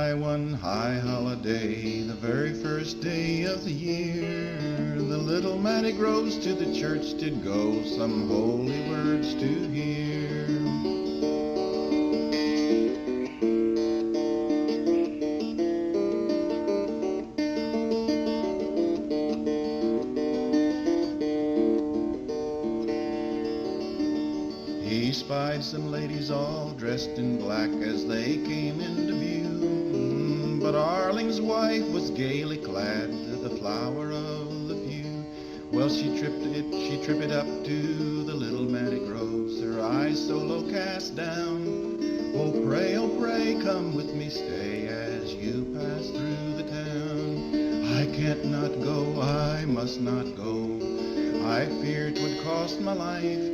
One high holiday, the very first day of the year. The little Matty Groves to the church did go, some holy words to hear. He spied some ladies all dressed in black as they came into view, but Arling's wife was gaily clad, the flower of the pew. Well, she tripped it up to the little Matty Groves, her eyes so low cast down. Oh pray, come with me, stay as you pass through the town. I can't not go, I must not go, I fear 'twould cost my life.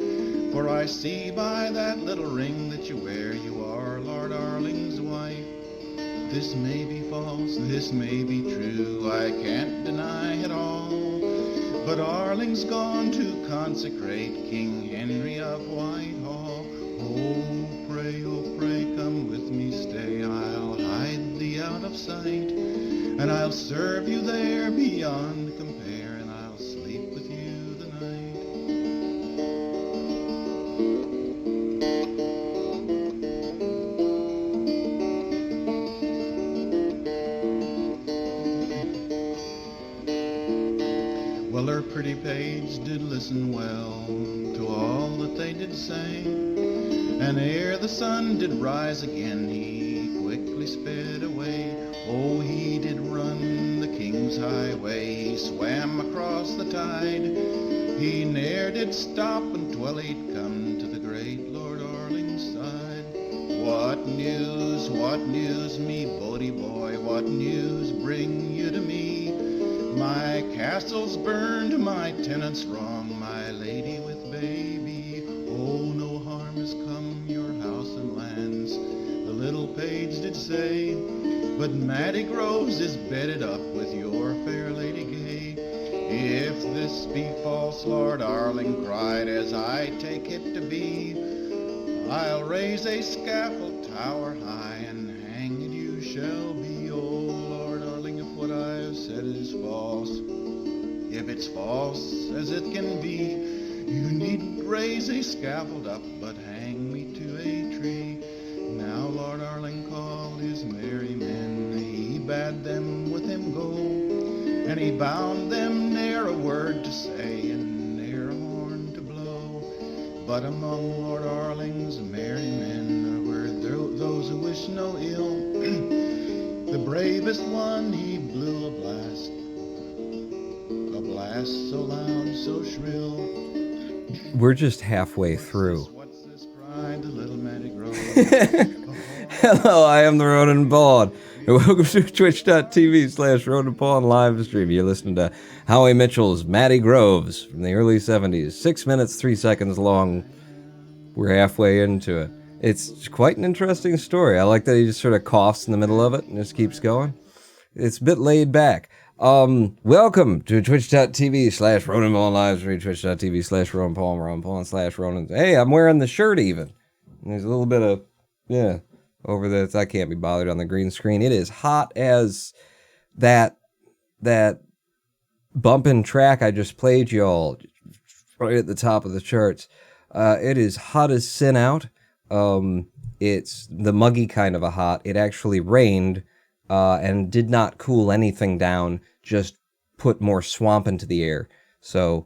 For I see by that little ring that you wear, you are Lord Arling's wife. This may be false, this may be true, I can't deny it all. But Arling's gone to consecrate King Henry of Whitehall. Oh pray, come with me, stay, I'll hide thee out of sight, and I'll serve you there beyond compare, and I'll sleep with you the night. Well, her pretty page did listen well to all that they did say, and ere the sun did rise again, he quickly sped away. Oh, he did run the king's highway, he swam across the tide, he ne'er did stop until he'd come to the great Lord Arling's side. What news, me bodie boy, what news bring you to me? My castle's burned, my tenants wrong, my lady with baby. Oh, no harm has come your house and lands, the little page did say, but Matty Groves is bedded up with your fair lady gay. If this be false, Lord Arling cried, as I take it to be, I'll raise a scaffold tower high, and hanged you shall be. Oh, Lord Arling, if what I have said is false, if it's false as it can be, you needn't raise a scaffold up, but hang me to a tree. Now Lord Arling called his merry men, he bade them with him go, and he bound them ne'er a word to say, and ne'er a horn to blow. But among Lord Arling's merry men were those who wish no ill. The bravest one, he blew a blast so loud, so shrill. We're just halfway through. What's this? Cried the little Matty Grove. Hello, I am the Ronan Pawn, and welcome to twitch.tv/Ronan Pawn live stream. You're listening to Howie Mitchell's Matty Groves from the early 70s. 6 minutes, 3 seconds long. We're halfway into it. It's quite an interesting story. I like that he just sort of coughs in the middle of it and just keeps going. It's a bit laid back. Welcome to twitch.tv/Ronan Pawn live stream, twitch.tv/Ronan Pawn, Ronan. Hey, I'm wearing the shirt even. And there's a little bit of, over this. I can't be bothered on the green screen. It is hot as that bumping track I just played y'all right at the top of the charts. It is hot as sin out. It's the muggy kind of a hot. It actually rained and did not cool anything down, just put more swamp into the air. So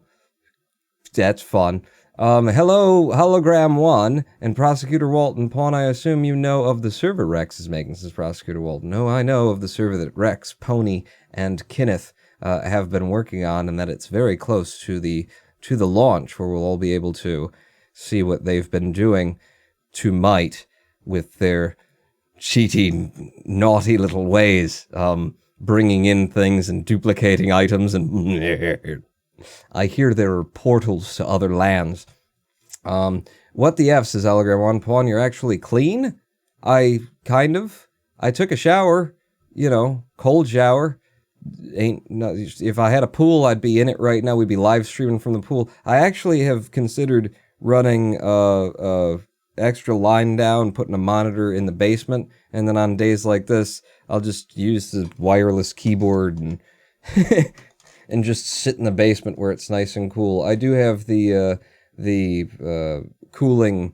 that's fun. Hello, Hologram 1, and Prosecutor Walton. Pawn, I assume you know of the server Rex is making, says Prosecutor Walton. No, I know of the server that Rex, Pony, and Kenneth have been working on, and that it's very close to the launch, where we'll all be able to see what they've been doing to might with their cheaty, naughty little ways, bringing in things and duplicating items, and I hear there are portals to other lands. What the F, says Allegram One Pawn, you're actually clean? I took a shower, cold shower. If I had a pool, I'd be in it right now. We'd be live streaming from the pool. I actually have considered running extra line down, putting a monitor in the basement, and then on days like this, I'll just use the wireless keyboard and and just sit in the basement where it's nice and cool. I do have the cooling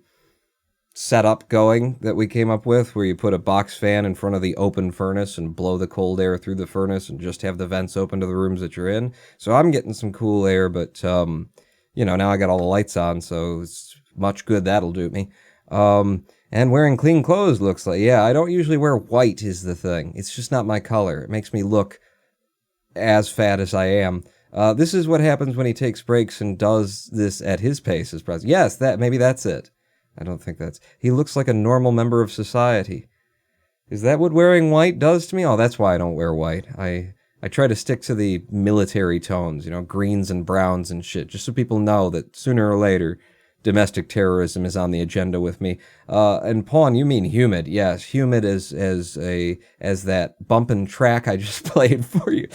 setup going that we came up with, where you put a box fan in front of the open furnace and blow the cold air through the furnace and just have the vents open to the rooms that you're in. So I'm getting some cool air, but now I got all the lights on, so it's much good that'll do me. And wearing clean clothes looks like, yeah, I don't usually wear white is the thing. It's just not my color. It makes me look as fat as I am. This is what happens when he takes breaks and does this at his pace as president. Yes, maybe that's it. I don't think he looks like a normal member of society. Is that what wearing white does to me? Oh, that's why I don't wear white. I try to stick to the military tones, greens and browns and shit, just so people know that sooner or later, domestic terrorism is on the agenda with me. And Pawn, you mean humid. Yes, humid as that bumpin' track I just played for you.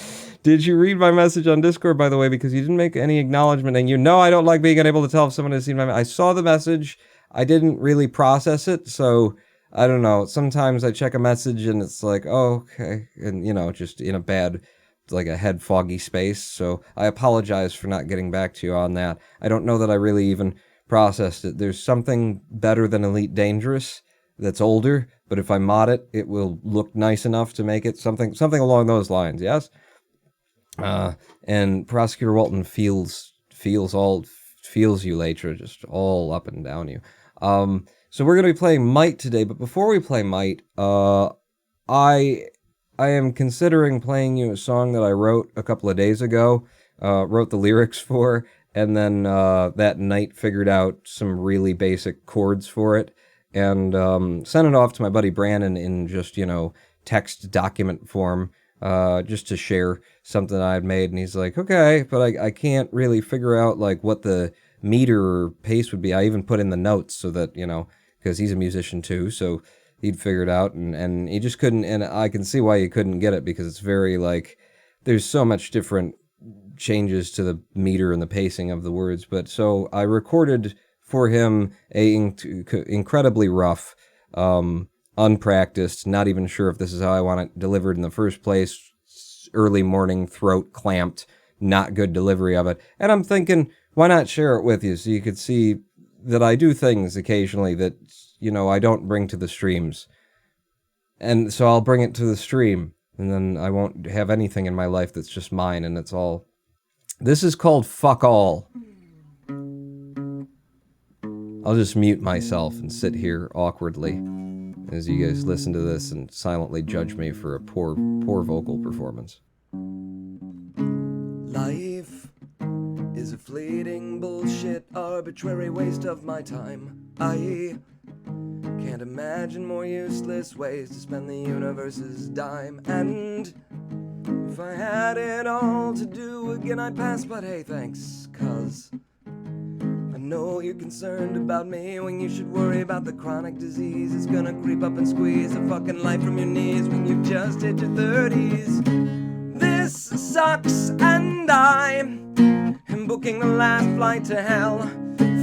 Did you read my message on Discord, by the way? Because you didn't make any acknowledgement, and I don't like being unable to tell if someone has seen my message. I saw the message. I didn't really process it, so I don't know. Sometimes I check a message and it's like, oh, okay. And, just in a bad, like a head foggy space. So I apologize for not getting back to you on that. I don't know that I really even processed it. There's something better than Elite Dangerous that's older, but if I mod it, it will look nice enough to make it something along those lines, yes? And Prosecutor Walton feels you, Latra, just all up and down you. So we're going to be playing Might today, but before we play Might, I am considering playing you a song that I wrote a couple of days ago, wrote the lyrics for, and then that night figured out some really basic chords for it, and sent it off to my buddy Brandon in just, text document form, just to share something I had made, and he's like, okay, but I can't really figure out, like, what the meter or pace would be. I even put in the notes so that, because he's a musician too, so he'd figure it out, and he just couldn't, and I can see why he couldn't get it, because it's very, like, there's so much different changes to the meter and the pacing of the words. But so I recorded for him a incredibly rough, unpracticed, not even sure if this is how I want it delivered in the first place, early morning, throat clamped, not good delivery of it. And I'm thinking, why not share it with you so you could see that I do things occasionally that, I don't bring to the streams. And so I'll bring it to the stream, and then I won't have anything in my life that's just mine, and it's all... This is called Fuck All. I'll just mute myself and sit here awkwardly as you guys listen to this and silently judge me for a poor vocal performance. Life is a fleeting bullshit, arbitrary waste of my time. I can't imagine more useless ways to spend the universe's dime. And if I had it all to do again, I'd pass, but hey, thanks, 'cause I know you're concerned about me when you should worry about the chronic disease. It's gonna creep up and squeeze the fucking life from your knees when you've just hit your 30s. This sucks, and I am booking the last flight to hell.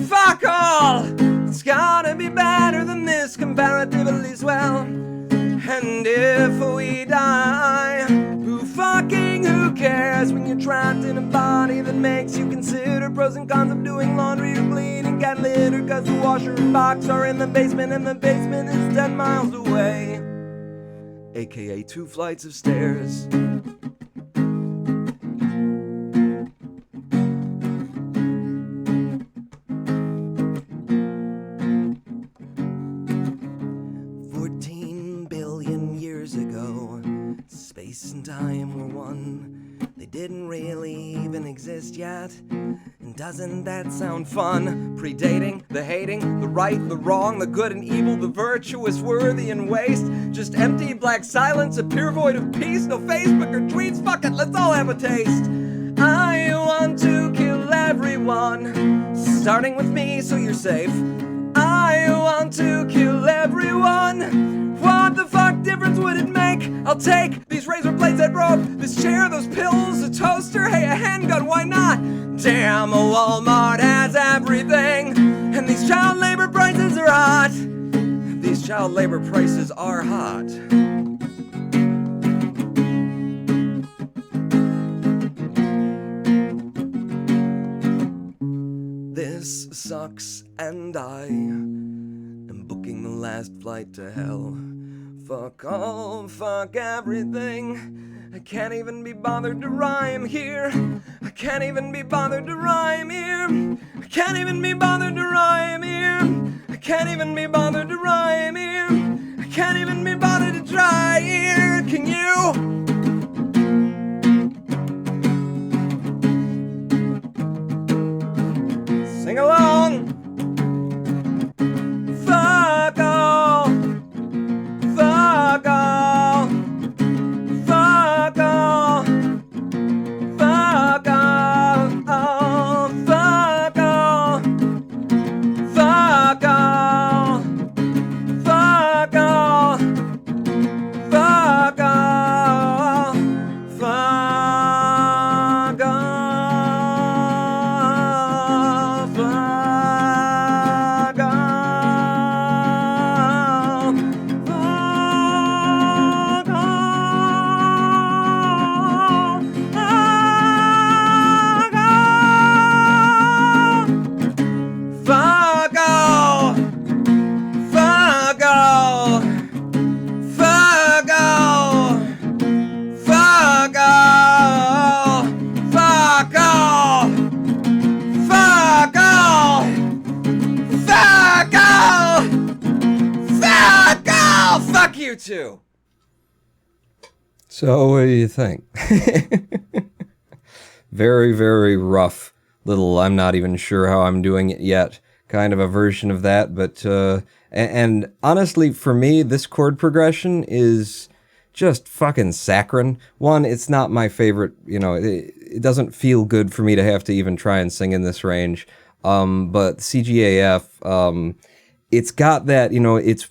Fuck all! It's gotta be better than this, comparatively swell. And if we die, who cares when you're trapped in a body that makes you consider pros and cons of doing laundry or bleeding cat litter, 'cause the washer and box are in the basement and the basement is 10 miles away, aka 2 flights of stairs. Space and time were one. They didn't really even exist yet. And doesn't that sound fun? Predating the hating, the right, the wrong, the good and evil, the virtuous, worthy and waste. Just empty black silence, a pure void of peace. No Facebook or tweets, fuck it, let's all have a taste. I want to kill everyone, starting with me so you're safe. I want to kill everyone. What the fuck difference would it make? I'll take these razor blades that broke, this chair, those pills, a toaster, hey, a handgun, why not? Damn, a Walmart has everything, and these child labor prices are hot. These child labor prices are hot. This sucks, and I am booking the last flight to hell. Fuck all, fuck everything. I can't even be bothered to rhyme here. I can't even be bothered to rhyme here. I can't even be bothered to rhyme here. I can't even be bothered to rhyme here. I can't even be bothered to try here. Can you? Sing along. Fuck all. Fuck all. Fuck all. Fuck all. Oh, fuck all. Fuck all. Fuck all. Fuck all. Fuck all. Fuck you two! So, what do you think? Very, very rough little, I'm not even sure how I'm doing it yet, kind of a version of that, but, and honestly, for me, this chord progression is just fucking saccharine. One, it's not my favorite, you know, it doesn't feel good for me to have to even try and sing in this range, but CGAF, it's got that, you know, it's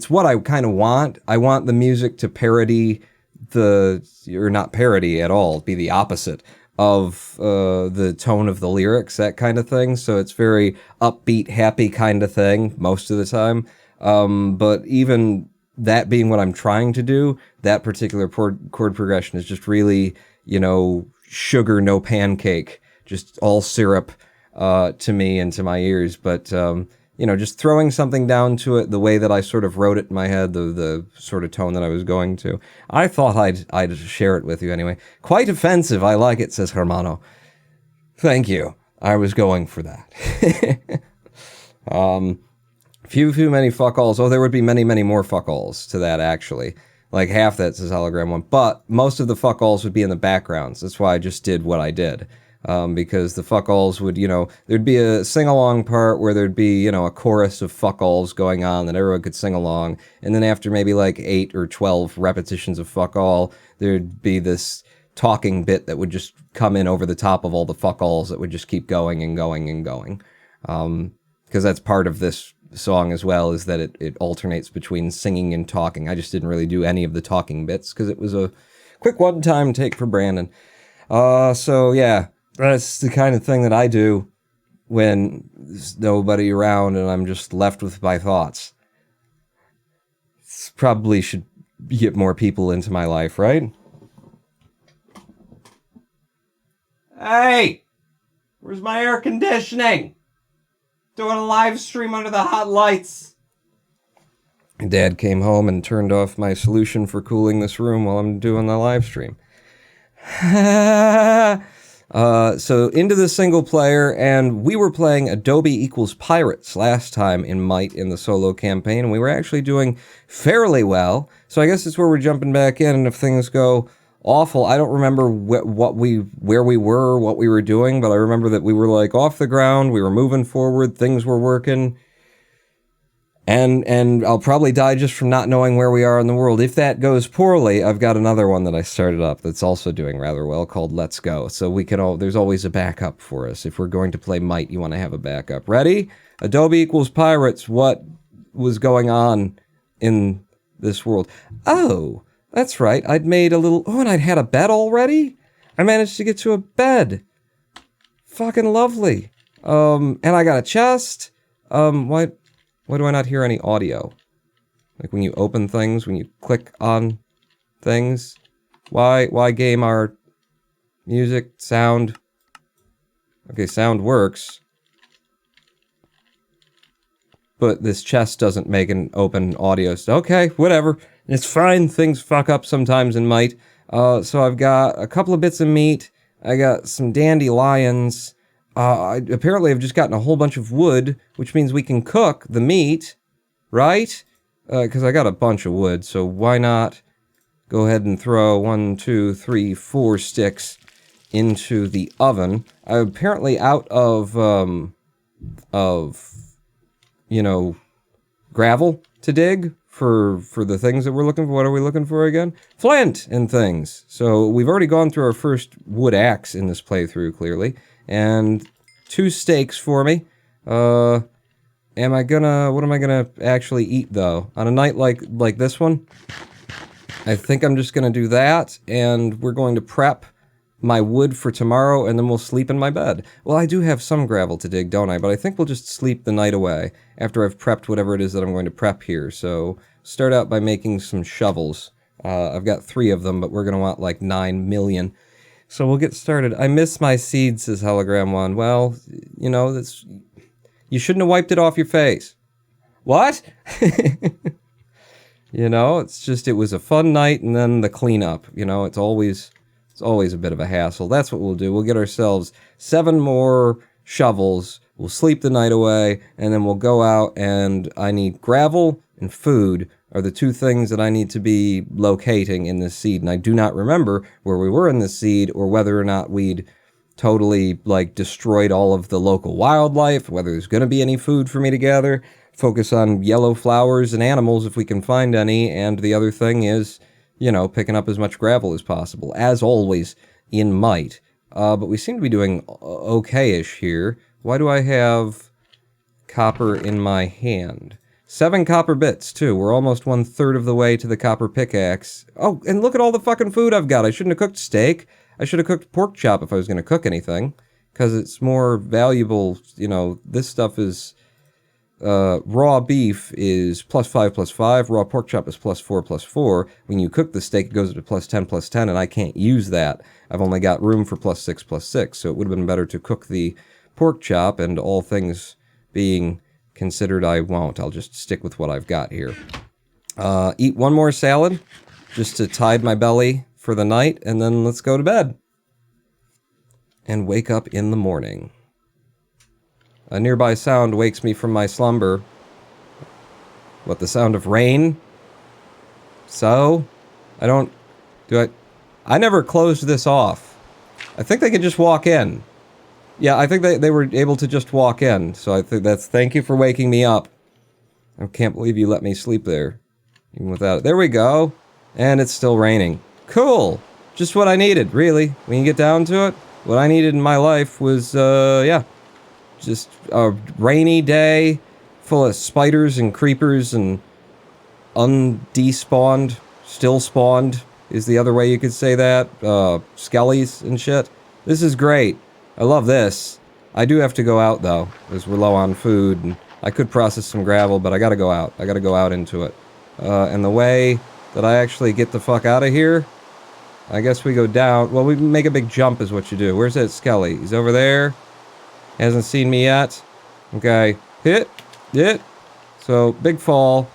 what I kind of want. I want the music to parody or not parody at all, be the opposite of the tone of the lyrics, that kind of thing. So it's very upbeat, happy kind of thing most of the time. But even that being what I'm trying to do, that particular chord progression is just really, you know, sugar, no pancake, just all syrup to me and to my ears. But you know, just throwing something down to it the way that I sort of wrote it in my head, the sort of tone that I was going to. I thought I'd share it with you anyway. Quite offensive. I like it, says Hermano. Thank you. I was going for that. Few many fuck-alls. Oh, there would be many, many more fuck-alls to that, actually. Like half that says hologram one. But most of the fuck-alls would be in the backgrounds. That's why I just did what I did. Because the fuck-alls would, you know, there'd be a sing-along part where there'd be, you know, a chorus of fuck-alls going on that everyone could sing along, and then after maybe like 8 or 12 repetitions of fuck-all, there'd be this talking bit that would just come in over the top of all the fuck-alls that would just keep going and going and going. Because that's part of this song as well, is that it alternates between singing and talking. I just didn't really do any of the talking bits, because it was a quick one-time take for Brandon. So yeah. That's the kind of thing that I do when there's nobody around and I'm just left with my thoughts. Probably should get more people into my life, right? Hey! Where's my air conditioning? Doing a live stream under the hot lights. Dad came home and turned off my solution for cooling this room while I'm doing the live stream. So into the single player, and we were playing Adobe equals Pirates last time in Might in the solo campaign, and we were actually doing fairly well. So I guess it's where we're jumping back in, and if things go awful, I don't remember where we were, what we were doing, but I remember that we were like off the ground, we were moving forward, things were working. And I'll probably die just from not knowing where we are in the world. If that goes poorly, I've got another one that I started up that's also doing rather well called Let's Go. So we can there's always a backup for us. If we're going to play Might, you want to have a backup. Ready? Adobe equals Pirates. What was going on in this world? Oh, that's right. I'd made a little... Oh, and I'd had a bed already? I managed to get to a bed. Fucking lovely. And I got a chest. What... Why do I not hear any audio? Like when you open things, when you click on things? Why game our music, sound? Okay, sound works. But this chest doesn't make an open audio. So okay, whatever. It's fine. Things fuck up sometimes and might. So I've got a couple of bits of meat. I got some dandelions. Apparently I've just gotten a whole bunch of wood, which means we can cook the meat, right? Because I got a bunch of wood, so why not go ahead and throw 1, 2, 3, 4 sticks into the oven. I'm apparently out of you know, gravel to dig for the things that we're looking for. What are we looking for again? Flint and things. So we've already gone through our first wood axe in this playthrough, clearly. And 2 steaks for me. What am I gonna actually eat, though? On a night like this one, I think I'm just gonna do that, and we're going to prep my wood for tomorrow, and then we'll sleep in my bed. Well, I do have some gravel to dig, don't I? But I think we'll just sleep the night away after I've prepped whatever it is that I'm going to prep here. So, start out by making some shovels. I've got 3 of them, but we're going to want like 9 million. So we'll get started. I miss my seeds, says Hologram 1. Well, you know, you shouldn't have wiped it off your face. What? You know, it was a fun night, and then the cleanup. You know, it's always a bit of a hassle. That's what we'll do. We'll get ourselves 7 more shovels. We'll sleep the night away, and then we'll go out, and I need gravel and food are the 2 things that I need to be locating in this seed. And I do not remember where we were in this seed, or whether or not we'd totally, like, destroyed all of the local wildlife, whether there's going to be any food for me to gather. Focus on yellow flowers and animals if we can find any, and the other thing is, you know, picking up as much gravel as possible, as always, in might. But we seem to be doing okay-ish here. Why do I have copper in my hand? 7 copper bits, too. We're almost 1/3 of the way to the copper pickaxe. Oh, and look at all the fucking food I've got. I shouldn't have cooked steak. I should have cooked pork chop if I was going to cook anything, because it's more valuable. You know, this stuff is... raw beef is +5/+5, raw pork chop is +4/+4. When you cook the steak, it goes up to +10/+10, and I can't use that. I've only got room for +6/+6, so it would have been better to cook the pork chop, and all things being considered, I won't. I'll just stick with what I've got here. Eat 1 more salad, just to tide my belly for the night, and then let's go to bed. And wake up in the morning. A nearby sound wakes me from my slumber. What, the sound of rain? So? I never closed this off. I think they could just walk in. Yeah, I think they were able to just walk in, so I think thank you for waking me up. I can't believe you let me sleep there. Even without it. There we go. And it's still raining. Cool! Just what I needed, really. When you get down to it, what I needed in my life was, yeah. Just a rainy day full of spiders and creepers and undespawned, still spawned is the other way you could say that. Skellies and shit. This is great. I love this. I do have to go out though, because we're low on food, and I could process some gravel, but I gotta go out. I gotta go out into it. And the way that I actually get the fuck out of here, I guess we go down. Well, we make a big jump is what you do. Where's that Skelly? He's over there. Hasn't seen me yet. Okay. Hit. So, big fall.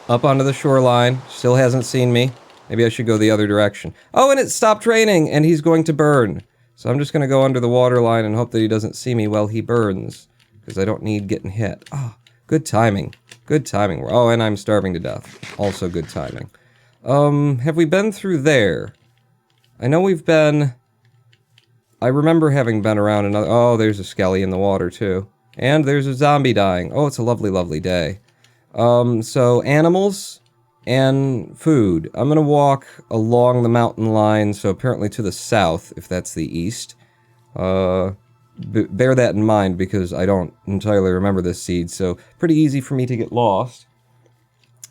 Up onto the shoreline. Still hasn't seen me. Maybe I should go the other direction. Oh, and it stopped raining, and he's going to burn. So I'm just going to go under the water line and hope that he doesn't see me while he burns. Because I don't need getting hit. Oh, good timing. Good timing. Oh, and I'm starving to death. Also good timing. Have we been through there? I know we've been... I remember having been around another... Oh, there's a Skelly in the water, too. And there's a zombie dying. Oh, it's a lovely, lovely day. So, animals and food. I'm gonna walk along the mountain line, so apparently to the south, if that's the east. Bear that in mind, because I don't entirely remember this seed, so pretty easy for me to get lost.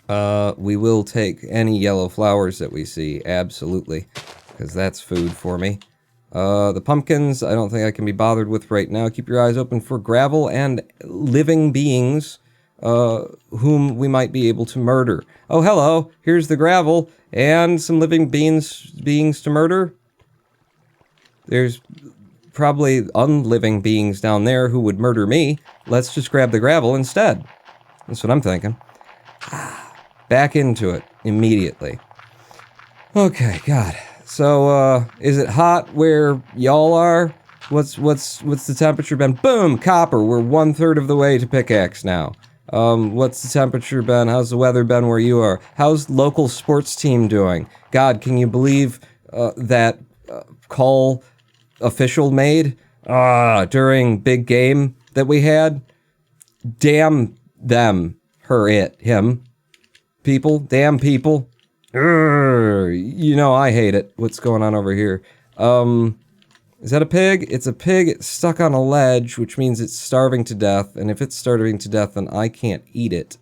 We will take any yellow flowers that we see, absolutely, because that's food for me. The pumpkins, I don't think I can be bothered with right now. Keep your eyes open for gravel and living beings. whom we might be able to murder. Oh, hello, here's the gravel, and some living beings to murder. There's probably unliving beings down there who would murder me. Let's just grab the gravel instead. That's what I'm thinking. Back into it immediately. Okay, God. So, is it hot where y'all are? What's the temperature been? Boom! Copper. We're 1/3 of the way to Pickaxe now. What's the temperature been? How's the weather been where you are? How's local sports team doing? God, can you believe that call official made during big game that we had? Damn them, her, it, him, people, damn people. You know I hate it. What's going on over here? Is that a pig? It's a pig. It's stuck on a ledge, which means it's starving to death. And if it's starving to death, then I can't eat it.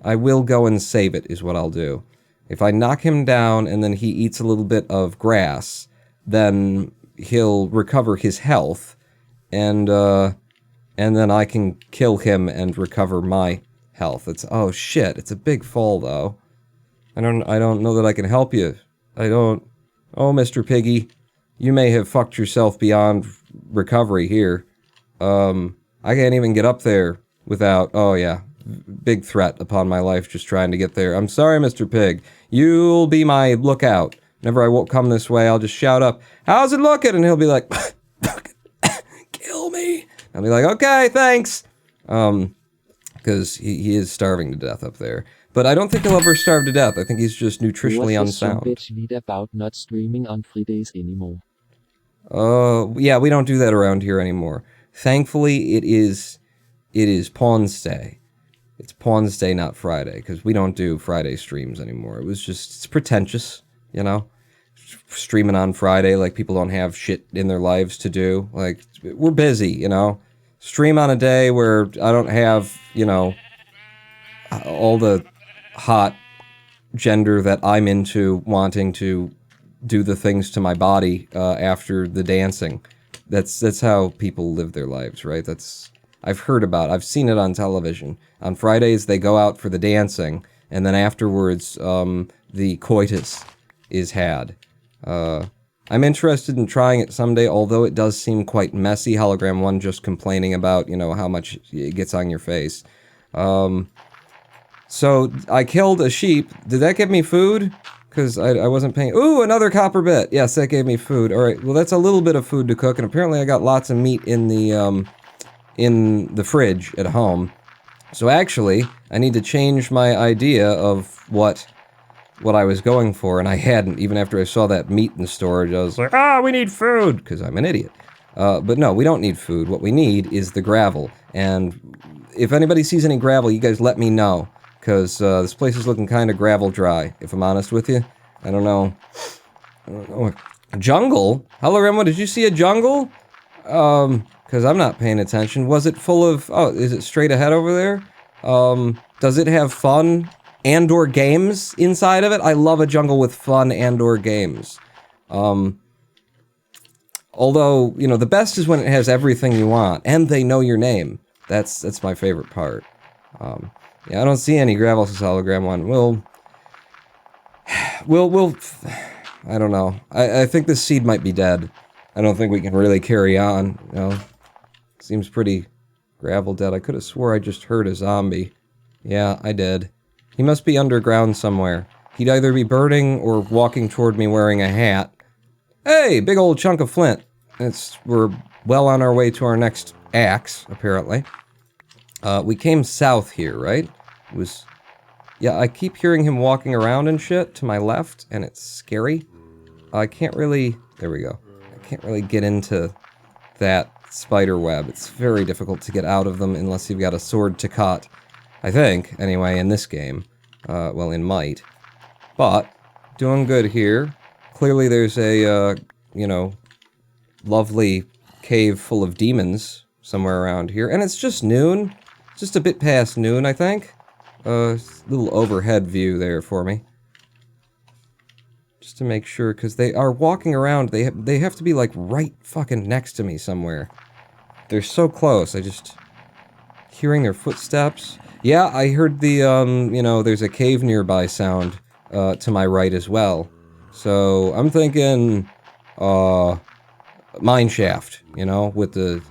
I will go and save it, is what I'll do. If I knock him down and then he eats a little bit of grass, then he'll recover his health, and then I can kill him and recover my health. Oh shit, it's a big fall though. I don't know that I can help you. Oh, Mr. Piggy, you may have fucked yourself beyond recovery here. I can't even get up there without, oh yeah, big threat upon my life just trying to get there. I'm sorry, Mr. Pig. You'll be my lookout. Whenever I won't come this way, I'll just shout up, "How's it looking?" And he'll be like, "Kill me." I'll be like, "Okay, thanks." Because he is starving to death up there. But I don't think he'll ever starve to death. I think he's just nutritionally unsound. About not streaming on Fridays anymore. Yeah, we don't do that around here anymore. Thankfully, it is Pawn's Day. It's Pawn's Day, not Friday, because we don't do Friday streams anymore. It's pretentious, you know? Streaming on Friday, like people don't have shit in their lives to do. Like, we're busy, you know? Stream on a day where I don't have, you know, all the hot gender that I'm into wanting to do the things to my body after the dancing. That's how people live their lives, right? I've seen it on television. On Fridays, they go out for the dancing, and then afterwards, the coitus is had. I'm interested in trying it someday, although it does seem quite messy. Hologram 1 just complaining about, you know, how much it gets on your face. So, I killed a sheep. Did that give me food? Because I wasn't paying... Ooh, another copper bit! Yes, that gave me food. Alright, well that's a little bit of food to cook, and apparently I got lots of meat in the fridge at home. So actually, I need to change my idea of what I was going for, and I hadn't. Even after I saw that meat in storage, I was like, we need food! Because I'm an idiot. But no, we don't need food. What we need is the gravel. And if anybody sees any gravel, you guys let me know. Because this place is looking kind of gravel dry, if I'm honest with you. I don't know. A jungle? Hello, Remo, did you see a jungle? Because I'm not paying attention. Was it full of... Oh, is it straight ahead over there? Does it have fun and/or games inside of it? I love a jungle with fun and/or games. Although, you know, the best is when it has everything you want, and they know your name. That's my favorite part. Yeah, I don't see any gravel since Hologram 1. We'll... I don't know. I think this seed might be dead. I don't think we can really carry on, you know. Seems pretty gravel dead. I could have swore I just heard a zombie. Yeah, I did. He must be underground somewhere. He'd either be burning or walking toward me wearing a hat. Hey, big old chunk of flint. We're well on our way to our next axe, apparently. We came south here, right? It was... Yeah, I keep hearing him walking around and shit to my left, and it's scary. I can't really... There we go. I can't really get into that spider web. It's very difficult to get out of them unless you've got a sword to cut. I think, anyway, in this game. Well, in Might. But, doing good here. Clearly there's a, you know, lovely cave full of demons somewhere around here. And it's just noon. Just a bit past noon, I think. Little overhead view there for me. Just to make sure, because they are walking around. They have to be, like, right fucking next to me somewhere. They're so close, I just... Hearing their footsteps. Yeah, I heard the, there's a cave nearby sound, to my right as well. So, I'm thinking, mine shaft, with the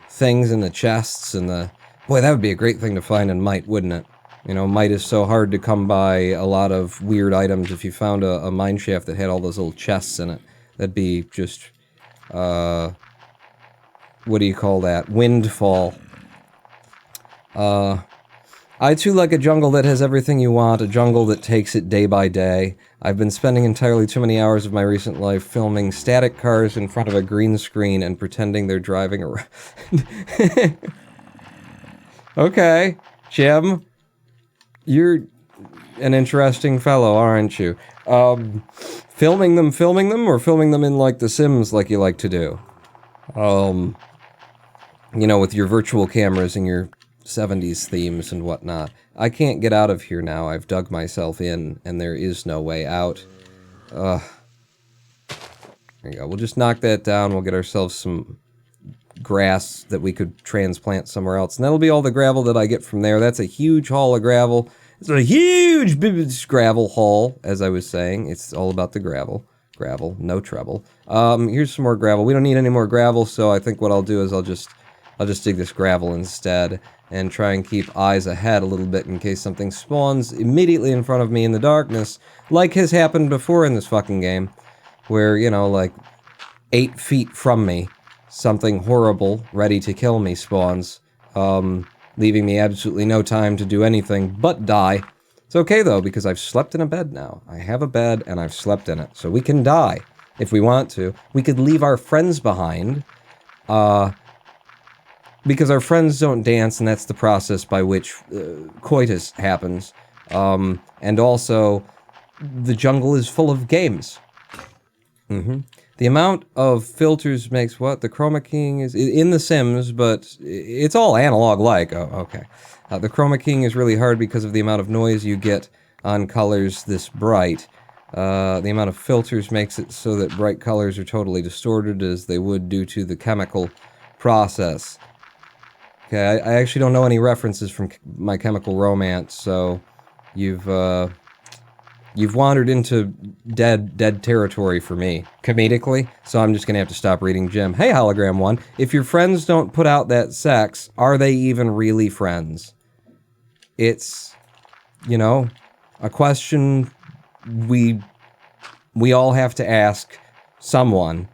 things in the chests and the... Boy, that would be a great thing to find in Might, wouldn't it? Might is so hard to come by a lot of weird items. If you found a mine shaft that had all those little chests in it, that'd be just, what do you call that? Windfall. I too like a jungle that has everything you want, a jungle that takes it day by day. I've been spending entirely too many hours of my recent life filming static cars in front of a green screen and pretending they're driving around. Okay, Jim. You're an interesting fellow, aren't you? Filming them, or filming them in, like, The Sims, like you like to do? With your virtual cameras and your 70s themes and whatnot. I can't get out of here now. I've dug myself in, and there is no way out. There you go. We'll just knock that down. We'll get ourselves some grass that we could transplant somewhere else. And that'll be all the gravel that I get from there. That's a huge haul of gravel. It's a huge gravel haul, as I was saying. It's all about the gravel. Gravel, no trouble. Here's some more gravel. We don't need any more gravel, so I think what I'll do is I'll just dig this gravel instead and try and keep eyes ahead a little bit in case something spawns immediately in front of me in the darkness, like has happened before in this fucking game, where, like 8 feet from me, something horrible ready to kill me spawns, leaving me absolutely no time to do anything but die. It's okay though, because I've slept in a bed now. I have a bed and I've slept in it, so we can die if we want to. We could leave our friends behind, because our friends don't dance, and that's the process by which coitus happens. And also, the jungle is full of games. The amount of filters makes what? The chroma keying is in The Sims, but it's all analog-like. Oh, okay. The chroma keying is really hard because of the amount of noise you get on colors this bright. The amount of filters makes it so that bright colors are totally distorted, as they would due to the chemical process. Okay, I actually don't know any references from My Chemical Romance, so you've wandered into dead territory for me, comedically, so I'm just gonna have to stop reading Jim. Hey, Hologram 1, if your friends don't put out that sex, are they even really friends? It's, a question we all have to ask someone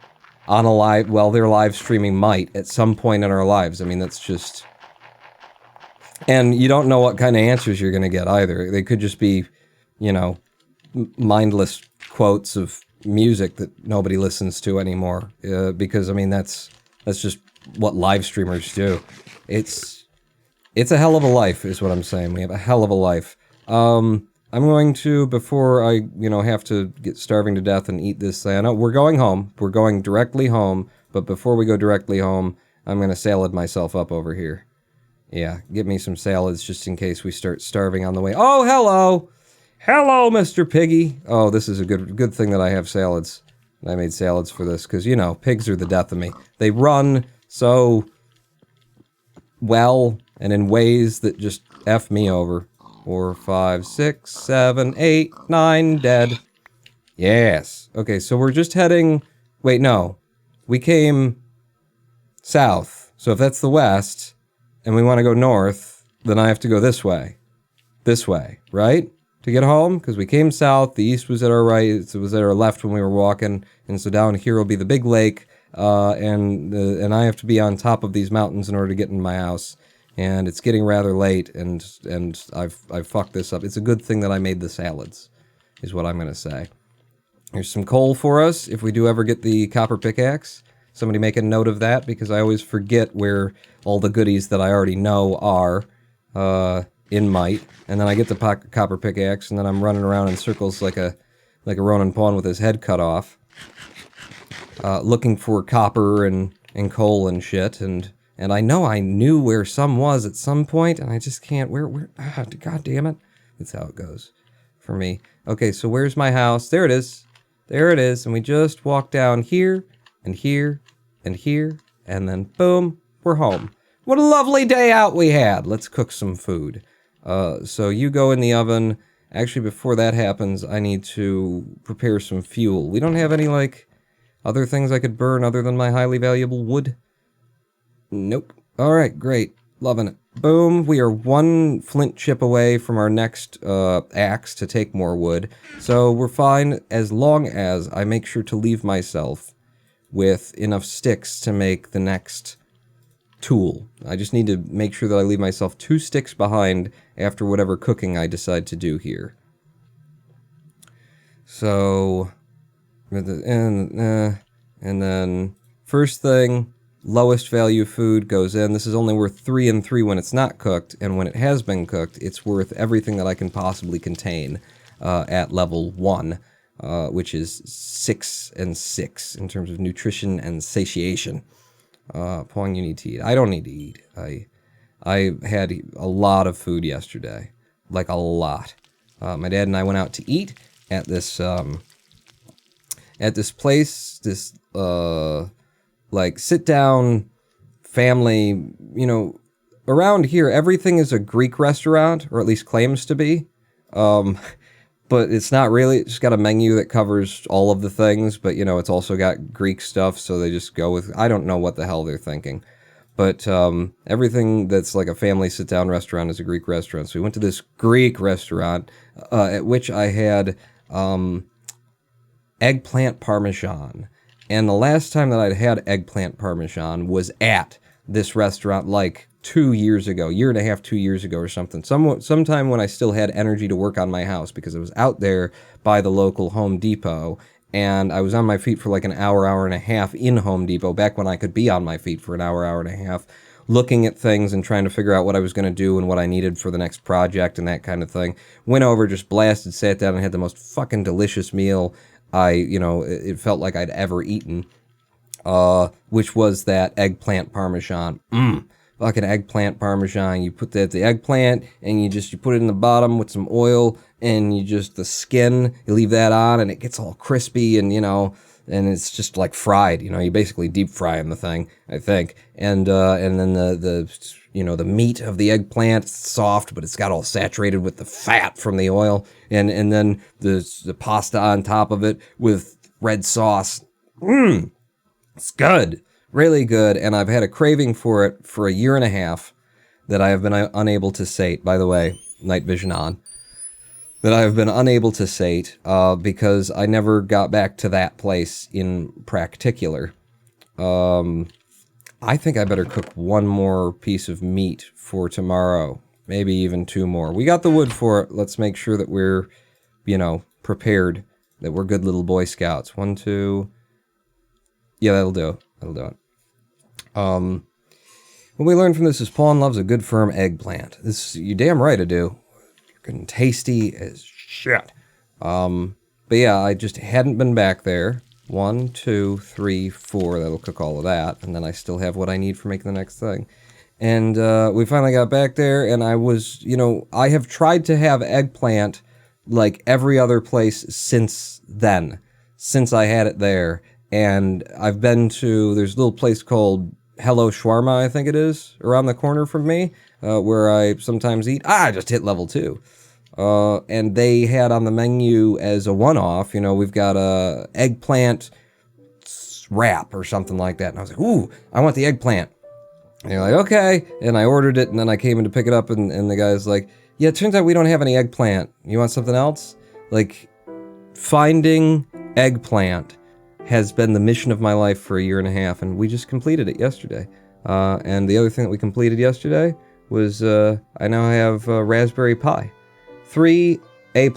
on a live, while they're live streaming Might at some point in our lives. I mean, that's just... And you don't know what kind of answers you're going to get either. They could just be, mindless quotes of music that nobody listens to anymore. Because, I mean, that's just what live streamers do. It's a hell of a life, is what I'm saying. We have a hell of a life. I'm going to, before I, have to get starving to death and eat this Santa, we're going home. We're going directly home. But before we go directly home, I'm going to salad myself up over here. Yeah, get me some salads just in case we start starving on the way. Oh, hello! Hello, Mr. Piggy! Oh, this is a good thing that I have salads. I made salads for this, because, pigs are the death of me. They run so well, and in ways that just F me over. 4, 5, 6, 7, 8, 9, dead. Yes. Okay, so we're just heading... Wait, no. We came south. So if that's the west... and we want to go north, then I have to go this way. This way, right? To get home? Because we came south, the east was at our right, it was at our left when we were walking, and so down here will be the big lake, and I have to be on top of these mountains in order to get in my house. And it's getting rather late, and I've fucked this up. It's a good thing that I made the salads, is what I'm going to say. Here's some coal for us, if we do ever get the copper pickaxe. Somebody make a note of that, because I always forget where all the goodies that I already know are in Might. And then I get the copper pickaxe, and then I'm running around in circles like a Ronin pawn with his head cut off, looking for copper and coal and shit. And I know I knew where some was at some point, and I just can't. God damn it! That's how it goes for me. Okay, so where's my house? There it is. There it is. And we just walk down here. And here, and here, and then boom, we're home. What a lovely day out we had. Let's cook some food. So you go in the oven. Actually, before that happens, I need to prepare some fuel. We don't have any, like, other things I could burn other than my highly valuable wood? Nope. Alright, great. Loving it. Boom. We are one flint chip away from our next axe to take more wood. So we're fine as long as I make sure to leave myself with enough sticks to make the next tool. I just need to make sure that I leave myself 2 sticks behind after whatever cooking I decide to do here. So, and then first thing, lowest value food goes in. This is only worth 3 and 3 when it's not cooked, and when it has been cooked, it's worth everything that I can possibly contain at level 1, which is 6 and 6 in terms of nutrition and satiation. Pong, you need to eat. I don't need to eat. I had a lot of food yesterday, like a lot. My dad and I went out to eat at this place, this like sit down family. You know, around here everything is a Greek restaurant, or at least claims to be. But it's not really. It's just got a menu that covers all of the things, but, you know, it's also got Greek stuff, so they just go with... I don't know what the hell they're thinking. But everything that's like a family sit-down restaurant is a Greek restaurant. So we went to this Greek restaurant, at which I had eggplant parmesan. And the last time that I'd had eggplant parmesan was at this restaurant, like 2 years ago, year and a half, 2 years ago or something. Sometime when I still had energy to work on my house, because I was out there by the local Home Depot, and I was on my feet for like an hour, hour and a half in Home Depot, back when I could be on my feet for an hour, hour and a half, looking at things and trying to figure out what I was going to do and what I needed for the next project and that kind of thing. Went over, just blasted, sat down, and had the most fucking delicious meal it felt like I'd ever eaten, which was that eggplant parmesan. Fucking eggplant parmesan. You put the eggplant, and you put it in the bottom with some oil, and the skin, you leave that on, and it gets all crispy, and, and it's just like fried. You basically deep frying the thing, I think. And then the meat of the eggplant, it's soft, but it's got all saturated with the fat from the oil, and then the pasta on top of it with red sauce. It's good. Really good, and I've had a craving for it for a year and a half that I have been unable to sate. By the way, night vision on. That I have been unable to sate because I never got back to that place in particular. I think I better cook one more piece of meat for tomorrow. Maybe even 2 more. We got the wood for it. Let's make sure that we're, prepared. That we're good little Boy Scouts. 1, 2... Yeah, that'll do. That'll do it. What we learned from this is Pawn loves a good firm eggplant. This, you're damn right I do. Freaking tasty as shit. But yeah, I just hadn't been back there. 1, 2, 3, 4. That'll cook all of that. And then I still have what I need for making the next thing. And we finally got back there, and I was, I have tried to have eggplant like every other place since then. Since I had it there. And I've been to, there's a little place called Hello Shawarma, I think it is, around the corner from me, where I sometimes eat. I just hit level 2. And they had on the menu as a one-off, we've got a eggplant wrap or something like that. And I was like, ooh, I want the eggplant. And you're like, okay. And I ordered it, and then I came in to pick it up, and the guy's like, yeah, it turns out we don't have any eggplant. You want something else? Like, finding eggplant has been the mission of my life for a year and a half, and we just completed it yesterday. And the other thing that we completed yesterday was I now have Raspberry Pi. 3 A+,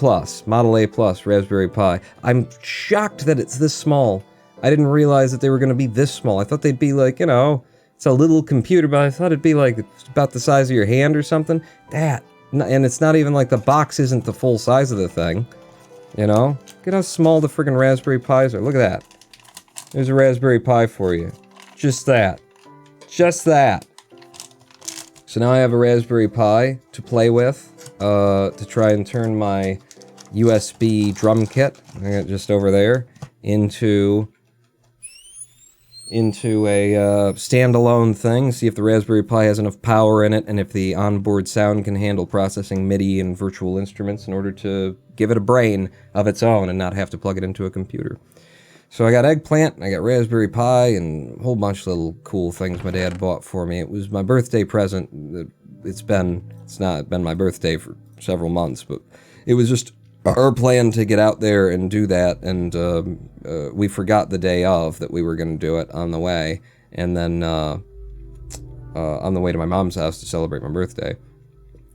Model A+, Raspberry Pi. I'm shocked that it's this small. I didn't realize that they were going to be this small. I thought they'd be like, it's a little computer, but I thought it'd be like about the size of your hand or something. And it's not even like the box isn't the full size of the thing. Look at how small the friggin' Raspberry Pis are. Look at that. There's a Raspberry Pi for you. Just that. Just that. So now I have a Raspberry Pi to play with, to try and turn my USB drum kit, I got just over there, into into a standalone thing, see if the Raspberry Pi has enough power in it, and if the onboard sound can handle processing MIDI and virtual instruments in order to give it a brain of its own and not have to plug it into a computer. So I got eggplant, and I got Raspberry Pi, and a whole bunch of little cool things my dad bought for me. It was my birthday present. It's not been my birthday for several months, but it was just our plan to get out there and do that, and we forgot the day of that we were going to do it on the way, and then on the way to my mom's house to celebrate my birthday.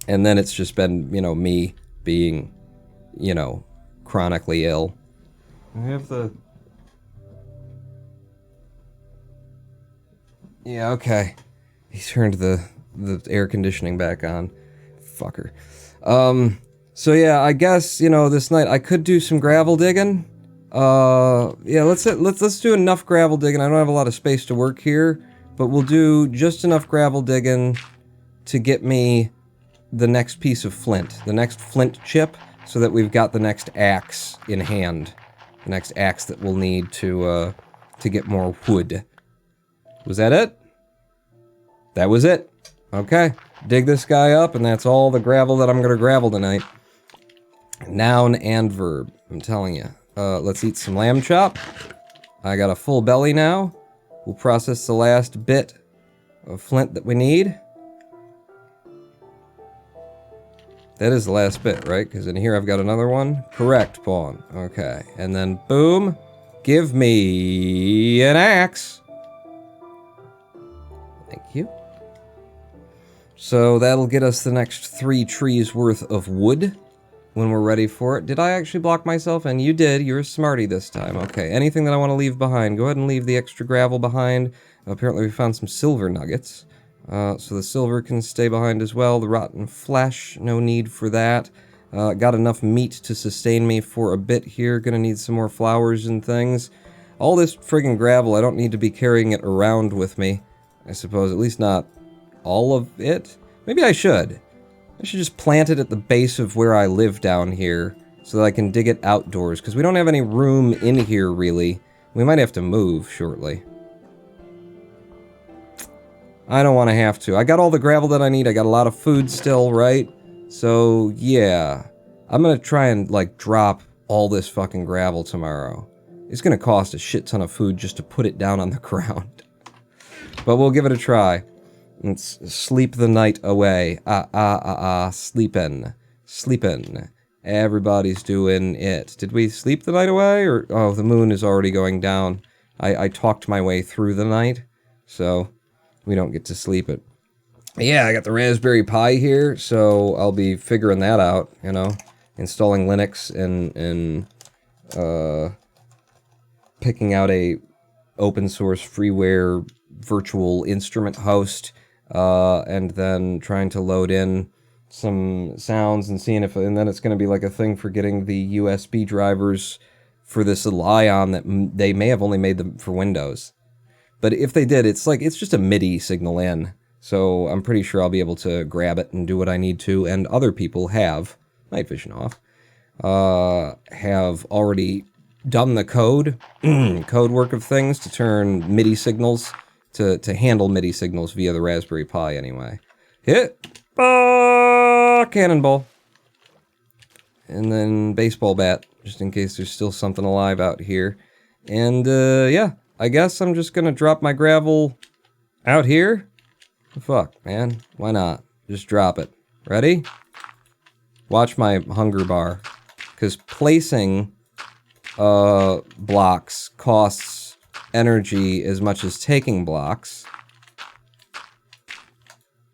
And then it's just been, me being, chronically ill. I have the... Yeah, okay. He turned the air conditioning back on. Fucker. So yeah, I guess, this night I could do some gravel digging. Yeah, let's do enough gravel digging. I don't have a lot of space to work here, but we'll do just enough gravel digging to get me the next piece of flint, the next flint chip, so that we've got the next axe in hand. The next axe that we'll need to get more wood. Was that it? That was it. Okay. Dig this guy up, and that's all the gravel that I'm going to gravel tonight. Noun and verb. I'm telling you. Let's eat some lamb chop. I got a full belly now. We'll process the last bit of flint that we need. That is the last bit, right? Because in here I've got another one. Correct, Pawn. Okay. And then, boom. Give me an axe. Thank you. So that'll get us the next 3 trees worth of wood when we're ready for it. Did I actually block myself? And you did. You're a smarty this time. Okay, anything that I want to leave behind, go ahead and leave the extra gravel behind. Apparently we found some silver nuggets. So the silver can stay behind as well. The rotten flesh, no need for that. Got enough meat to sustain me for a bit here. Gonna need some more flowers and things. All this friggin' gravel, I don't need to be carrying it around with me, I suppose. At least not all of it? Maybe I should. I should just plant it at the base of where I live down here so that I can dig it outdoors, because we don't have any room in here, really. We might have to move shortly. I don't want to have to. I got all the gravel that I need. I got a lot of food still, right? So, yeah. I'm going to try and, drop all this fucking gravel tomorrow. It's going to cost a shit ton of food just to put it down on the ground. But we'll give it a try. Let's sleep the night away. Sleepin'. Sleepin'. Everybody's doing it. Did we sleep the night away? Or, oh, the moon is already going down. I talked my way through the night, so we don't get to sleep it. Yeah, I got the Raspberry Pi here, so I'll be figuring that out, installing Linux and picking out a open source freeware virtual instrument host, and then trying to load in some sounds and seeing if, and then it's going to be like a thing for getting the USB drivers for this Lion that they may have only made them for Windows. But if they did, it's just a MIDI signal in. So I'm pretty sure I'll be able to grab it and do what I need to, and other people have, night vision off, have already done the code work of things to turn MIDI signals, to handle MIDI signals via the Raspberry Pi anyway. Hit! Cannonball. And then baseball bat, just in case there's still something alive out here. And, yeah, I guess I'm just gonna drop my gravel out here. Fuck, man. Why not? Just drop it. Ready? Watch my hunger bar. Because placing blocks costs energy as much as taking blocks.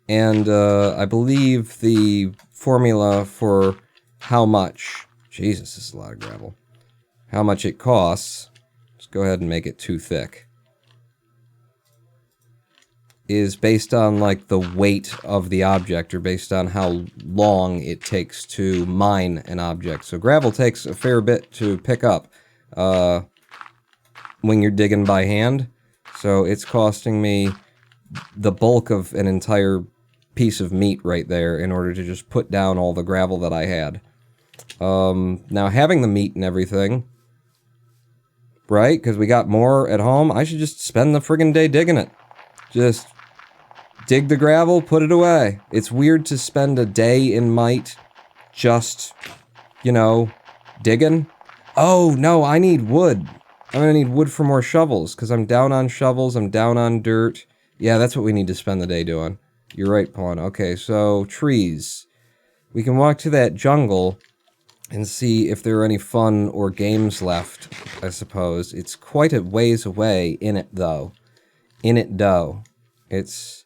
And I believe the formula for how much... Jesus, this is a lot of gravel. How much it costs... Let's go ahead and make it too thick. Is based on, the weight of the object, or based on how long it takes to mine an object. So gravel takes a fair bit to pick up when you're digging by hand. So it's costing me the bulk of an entire piece of meat right there in order to just put down all the gravel that I had. Now, having the meat and everything right? Because we got more at home. I should just spend the friggin' day digging it. Just dig the gravel, put it away. It's weird to spend a day in Might just, you know, digging. Oh, no, I need wood. I'm gonna need wood for more shovels, because I'm down on shovels, I'm down on dirt. Yeah, that's what we need to spend the day doing. You're right, Pawn. Okay, so, trees. We can walk to that jungle and see if there are any fun or games left, I suppose. It's quite a ways away in it, though. It's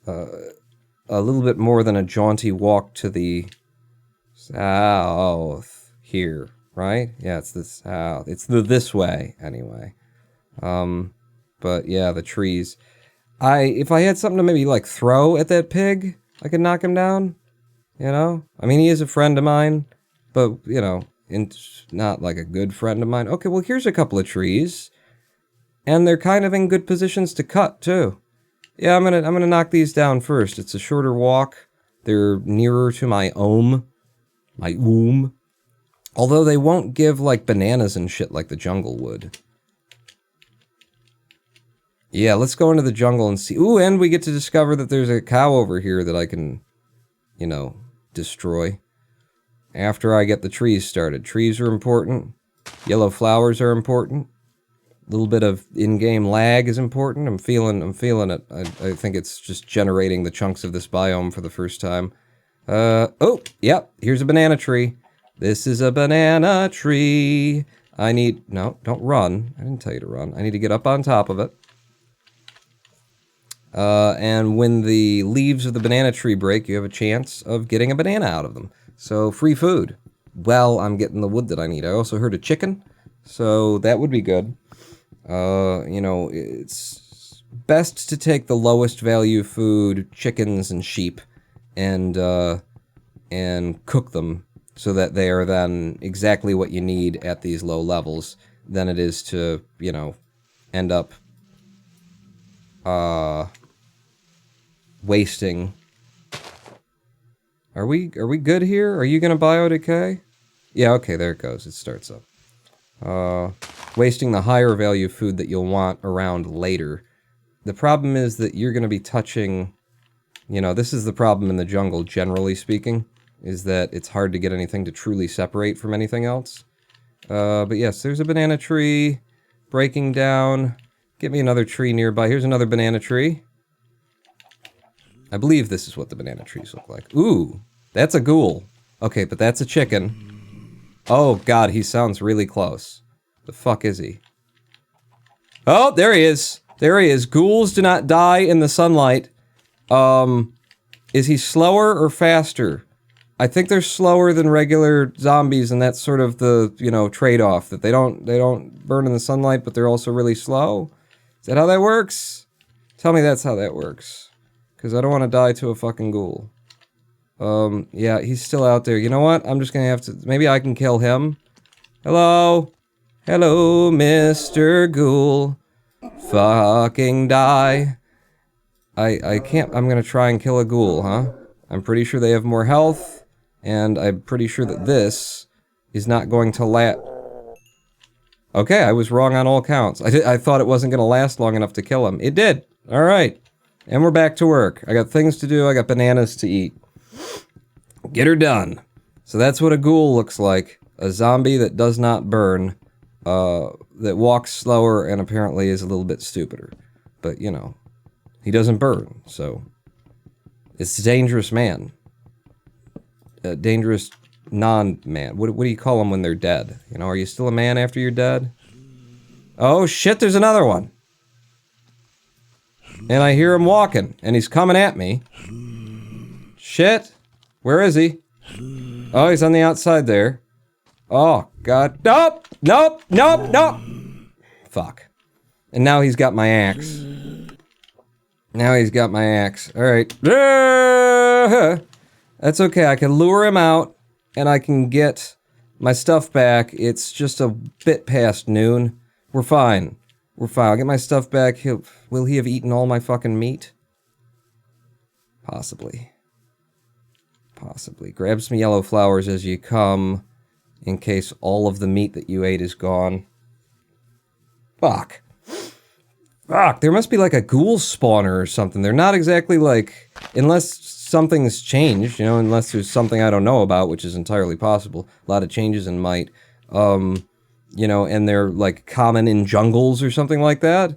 a little bit more than a jaunty walk to the south here, right? Yeah, it's the south. It's the this way, anyway. But yeah, the trees. If I had something to maybe, like, throw at that pig, I could knock him down, you know? I mean, he is a friend of mine, but, you know, not like a good friend of mine. Okay, well, here's a couple of trees, and they're kind of in good positions to cut, too. Yeah, I'm gonna knock these down first. It's a shorter walk. They're nearer to my ohm. Although they won't give, like, bananas and shit like the jungle would. Yeah, let's go into the jungle and see. Ooh, and we get to discover that there's a cow over here that I can, you know, destroy. After I get the trees started. Trees are important. Yellow flowers are important. A little bit of in-game lag is important. I'm feeling it. I think it's just generating the chunks of this biome for the first time. Oh, yep, here's a banana tree. This is a banana tree. No, don't run. I didn't tell you to run. I need to get up on top of it. And when the leaves of the banana tree break, you have a chance of getting a banana out of them. So, free food. Well, I'm getting the wood that I need. I also heard a chicken, so that would be good. You know, it's best to take the lowest value food, chickens and sheep, and cook them so that they are then exactly what you need at these low levels than it is to, you know, end up, wasting. Are we good here? Are you gonna bio-decay? Yeah, okay, there it goes. It starts up. Wasting the higher value food that you'll want around later. The problem is that you're gonna be touching, you know, this is the problem in the jungle, generally speaking, is that it's hard to get anything to truly separate from anything else. But yes, there's a banana tree breaking down. Get me another tree nearby. Here's another banana tree. I believe this is what the banana trees look like. Ooh, that's a ghoul. Okay, but that's a chicken. Oh god, he sounds really close. The fuck is he? Oh, there he is. There he is. Ghouls do not die in the sunlight. Is he slower or faster? I think they're slower than regular zombies, and that's sort of the, you know, trade-off. That they don't burn in the sunlight, but they're also really slow. Is that how that works? Tell me that's how that works. Because I don't want to die to a fucking ghoul. Yeah, he's still out there. You know what? I'm just gonna have to... Maybe I can kill him. Hello? Hello, Mr. Ghoul. Fucking die. I can't... I'm gonna try and kill a ghoul, huh? I'm pretty sure they have more health. And I'm pretty sure that this is not going to last... Okay, I was wrong on all counts. I thought it wasn't gonna last long enough to kill him. It did. Alright. And we're back to work. I got things to do, I got bananas to eat. Get her done. So that's what a ghoul looks like. A zombie that does not burn, that walks slower and apparently is a little bit stupider. But, you know, he doesn't burn, so... It's a dangerous man. A dangerous non-man. What do you call them when they're dead? You know, are you still a man after you're dead? Oh shit, there's another one! And I hear him walking, and he's coming at me. Shit! Where is he? Oh, he's on the outside there. Oh, God. Nope! Nope! Nope! Nope! Fuck. And now he's got my axe. Now he's got my axe. Alright. That's okay, I can lure him out, and I can get my stuff back. It's just a bit past noon. We're fine. We're fine. I'll get my stuff back. Will he have eaten all my fucking meat? Possibly. Possibly. Grab some yellow flowers as you come, in case all of the meat that you ate is gone. Fuck. Fuck, there must be like a ghoul spawner or something. They're not exactly like, unless something's changed, you know, unless there's something I don't know about, which is entirely possible. A lot of changes in Might. You know, and they're like common in jungles or something like that.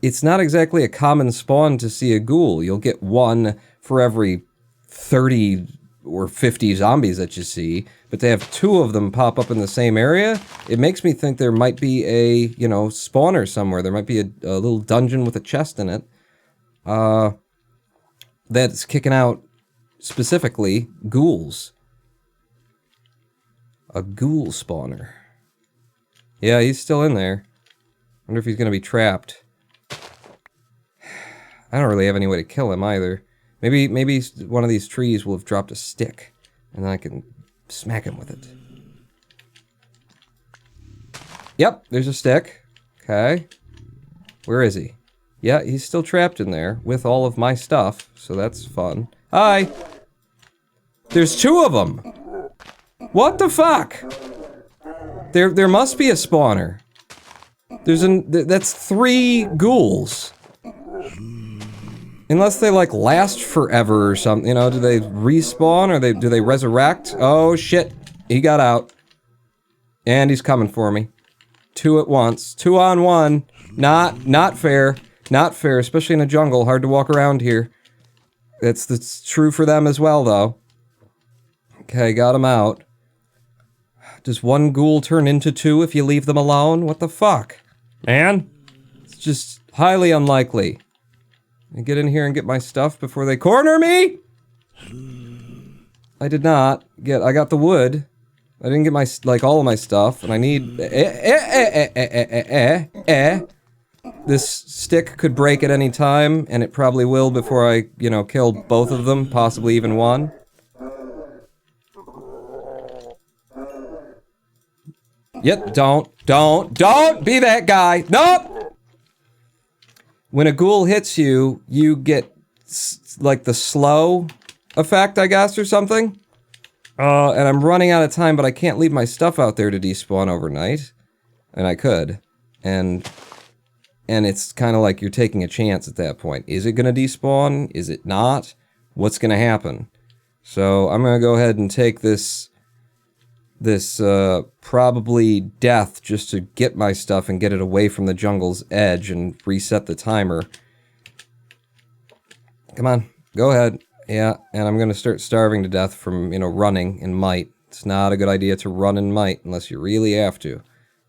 It's not exactly a common spawn to see a ghoul. You'll get one for every 30 or 50 zombies that you see, but they have 2 of them pop up in the same area. It makes me think there might be a, you know, spawner somewhere. There might be a little dungeon with a chest in it that's kicking out specifically ghouls. A ghoul spawner. Yeah, he's still in there. Wonder if he's gonna be trapped. I don't really have any way to kill him either. Maybe one of these trees will have dropped a stick, and then I can smack him with it. Yep, there's a stick. Okay. Where is he? Yeah, he's still trapped in there with all of my stuff, so that's fun. Hi! There's 2 of them! What the fuck? There must be a spawner. That's 3 ghouls. Unless they, like, last forever or something, you know, do they respawn or do they resurrect? Oh, shit. He got out. And he's coming for me. 2 at once. 2 on 1. Not fair. Not fair, especially in a jungle. Hard to walk around here. That's true for them as well, though. Okay, got him out. Does 1 ghoul turn into 2 if you leave them alone? What the fuck? Man? It's just highly unlikely. I get in here and get my stuff before they corner me? I did not get, I got the wood. I didn't get my, like, all of my stuff, and I need, This stick could break at any time, and it probably will before I, you know, kill both of them, possibly even one. Yep, don't be that guy. Nope! When a ghoul hits you, you get, like, the slow effect, I guess, or something. And I'm running out of time, but I can't leave my stuff out there to despawn overnight. And I could. And it's kind of like you're taking a chance at that point. Is it going to despawn? Is it not? What's going to happen? So I'm going to go ahead and take this probably death just to get my stuff and get it away from the jungle's edge and reset the timer. Come on, go ahead. Yeah, and I'm gonna start starving to death from, you know, running in Might. It's not a good idea to run in Might unless you really have to.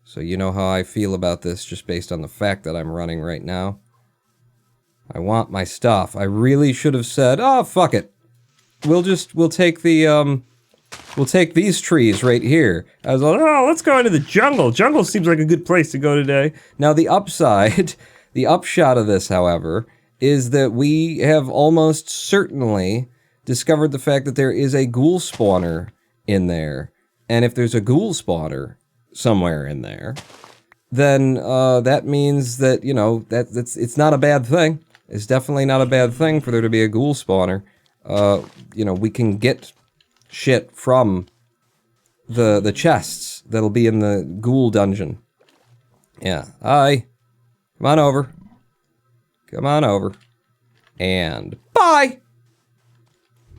So you know how I feel about this just based on the fact that I'm running right now. I want my stuff. I really should have said, oh, fuck it. We'll take the, we'll take these trees right here. I was like, oh, let's go into the jungle. Jungle seems like a good place to go today. Now the upside, the upshot of this, however, is that we have almost certainly discovered the fact that there is a ghoul spawner in there. And if there's a ghoul spawner somewhere in there, then that means that, you know, it's not a bad thing. It's definitely not a bad thing for there to be a ghoul spawner. You know, we can get shit from the chests that'll be in the ghoul dungeon. Yeah. Hi. Come on over. Come on over. And bye!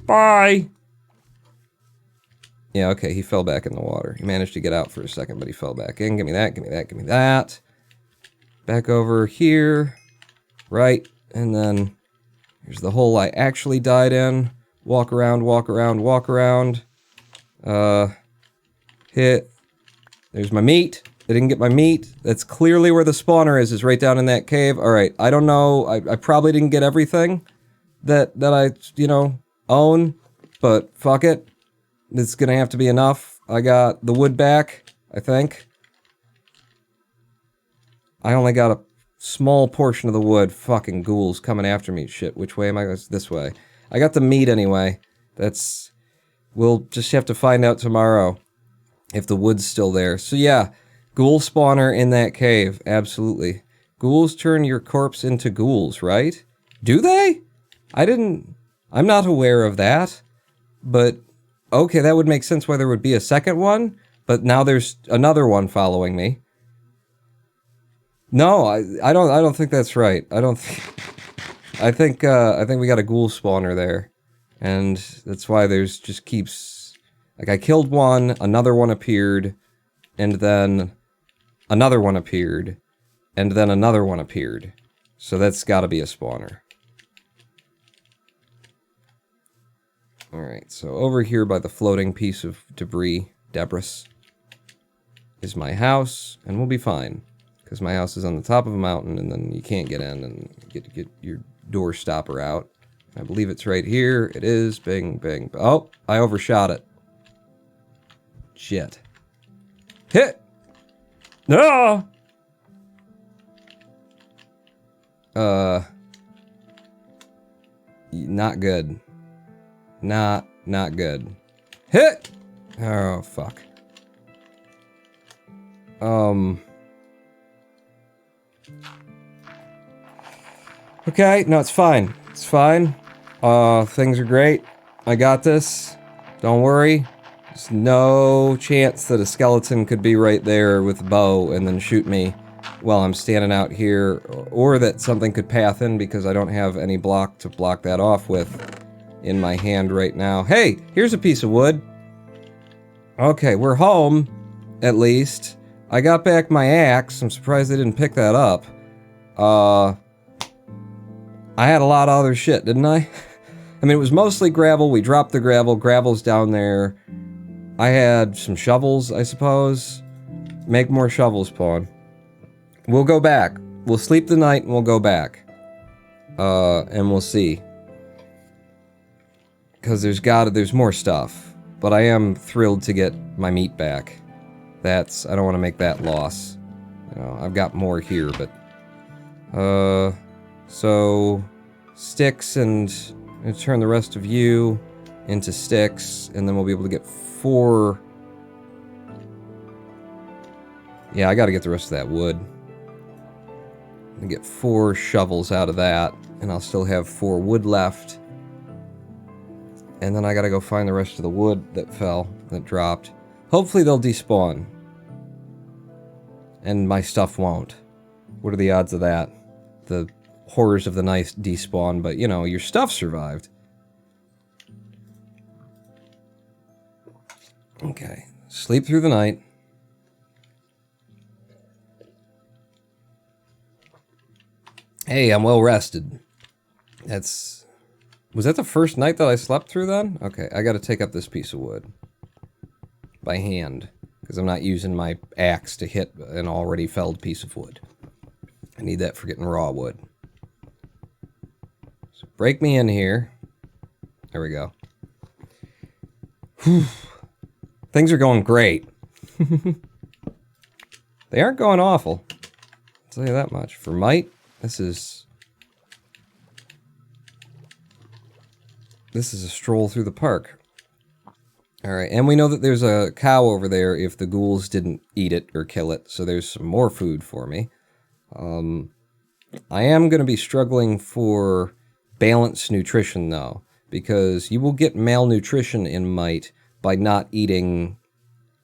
Bye! Yeah, okay, he fell back in the water. He managed to get out for a second, but he fell back in. Give me that, give me that, give me that. Back over here. Right. And then here's the hole I actually died in. Walk around, walk around, walk around. Hit. There's my meat. I didn't get my meat. That's clearly where the spawner is right down in that cave. Alright, I don't know. I probably didn't get everything that I, you know, own. But fuck it. It's gonna have to be enough. I got the wood back, I think. I only got a small portion of the wood. Fucking ghouls coming after me. Shit, which way am I going? This way. I got the meat anyway. That's... We'll just have to find out tomorrow if the wood's still there. So yeah, ghoul spawner in that cave. Absolutely. Ghouls turn your corpse into ghouls, right? Do they? I'm not aware of that. But, okay, that would make sense why there would be a second one. But now there's another one following me. No, I don't think that's right. I think we got a ghoul spawner there. And that's why there's just keeps... Like, I killed one, another one appeared, and then another one appeared, and then another one appeared. So that's gotta be a spawner. Alright, so over here by the floating piece of debris, is my house, and we'll be fine. Because my house is on the top of a mountain, and then you can't get in and get your door stopper out. I believe it's right here. It is. Bing, bing. Oh, I overshot it. Shit. Hit! No! Not good. Not good. Hit! Oh, fuck. Okay, no, it's fine. It's fine. Things are great. I got this. Don't worry. There's no chance that a skeleton could be right there with a bow and then shoot me while I'm standing out here, or that something could path in because I don't have any block to block that off with in my hand right now. Hey, here's a piece of wood. Okay, we're home, at least. I got back my axe. I'm surprised they didn't pick that up. I had a lot of other shit, didn't I? I mean, it was mostly gravel. We dropped the gravel. Gravel's down there. I had some shovels, I suppose. Make more shovels, Pawn. We'll go back. We'll sleep the night and we'll go back. And we'll see. Because there's more stuff. But I am thrilled to get my meat back. I don't want to make that loss. You know, I've got more here, but... So... Sticks and... I'm going to turn the rest of you into sticks, and then we'll be able to get 4... Yeah, I gotta get the rest of that wood. And get 4 shovels out of that, and I'll still have 4 wood left. And then I gotta go find the rest of the wood that dropped. Hopefully they'll despawn. And my stuff won't. What are the odds of that? The horrors of the night despawn, but you know, your stuff survived. Okay, sleep through the night. Hey, I'm well rested. Was that the first night that I slept through then? Okay, I gotta take up this piece of wood. By hand. Because I'm not using my axe to hit an already felled piece of wood. I need that for getting raw wood. So break me in here. There we go. Whew. Things are going great. They aren't going awful. I'll tell you that much. For might, this is a stroll through the park. Alright, and we know that there's a cow over there if the ghouls didn't eat it or kill it, so there's some more food for me. I am going to be struggling for balanced nutrition, though, because you will get malnutrition in might by not eating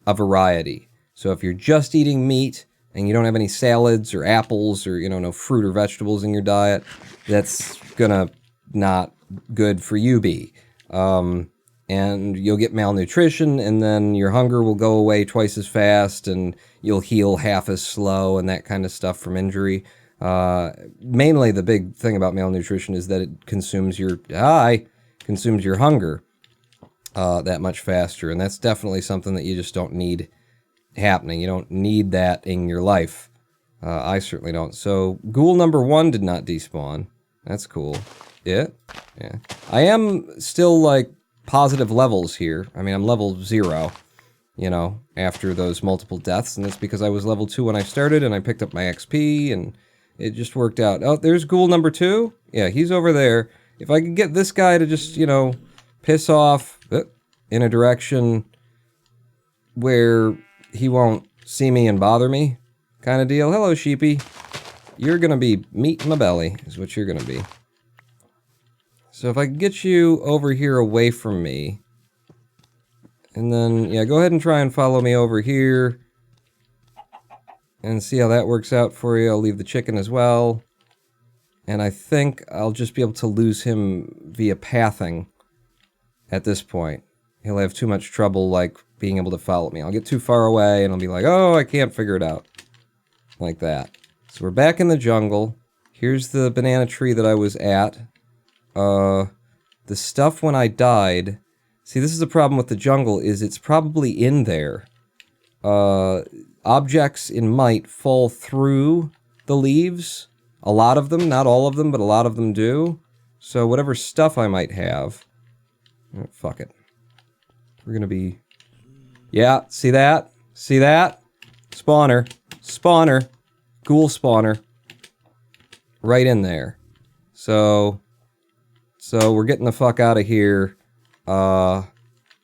a variety. So if you're just eating meat, and you don't have any salads or apples or, you know, no fruit or vegetables in your diet, that's gonna not good for you be. And you'll get malnutrition, and then your hunger will go away twice as fast, and you'll heal half as slow, and that kind of stuff from injury. Mainly the big thing about malnutrition is that it consumes your hunger that much faster, and that's definitely something that you just don't need happening. You don't need that in your life. I certainly don't. So, ghoul number 1 did not despawn. That's cool. Yeah. I am still, like, positive levels here. I mean, I'm level 0, you know, after those multiple deaths, and it's because I was level 2 when I started, and I picked up my XP, and it just worked out. Oh, there's ghoul number 2? Yeah, he's over there. If I could get this guy to just, you know, piss off in a direction where he won't see me and bother me, kind of deal. Hello, sheepy. You're gonna be meat in my belly, is what you're gonna be. So if I can get you over here away from me, and then, yeah, go ahead and try and follow me over here. and see how that works out for you. I'll leave the chicken as well. And I think I'll just be able to lose him via pathing at this point. He'll have too much trouble, like, being able to follow me. I'll get too far away, and I'll be like, oh, I can't figure it out. Like that. So we're back in the jungle. Here's the banana tree that I was at. The stuff when I died... See, this is the problem with the jungle, is it's probably in there. Objects in might fall through the leaves. A lot of them, not all of them, but a lot of them do. So whatever stuff I might have... Oh, fuck it. We're gonna be... Yeah, see that? See that? Spawner. Spawner. Ghoul spawner. Right in there. So we're getting the fuck out of here. I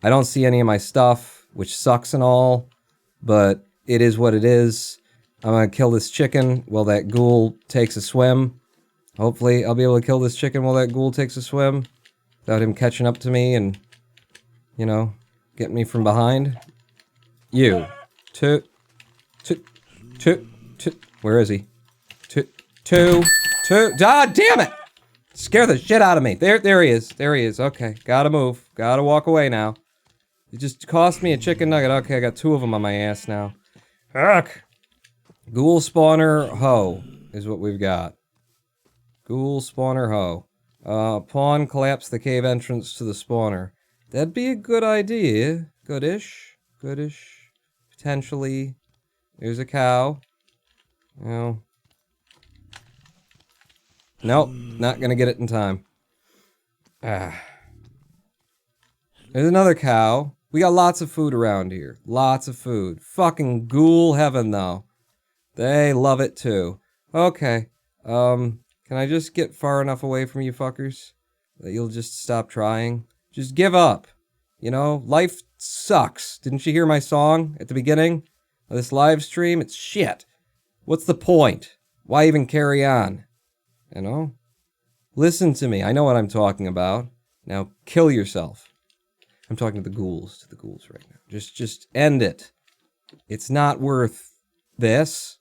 don't see any of my stuff, which sucks and all, but it is what it is. I'm gonna kill this chicken while that ghoul takes a swim. Hopefully I'll be able to kill this chicken while that ghoul takes a swim without him catching up to me and, you know, getting me from behind. You. Two. Where is he? Two. Ah, damn it! Scare the shit out of me. There he is. There he is. Okay, gotta move. Gotta walk away now. It just cost me a chicken nugget. Okay, I got 2 of them on my ass now. Ugh. Ghoul spawner hoe is what we've got. Ghoul spawner hoe. Pawn collapse the cave entrance to the spawner. That'd be a good idea. Goodish. Goodish. Potentially. There's a cow. No. Nope, not gonna get it in time. Ah. There's another cow. We got lots of food around here. Lots of food. Fucking ghoul heaven, though. They love it, too. Okay. Can I just get far enough away from you fuckers that you'll just stop trying? Just give up. You know, life sucks. Didn't you hear my song at the beginning of this live stream? It's shit. What's the point? Why even carry on? You know? Listen to me. I know what I'm talking about. Now, kill yourself. I'm talking to the ghouls right now. Just end it. It's not worth this.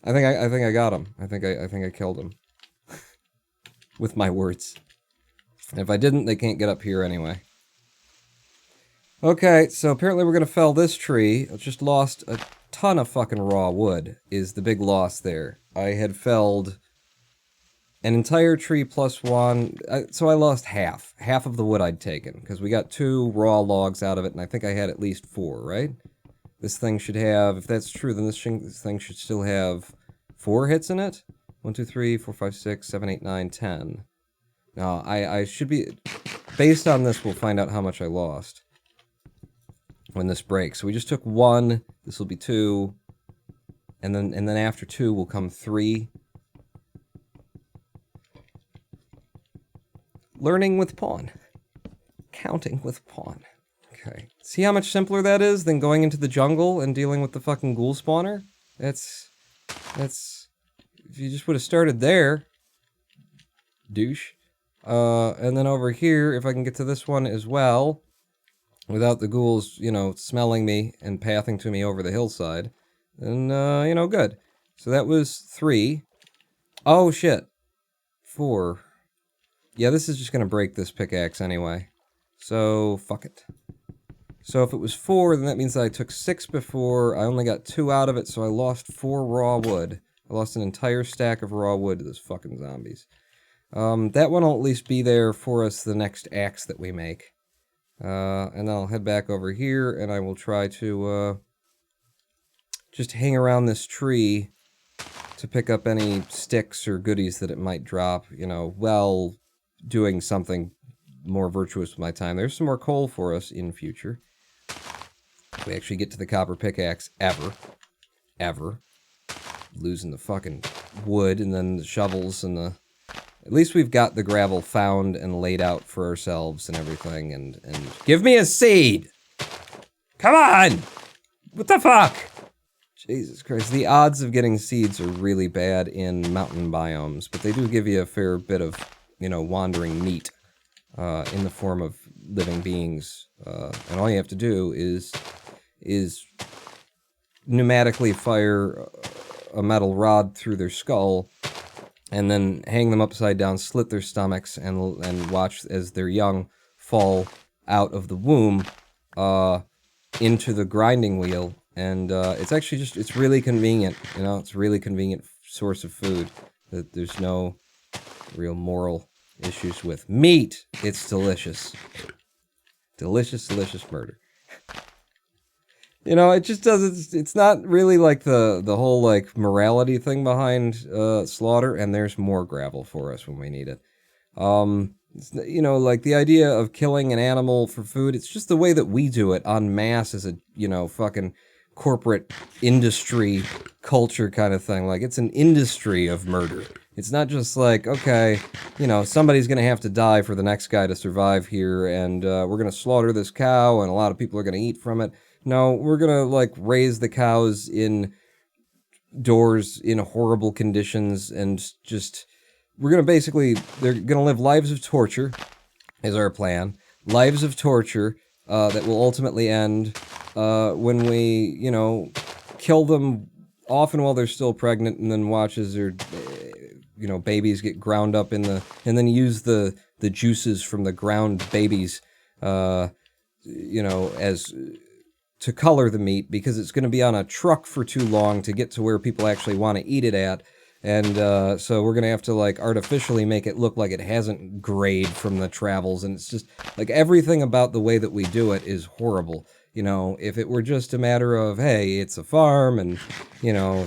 I think I got him. I think I killed him. With my words. And if I didn't, they can't get up here anyway. Okay, so apparently we're gonna fell this tree. I just lost a ton of fucking raw wood, is the big loss there. I had felled an entire tree plus 1, so I lost half of the wood I'd taken, because we got 2 raw logs out of it, and I think I had at least 4, right? This thing should have, if that's true, then this thing should still have 4 hits in it? 1, 2, 3, 4, 5, 6, 7, 8, 9, 10. No, I should be, based on this, we'll find out how much I lost when this breaks. So we just took 1, this will be 2, and then after 2 will come 3. Learning with pawn. Counting with pawn. Okay. See how much simpler that is than going into the jungle and dealing with the fucking ghoul spawner? That's... If you just would have started there... Douche. And then over here, if I can get to this one as well... without the ghouls, you know, smelling me and pathing to me over the hillside, then, you know, good. So that was 3. Oh, shit. 4. Yeah, this is just gonna break this pickaxe anyway. So, fuck it. So if it was 4, then that means that I took 6 before. I only got 2 out of it, so I lost 4 raw wood. I lost an entire stack of raw wood to those fucking zombies. That one will at least be there for us the next axe that we make. And then I'll head back over here, and I will try to, just hang around this tree to pick up any sticks or goodies that it might drop, you know, while doing something more virtuous with my time. There's some more coal for us in future. If we actually get to the copper pickaxe, ever. Losing the fucking wood, and then the shovels, and the... At least we've got the gravel found and laid out for ourselves and everything, and give me a seed! Come on! What the fuck? Jesus Christ, the odds of getting seeds are really bad in mountain biomes, but they do give you a fair bit of, you know, wandering meat in the form of living beings, and all you have to do is pneumatically fire a metal rod through their skull, and then hang them upside down, slit their stomachs, and watch as their young fall out of the womb into the grinding wheel. And it's actually it's really convenient, it's a really convenient source of food that there's no real moral issues with. Meat, it's delicious. Delicious, delicious murder. It just doesn't, it's not really like the whole like morality thing behind slaughter, and there's more gravel for us when we need it. Like the idea of killing an animal for food, it's just the way that we do it en masse as a, fucking corporate industry culture kind of thing. Like, it's an industry of murder. It's not just like, okay, somebody's going to have to die for the next guy to survive here, and we're going to slaughter this cow, and a lot of people are going to eat from it. No, we're going to, like, raise the cows indoors in horrible conditions, and just, we're going to basically, they're going to live lives of torture, is our plan. Lives of torture that will ultimately end when we, kill them often while they're still pregnant, and then watch as their, babies get ground up and then use the juices from the ground babies, as to color the meat, because it's going to be on a truck for too long to get to where people actually want to eat it at. And so we're going to have to, like, artificially make it look like it hasn't grayed from the travels. And it's just, like, everything about the way that we do it is horrible. If it were just a matter of, hey, it's a farm and,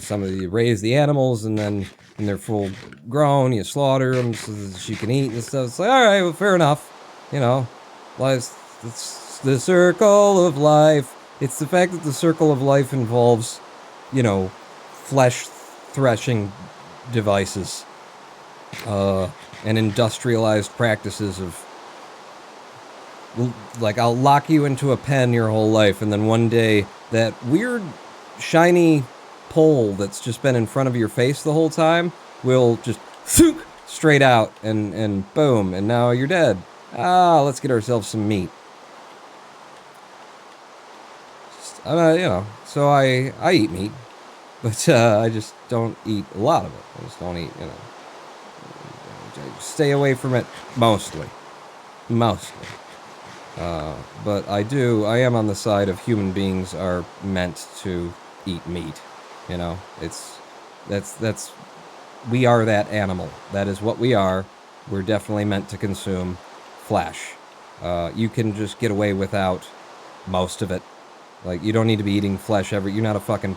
somebody raise the animals, and then when they're full grown, you slaughter them so that you can eat and stuff. It's like, all right, well, fair enough. It's the circle of life. It's the fact that the circle of life involves, flesh threshing devices, and industrialized practices of, like, I'll lock you into a pen your whole life, and then one day that weird shiny pole that's just been in front of your face the whole time will just straight out, and boom, and now you're dead. Let's get ourselves some meat. So I eat meat, but I just don't eat a lot of it. I just don't eat, I stay away from it mostly. But I am on the side of human beings are meant to eat meat. We are that animal. That is what we are. We're definitely meant to consume flesh. You can just get away without most of it. Like, you don't need to be eating flesh you're not a fucking,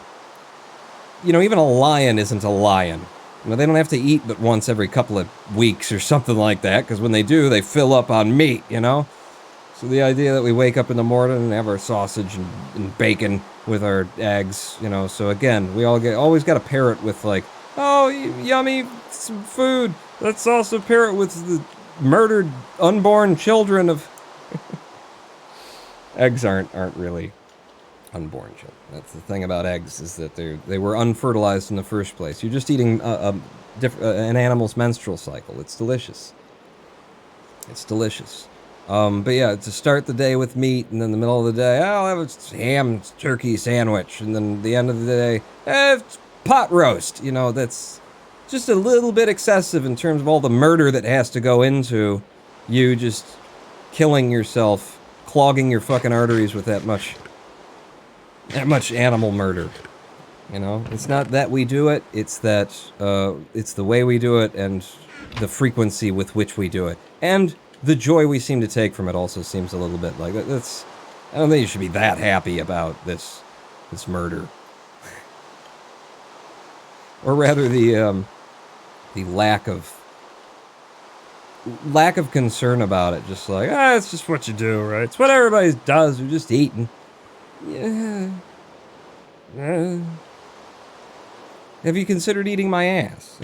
even a lion isn't a lion. They don't have to eat but once every couple of weeks or something like that, because when they do, they fill up on meat, So the idea that we wake up in the morning and have our sausage and bacon with our eggs, so again, we always got to pair it with, like, oh, yummy, some food. Let's also pair it with the murdered unborn children of... Eggs aren't really unborn children. That's the thing about eggs, is that they were unfertilized in the first place. You're just eating an animal's menstrual cycle. It's delicious. It's delicious. But yeah, to start the day with meat, and then the middle of the day, I'll have a ham turkey sandwich, and then the end of the day, pot roast. That's just a little bit excessive in terms of all the murder that has to go into you just killing yourself, clogging your fucking arteries with that much animal murder. It's not that we do it, it's that it's the way we do it, and the frequency with which we do it, and the joy we seem to take from it also seems a little bit like that's. I don't think you should be that happy about this murder, or rather the lack of concern about it. Just like, it's just what you do, right? It's what everybody does. You're just eating. Yeah. Have you considered eating my ass?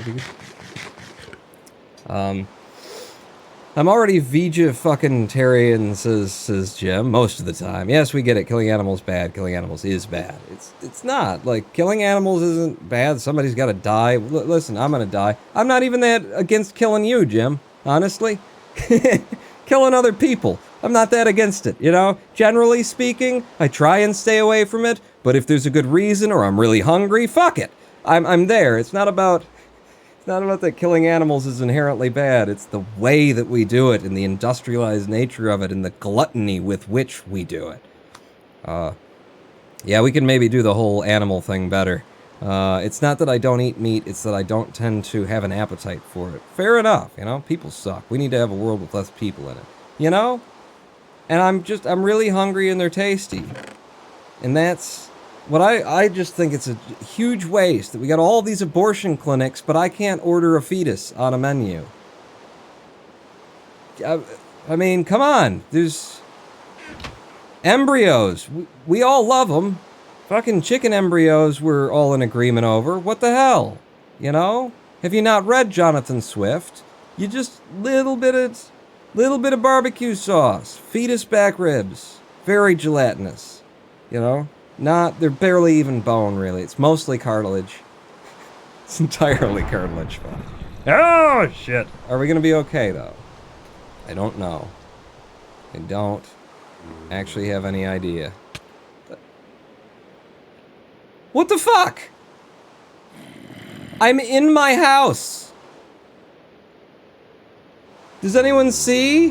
I'm already vegetarian, says Jim, most of the time. Yes, we get it. Killing animals bad. Killing animals is bad. It's not. Like, killing animals isn't bad. Somebody's got to die. Listen, I'm going to die. I'm not even that against killing you, Jim. Honestly. killing other people. I'm not that against it, you know? Generally speaking, I try and stay away from it, but if there's a good reason or I'm really hungry, fuck it. I'm there. It's not about that killing animals is inherently bad. It's the way that we do it and the industrialized nature of it and the gluttony with which we do it. Yeah, we can maybe do the whole animal thing better. It's not that I don't eat meat, it's that I don't tend to have an appetite for it. Fair enough, you know? People suck. We need to have a world with less people in it. You know? And I'm really hungry and they're tasty. And that's what I just think it's a huge waste that we got all these abortion clinics, but I can't order a fetus on a menu. I mean, come on. There's embryos. We all love them. Fucking chicken embryos we're all in agreement over. What the hell? You know? Have you not read Jonathan Swift? You just little bit of barbecue sauce, fetus back ribs, very gelatinous. You know? They're barely even bone, really. It's mostly cartilage. It's entirely cartilage. Oh, shit. Are we gonna be okay, though? I don't know. I don't actually have any idea. What the fuck? I'm in my house. Does anyone see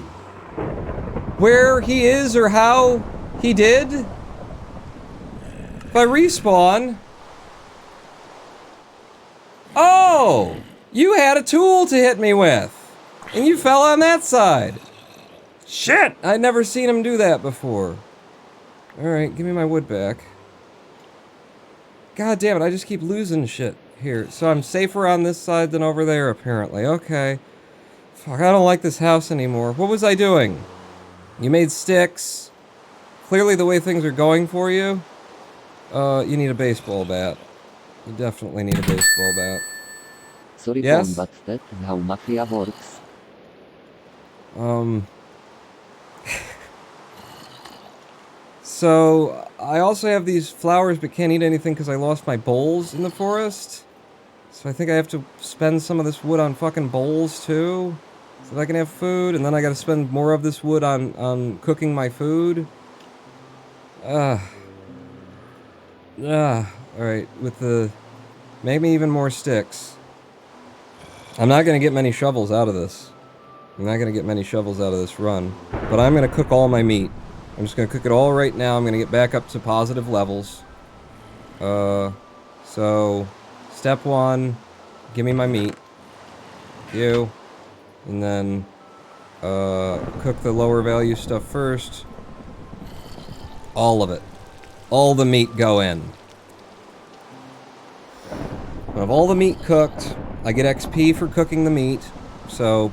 where he is or how he did? If I respawn... Oh! You had a tool to hit me with! And you fell on that side! Shit! I'd never seen him do that before. Alright, give me my wood back. God damn it, I just keep losing shit here. So I'm safer on this side than over there, apparently. Okay. Fuck, I don't like this house anymore. What was I doing? You made sticks. Clearly the way things are going for you. You need a baseball bat. You definitely need a baseball bat. Sorry, Yes? Tom, but that's how mafia works. So, I also have these flowers but can't eat anything because I lost my bowls in the forest. So I think I have to spend some of this wood on fucking bowls too. So that I can have food, and then I gotta spend more of this wood on cooking my food. Alright, make me even more sticks. I'm not gonna get many shovels out of this. I'm not gonna get many shovels out of this run. But I'm gonna cook all my meat. I'm just gonna cook it all right now. I'm gonna get back up to positive levels. So, step one, give me my meat. You. And then, cook the lower value stuff first. All of it. All the meat go in. When I have all the meat cooked, I get XP for cooking the meat. So,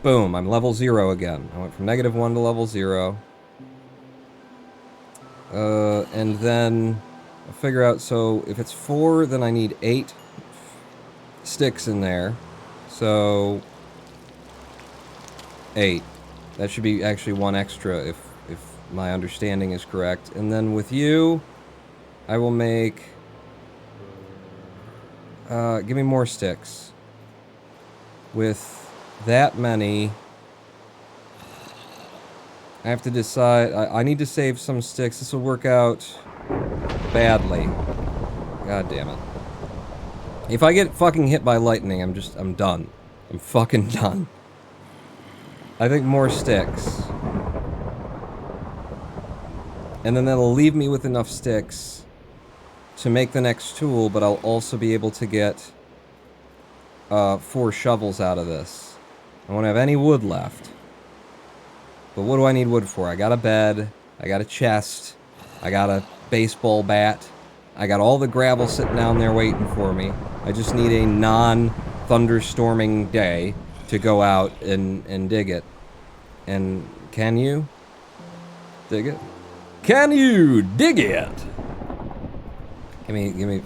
boom, I'm level 0 again. I went from -1 to level 0. And then I'll figure out, so if it's 4, then I need 8 sticks in there. So 8. That should be actually 1 extra if my understanding is correct. And then with you, I will make... give me more sticks. With that many... I have to decide... I need to save some sticks. This will work out badly. God damn it. If I get fucking hit by lightning, I'm done. I'm fucking done. I think more sticks. And then that'll leave me with enough sticks to make the next tool, but I'll also be able to get 4 shovels out of this. I won't have any wood left. But what do I need wood for? I got a bed, I got a chest, I got a baseball bat, I got all the gravel sitting down there waiting for me. I just need a non-thunderstorming day to go out and dig it. And can you dig it? Can you dig it?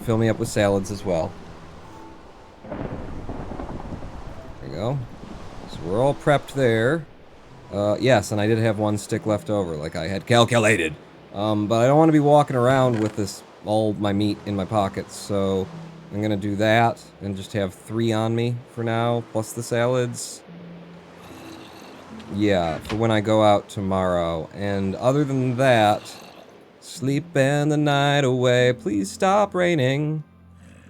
Fill me up with salads as well. There we go. So we're all prepped there. Yes, and I did have 1 stick left over, like I had calculated. But I don't want to be walking around with all my meat in my pockets, so I'm gonna do that and just have 3 on me for now, plus the salads. Yeah, for when I go out tomorrow. And other than that, sleep and the night away. Please stop raining.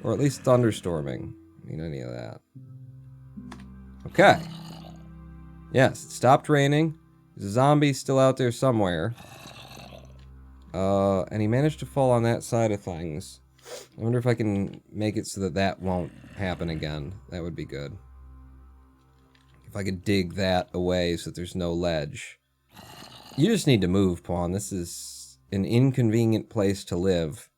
Or at least thunderstorming. I mean, any of that. Okay. Yes, it stopped raining. There's a zombie still out there somewhere. And he managed to fall on that side of things. I wonder if I can make it so that that won't happen again. That would be good. If I could dig that away so that there's no ledge. You just need to move, Pawn. This is an inconvenient place to live.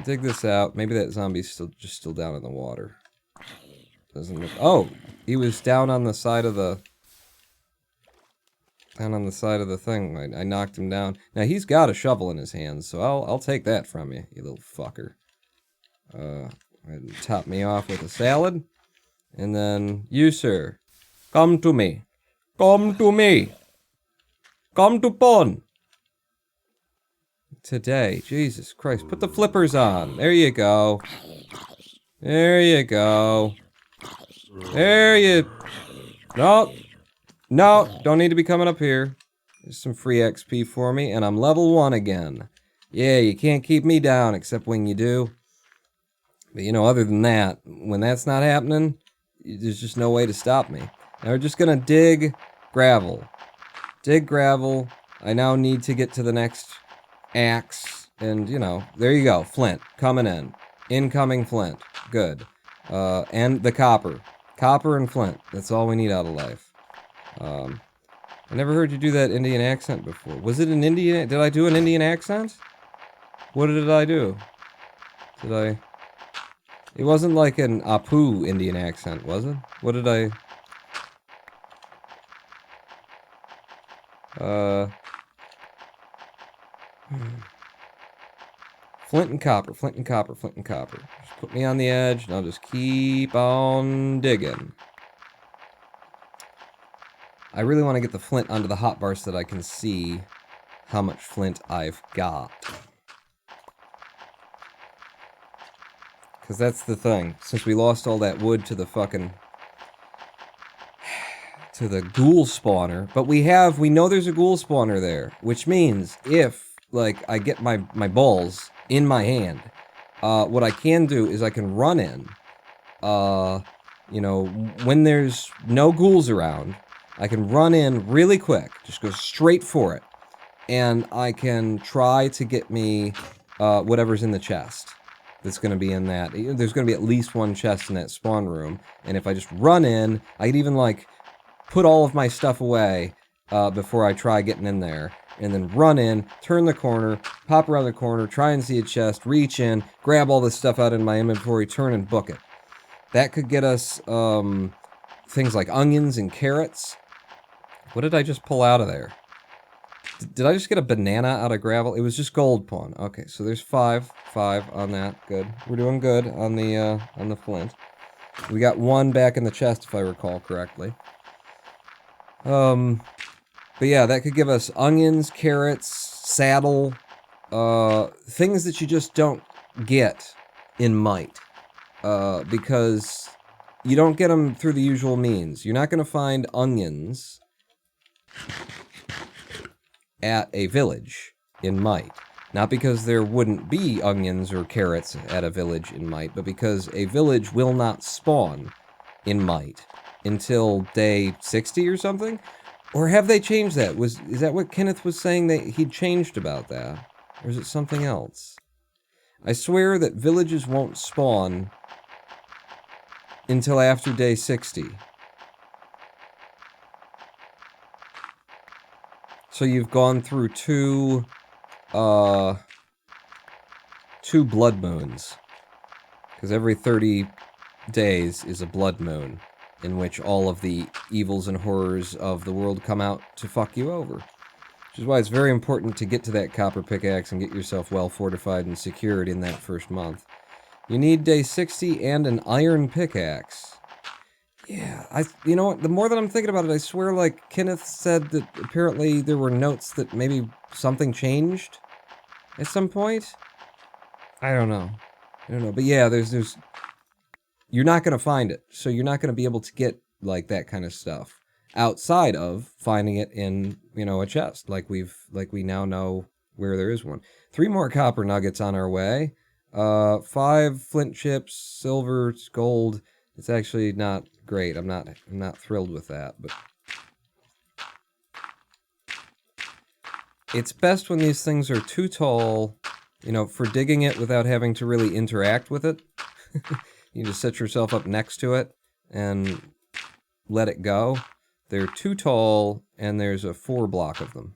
Dig this out. Maybe that zombie's still down in the water. Doesn't look... Oh! He was down on the side of the... Down on the side of the thing. I knocked him down. Now, he's got a shovel in his hands, so I'll take that from you, you little fucker. Top me off with a salad. And then, you, sir, come to me. Come to me. Come to Pawn. Today, Jesus Christ, put the flippers on. There you go. There you go. There you... No. No, don't need to be coming up here. There's some free XP for me, and I'm level 1 again. Yeah, you can't keep me down, except when you do. But, you know, other than that, when that's not happening, there's just no way to stop me. Now we're just gonna dig gravel. Dig gravel. I now need to get to the next axe. And, you know, there you go. Flint. Coming in. Incoming flint. Good. And the copper. Copper and flint. That's all we need out of life. I never heard you do that Indian accent before. Was it an Indian... Did I do an Indian accent? What did I do? Did I... It wasn't like an Apu Indian accent, was it? What did I... Flint and copper, flint and copper, flint and copper. Just put me on the edge, and I'll just keep on digging. I really want to get the flint onto the hotbar so that I can see how much flint I've got. Because that's the thing. Since we lost all that wood to the fucking... to the ghoul spawner. But we know there's a ghoul spawner there. Which means if, like, I get my balls in my hand, what I can do is I can run in. You know, when there's no ghouls around... I can run in really quick, just go straight for it, and I can try to get me whatever's in the chest that's going to be in that. There's going to be at least one chest in that spawn room, and if I just run in, I could even, like, put all of my stuff away before I try getting in there, and then run in, turn the corner, pop around the corner, try and see a chest, reach in, grab all this stuff out in my inventory, turn and book it. That could get us things like onions and carrots. What did I just pull out of there? Did I just get a banana out of gravel? It was just gold, Pawn. Okay, so there's 5 on that. Good. We're doing good on the flint. We got 1 back in the chest, if I recall correctly. But yeah, that could give us onions, carrots, saddle, things that you just don't get in Might. Because you don't get them through the usual means. You're not going to find onions at a village in Might. Not because there wouldn't be onions or carrots at a village in Might, but because a village will not spawn in Might until day 60 or something? Or have they changed that? Is that what Kenneth was saying that he'd changed about that? Or is it something else? I swear that villages won't spawn until after day 60. So you've gone through two blood moons. Because every 30 days is a blood moon, in which all of the evils and horrors of the world come out to fuck you over. Which is why it's very important to get to that copper pickaxe and get yourself well fortified and secured in that first month. You need day 60 and an iron pickaxe. Yeah, you know what, the more that I'm thinking about it, I swear, like, Kenneth said that apparently there were notes that maybe something changed at some point? I don't know, but yeah, there's... You're not going to find it, so you're not going to be able to get like that kind of stuff. Outside of finding it in, a chest, like we now know where there is one. 3 more copper nuggets on our way. 5 flint chips, silver, gold. It's actually not great. I'm not thrilled with that, but it's best when these things are too tall, for digging it without having to really interact with it. You just set yourself up next to it and let it go. They're too tall, and there's a 4 block of them.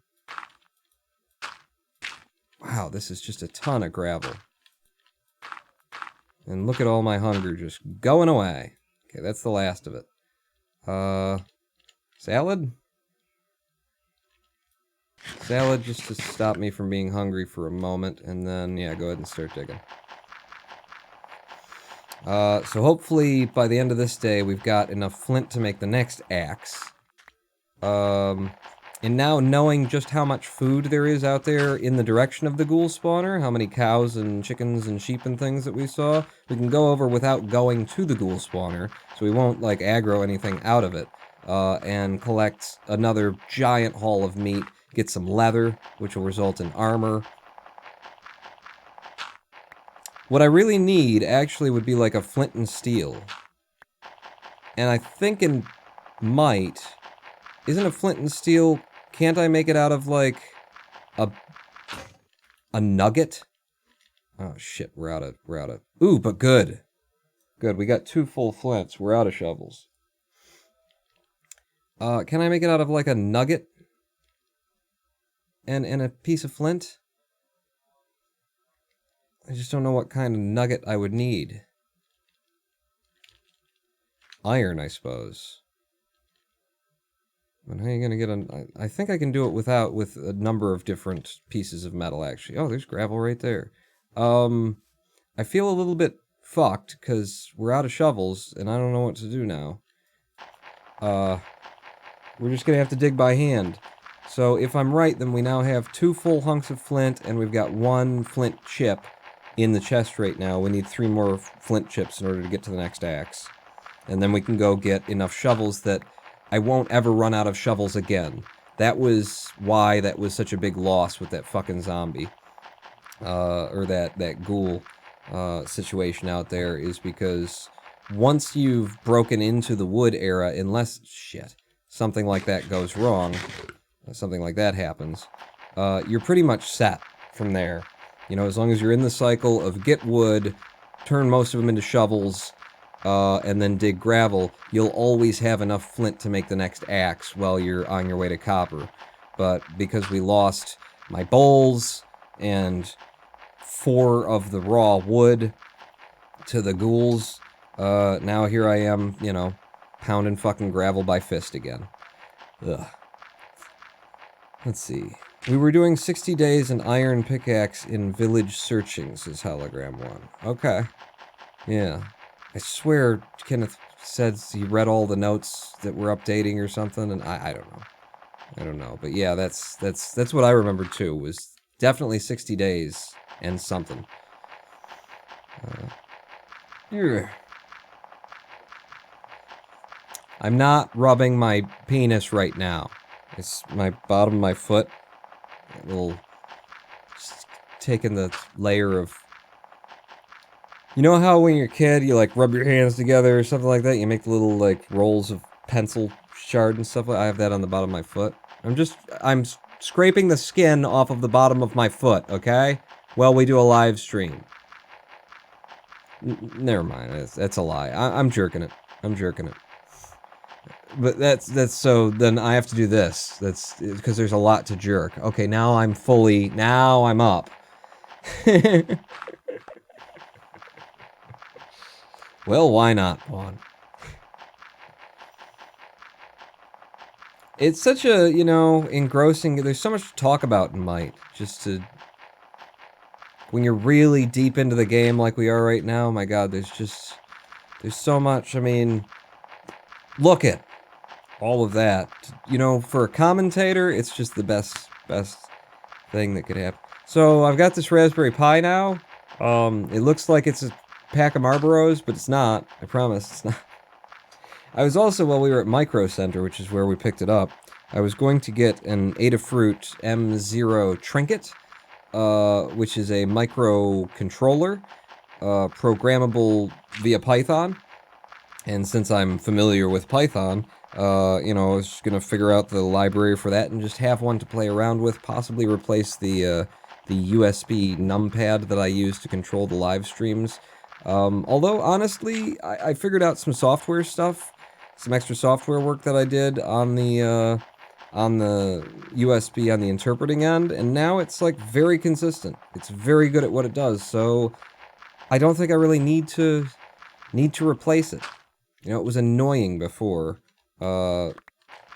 Wow, this is just a ton of gravel. And look at all my hunger just going away. Okay, that's the last of it. Salad? Salad just to stop me from being hungry for a moment, and then, yeah, go ahead and start digging. So hopefully by the end of this day, we've got enough flint to make the next axe. And now knowing just how much food there is out there in the direction of the ghoul spawner, how many cows and chickens and sheep and things that we saw, we can go over without going to the ghoul spawner, so we won't, like, aggro anything out of it, and collect another giant haul of meat, get some leather, which will result in armor. What I really need, actually, would be, like, a flint and steel. And I think in might... Isn't a flint and steel... Can't I make it out of, like, a nugget? Oh, shit, we're out of... Ooh, but good. Good, we got 2 full flints. We're out of shovels. Can I make it out of, like, a nugget? And a piece of flint? I just don't know what kind of nugget I would need. Iron, I suppose. But how are you going to get I think I can do it with a number of different pieces of metal, actually. Oh, there's gravel right there. I feel a little bit fucked, because we're out of shovels, and I don't know what to do now. We're just going to have to dig by hand. So if I'm right, then we now have 2 full hunks of flint, and we've got 1 flint chip in the chest right now. We need 3 more flint chips in order to get to the next axe. And then we can go get enough shovels that I won't ever run out of shovels again. That was why that was such a big loss with that fucking zombie. Or that ghoul situation out there, is because once you've broken into the wood era, unless, shit, something like that goes wrong, something like that happens, you're pretty much set from there. As long as you're in the cycle of get wood, turn most of them into shovels, and then dig gravel, you'll always have enough flint to make the next axe while you're on your way to copper. But because we lost my bowls and 4 of the raw wood to the ghouls, now here I am, pounding fucking gravel by fist again. Ugh. Let's see. We were doing 60 days in Iron Pickaxe in Village Searching, says Hologram 1. Okay. Yeah. I swear Kenneth said he read all the notes that were updating or something, and I don't know. I don't know. But yeah, that's what I remember too, was definitely 60 days and something. I'm not rubbing my penis right now. It's my bottom of my foot. A little... Just taking the layer of... You know how when you're a kid, you, like, rub your hands together or something like that? You make little, like, rolls of pencil shard and stuff like that? I have that on the bottom of my foot. I'm scraping the skin off of the bottom of my foot, okay? While we do a live stream. Never mind, that's a lie. I'm jerking it. I'm jerking it. But that's so, then I have to do this. That's, because there's a lot to jerk. Okay, now I'm up. Well, why not, Vaughn? It's such a, engrossing... There's so much to talk about in Might. Just to... When you're really deep into the game like we are right now, my god, there's so much. I mean... Look at all of that. For a commentator, it's just the best thing that could happen. So, I've got this Raspberry Pi now. It looks like it's a pack of Marlboros, but it's not. I promise, it's not. I was also, while we were at Micro Center, which is where we picked it up, I was going to get an Adafruit M0 Trinket, which is a microcontroller, programmable via Python. And since I'm familiar with Python, you know, I was just gonna figure out the library for that and just have one to play around with, possibly replace the USB numpad that I use to control the live streams. Although, honestly, I figured out some software stuff, some extra software work that I did on the USB on the interpreting end, and now it's, like, very consistent. It's very good at what it does, so I don't think I really need to replace it. You know, it was annoying before,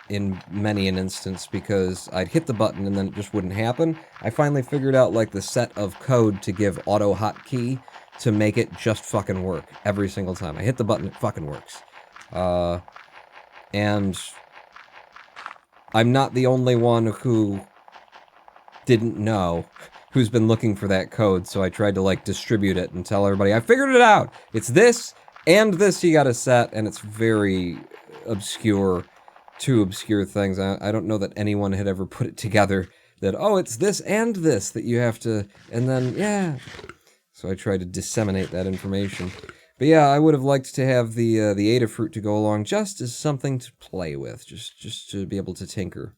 in many an instance, because I'd hit the button and then it just wouldn't happen. I finally figured out, like, the set of code to give auto hotkey to make it just fucking work every single time. I hit the button, it fucking works. And I'm not the only one who didn't know, who's been looking for that code, so I tried to, like, distribute it and tell everybody, I figured it out! It's this, and this you gotta set, and it's very obscure, two obscure things. I don't know that anyone had ever put it together that, oh, it's this and this that you have to, and then, yeah. So I tried to disseminate that information. But yeah, I would have liked to have the Adafruit to go along just as something to play with, just to be able to tinker.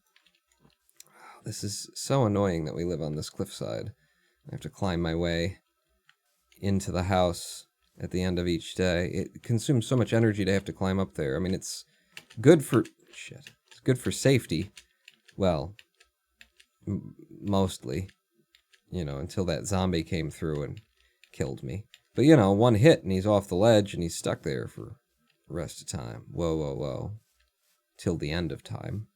This is so annoying that we live on this cliffside. I have to climb my way into the house at the end of each day. It consumes so much energy to have to climb up there. I mean, it's good for... shit. It's good for safety. Well, mostly. You know, until that zombie came through and killed me. But, you know, one hit and he's off the ledge and he's stuck there for the rest of time. Whoa, whoa, whoa. Till the end of time.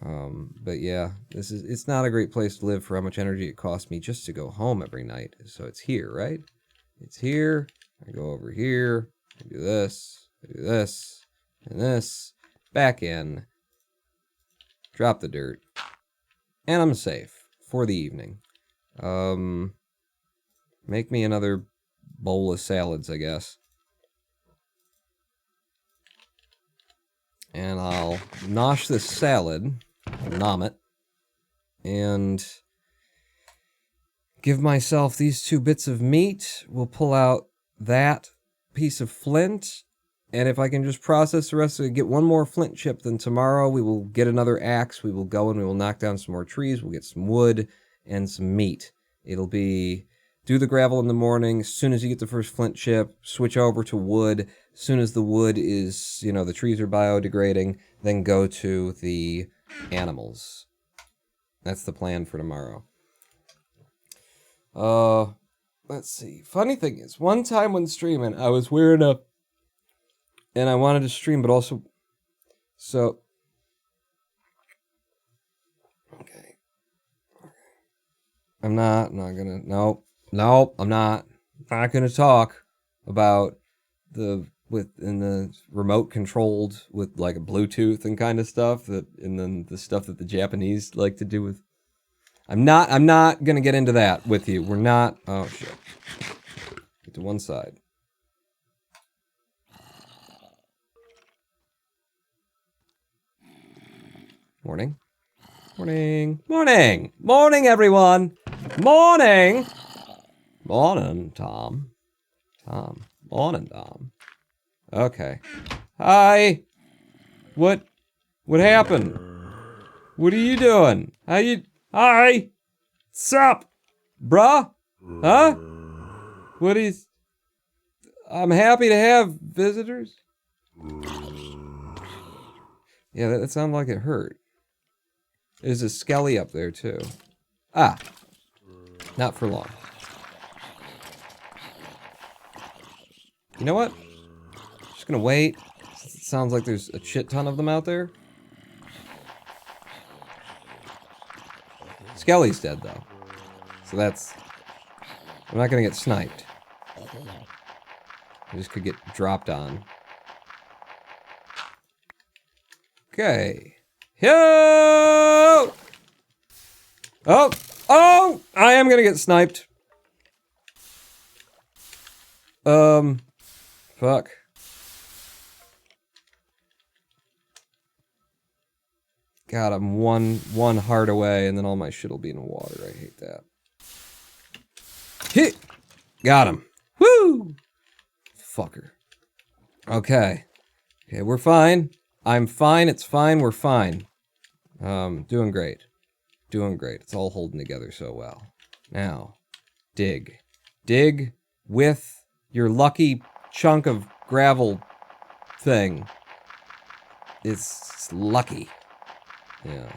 But yeah, it's not a great place to live for how much energy it costs me just to go home every night. So it's here, right? It's here, I go over here, I do this, and this, back in, drop the dirt, and I'm safe for the evening. Make me another bowl of salads, I guess. And I'll nosh this salad, nom it, and give myself these 2 bits of meat. We'll pull out that piece of flint, and if I can just process the rest of it, get one more flint chip, then tomorrow we will get another axe, we will go and we will knock down some more trees, we'll get some wood and some meat. It'll be... do the gravel in the morning, as soon as you get the first flint chip, switch over to wood, as soon as the wood is, you know, the trees are biodegrading, then go to the animals. That's the plan for tomorrow. Let's see. Funny thing is, one time when streaming, I was wearing a... and I wanted to stream, but also... so... okay. I'm not gonna... nope, I'm not gonna talk about the... in the remote controlled with like a Bluetooth and kind of stuff that, and then the stuff that the Japanese like to do with... I'm not gonna get into that with you. We're not... oh shit. Get to one side. Morning. Morning. Morning! Morning, everyone! Morning! Morning, Tom. Morning, Tom. Okay. Hi! What happened? What are you doing? How you... hi! Sup? Bruh? Huh? What is... I'm happy to have visitors. Yeah, that sounded like it hurt. There's a skelly up there, too. Ah. Not for long. You know what? Just gonna wait. It sounds like there's a shit ton of them out there. Skelly's dead, though. So that's... I'm not gonna get sniped. I just could get dropped on. Okay. Yo! Oh! I am gonna get sniped. Fuck. God, I'm one heart away, and then all my shit will be in the water. I hate that. Hit! Got him. Woo! Fucker. Okay. Okay, we're fine. I'm fine, it's fine, we're fine. Doing great. Doing great. It's all holding together so well. Now, dig. Dig with your lucky chunk of gravel thing. It's lucky. Yeah.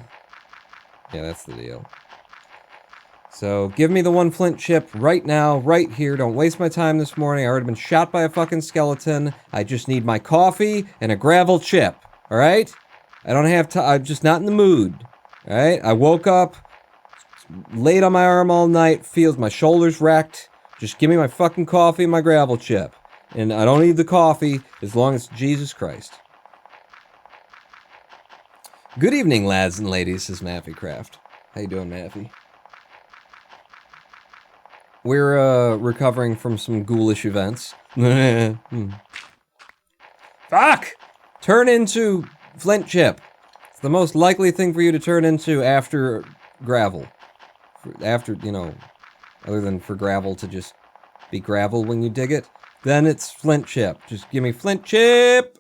Yeah, that's the deal. So, give me the one flint chip right now, right here. Don't waste my time this morning. I already been shot by a fucking skeleton. I just need my coffee and a gravel chip. Alright? I don't have time. I'm just not in the mood. Alright? I woke up, laid on my arm all night, feels my shoulders wrecked. Just give me my fucking coffee and my gravel chip. And I don't need the coffee as long as Jesus Christ. Good evening, lads and ladies, says Maffy Craft. How you doing, Maffy? We're recovering from some ghoulish events. Fuck! Turn into flint chip. It's the most likely thing for you to turn into after gravel. After, you know, other than for gravel to just be gravel when you dig it. Then it's flint chip. Just give me flint chip!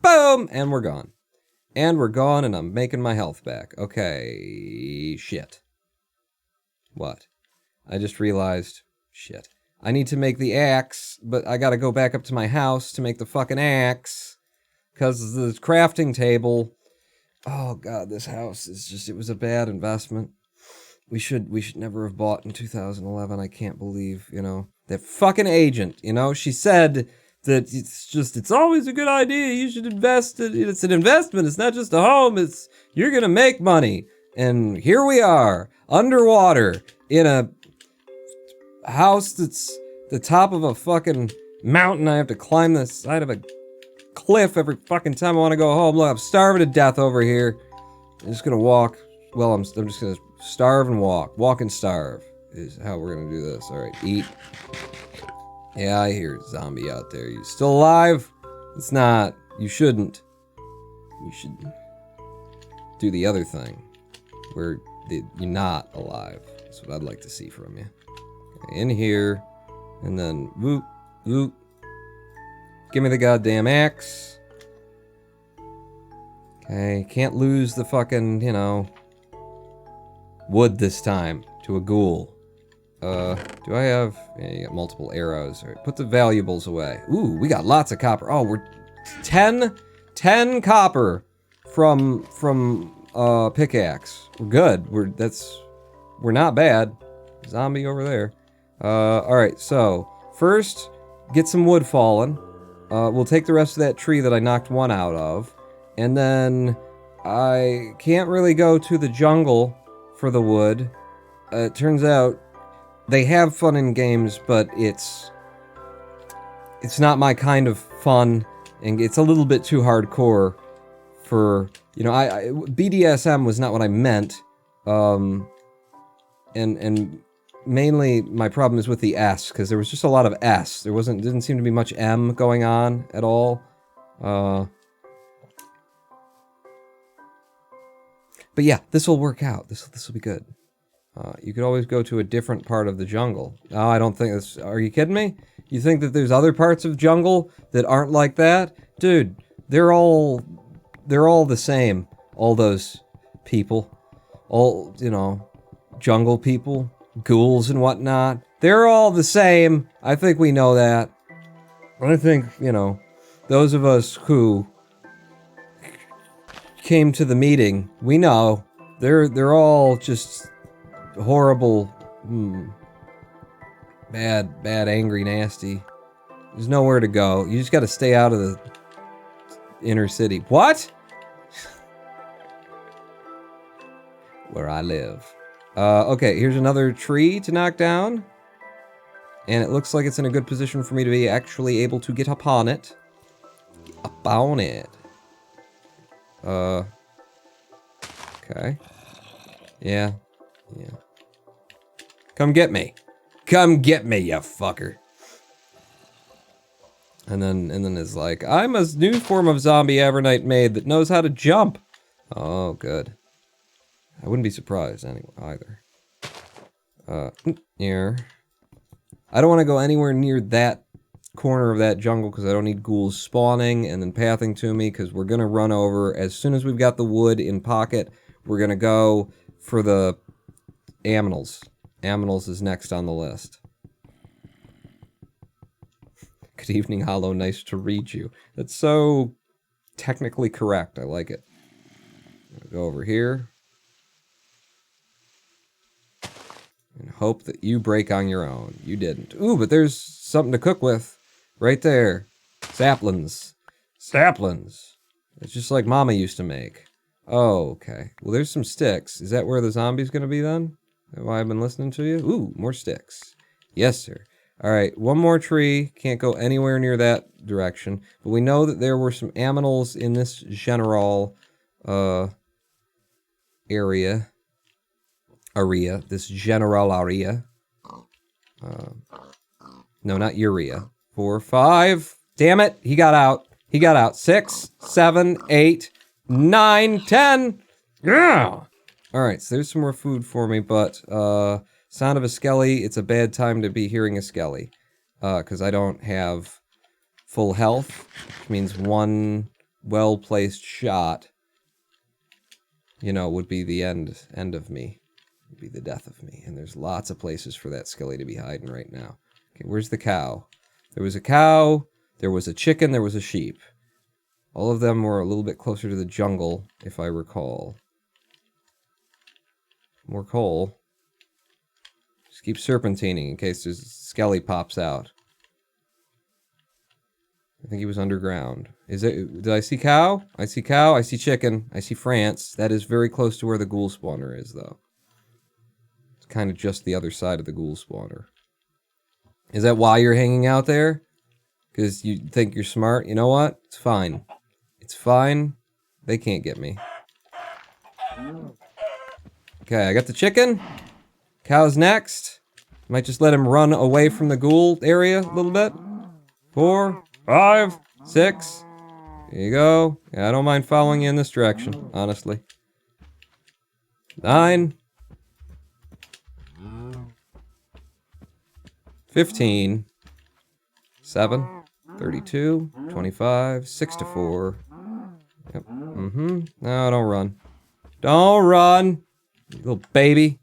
Boom! And we're gone. And we're gone, and I'm making my health back. Okay, shit. What? I just realized, shit. I need to make the axe, but I gotta go back up to my house to make the fucking axe. Because the crafting table... Oh god, this house is just, it was a bad investment. We should never have bought in 2011, I can't believe, you know. That fucking agent, you know, she said that it's always a good idea, you should invest, it's an investment, it's not just a home, you're gonna make money. And here we are, underwater, in a house that's the top of a fucking mountain. I have to climb the side of a cliff every fucking time I want to go home. Look, I'm starving to death over here. I'm just gonna walk. Well, I'm just gonna starve and walk. Walk and starve is how we're gonna do this. All right, eat. Yeah, I hear a zombie out there. You still alive? It's not. You shouldn't. You should do the other thing, where you're not alive. That's what I'd like to see from you. Okay, in here, and then whoop, whoop. Give me the goddamn axe. Okay, can't lose the fucking, you know, wood this time to a ghoul. Do I have... Yeah, you got multiple arrows. All right, put the valuables away. Ooh, we got lots of copper. Oh, we're 10 copper from Pickaxe. We're good. We're not bad. Zombie over there. All right, so first, get some wood fallen. We'll take the rest of that tree that I knocked one out of. And then I can't really go to the jungle for the wood. It turns out they have fun in games, but it's not my kind of fun, and it's a little bit too hardcore for, you know, BDSM was not what I meant. And mainly my problem is with the S, because there was just a lot of S. Didn't seem to be much M going on at all. But yeah, this will work out. This will be good. You could always go to a different part of the jungle. Oh, I don't think this... Are you kidding me? You think that there's other parts of jungle that aren't like that? Dude, they're all the same. All those people. All, you know, jungle people. Ghouls and whatnot. They're all the same. I think we know that. I think, you know, those of us who came to the meeting, we know. They're all just... horrible, bad, angry, nasty. There's nowhere to go. You just gotta stay out of the inner city. What? Where I live. Okay, here's another tree to knock down. And it looks like it's in a good position for me to be actually able to get upon it. Upon it. Okay. Yeah. Yeah. Come get me. Come get me, you fucker. And then it's like, I'm a new form of zombie Evernight made that knows how to jump. Oh, good. I wouldn't be surprised anyway either. Here. I don't want to go anywhere near that corner of that jungle because I don't need ghouls spawning and then pathing to me because we're going to run over. As soon as we've got the wood in pocket, we're going to go for the aminals. Aminals is next on the list. Good evening, Hollow. Nice to read you. That's so technically correct. I like it. Go over here. And hope that you break on your own. You didn't. Ooh, but there's something to cook with. Right there. Saplings. Saplings. It's just like Mama used to make. Oh, okay. Well, there's some sticks. Is that where the zombie's gonna be then? Have I been listening to you? Ooh, more sticks. Yes, sir. Alright, one more tree. Can't go anywhere near that direction. But we know that there were some aminals in this general area. This general area. No, not urea. 4, 5. Damn it! He got out. He got out. 6, 7, 8, 9, 10. Yeah! Alright, so there's some more food for me, but sound of a skelly, it's a bad time to be hearing a skelly. Because I don't have full health, which means one well-placed shot, you know, would be the end of me. Would be the death of me. And there's lots of places for that skelly to be hiding right now. Okay, where's the cow? There was a cow, there was a chicken, there was a sheep. All of them were a little bit closer to the jungle, if I recall. More coal. Just keep serpentining in case there's skelly pops out. I think he was underground. Is it? Did I see cow? I see cow, I see chicken, I see France. That is very close to where the ghoul spawner is, though. It's kind of just the other side of the ghoul spawner. Is that why you're hanging out there? Because you think you're smart? You know what? It's fine. It's fine. They can't get me. Okay, I got the chicken. Cow's next. Might just let him run away from the ghoul area a little bit. 4, 5, 6. There you go. Yeah, I don't mind following you in this direction, honestly. 9. 15. 7. 32. 25. 6 to 4. Yep. No, don't run. Don't run! You little baby.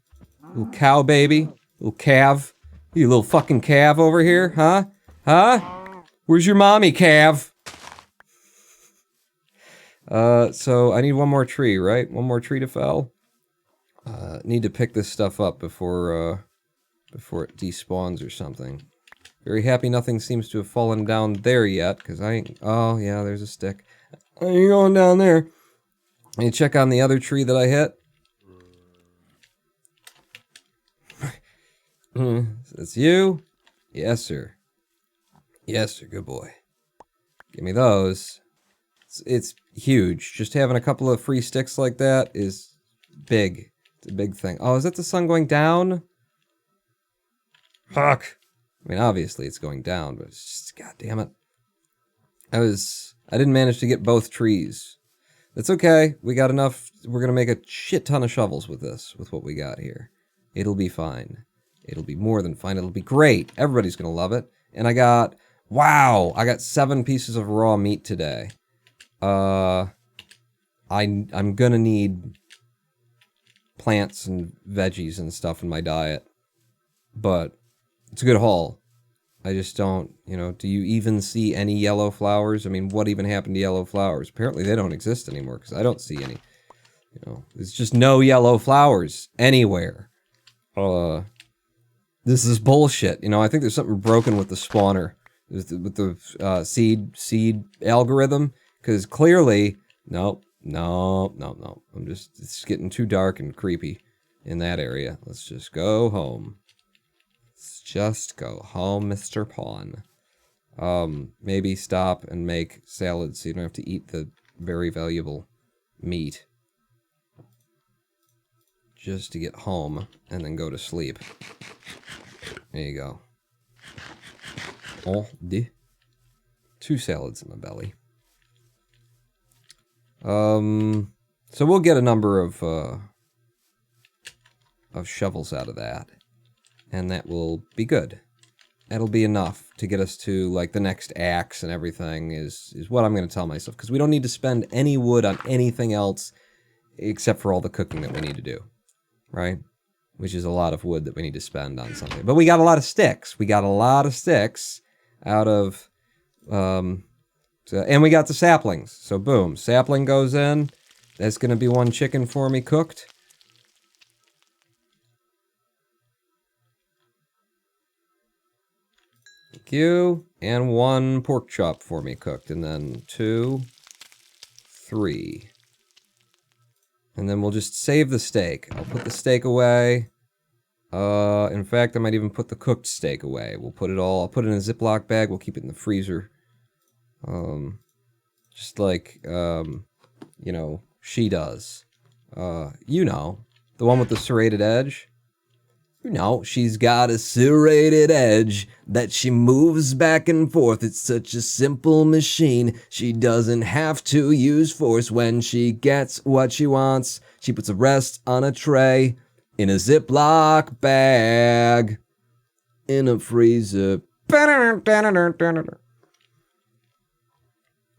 Little cow baby. Little calf. You little fucking calf over here, huh? Huh? Where's your mommy, calf? So I need one more tree, right? One more tree to fell. Need to pick this stuff up before it despawns or something. Very happy nothing seems to have fallen down there yet, because I ain't... Oh, yeah, there's a stick. I ain't going down there. I need to check on the other tree that I hit. That's you? Yes, sir. Yes, sir, good boy. Give me those. It's huge. Just having a couple of free sticks like that is big. It's a big thing. Oh, is that the sun going down? Fuck. I mean, obviously it's going down, but it's just, god damn it. I didn't manage to get both trees. That's okay. We got enough. We're gonna make a shit ton of shovels with this, with what we got here. It'll be fine. It'll be more than fine. It'll be great. Everybody's gonna love it. And I got 7 pieces of raw meat today. I'm gonna need plants and veggies and stuff in my diet. But it's a good haul. I just don't, do you even see any yellow flowers? I mean, what even happened to yellow flowers? Apparently they don't exist anymore, because I don't see any. There's just no yellow flowers anywhere. This is bullshit. I think there's something broken with the spawner. With the seed algorithm. Because clearly, no. It's getting too dark and creepy in that area. Let's just go home. Just go home, Mr. Pawn. Maybe stop and make salads so you don't have to eat the very valuable meat. Just to get home and then go to sleep. There you go. Oh, 2 salads in my belly. So we'll get a number of of shovels out of that. And that will be good. That'll be enough to get us to, like, the next axe and everything is what I'm going to tell myself. Because we don't need to spend any wood on anything else except for all the cooking that we need to do. Right? Which is a lot of wood that we need to spend on something. But we got a lot of sticks. We got a lot of sticks out of... and we got the saplings. So boom, sapling goes in. That's going to be one chicken for me cooked. Thank you. And one pork chop for me cooked. And then 2, 3. And then we'll just save the steak. I'll put the steak away. In fact, I might even put the cooked steak away. We'll put it all... I'll put it in a Ziploc bag. We'll keep it in the freezer. Just like, you know, she does. You know, the one with the serrated edge. You know, she's got a serrated edge that she moves back and forth. It's such a simple machine. She doesn't have to use force when she gets what she wants. She puts the rest on a tray in a Ziploc bag in a freezer.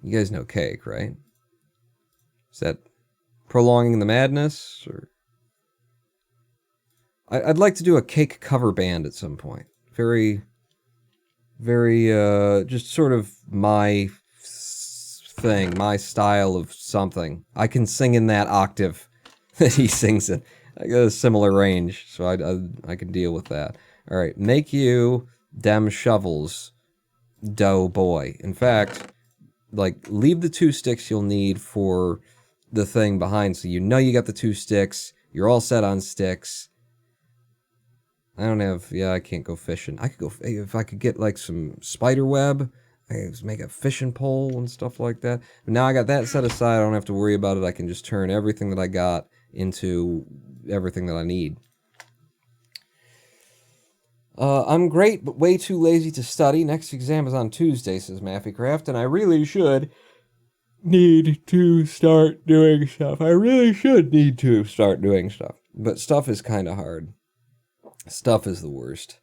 You guys know cake, right? Is that prolonging the madness? Or I'd like to do a cake cover band at some point. Very, just sort of my thing, my style of something. I can sing in that octave that he sings in. I got a similar range, so I can deal with that. All right, make you dem shovels, dough boy. In fact, like, leave the 2 sticks you'll need for the thing behind, so you know you got the 2 sticks. You're all set on sticks. I don't have... Yeah, I can't go fishing. I could go... If I could get, like, some spider web, I could just make a fishing pole and stuff like that. But now I got that set aside. I don't have to worry about it. I can just turn everything that I got into everything that I need. I'm great, but way too lazy to study. Next exam is on Tuesday, says Maffycraft, and I really should need to start doing stuff. I really should need to start doing stuff. But stuff is kind of hard. Stuff is the worst.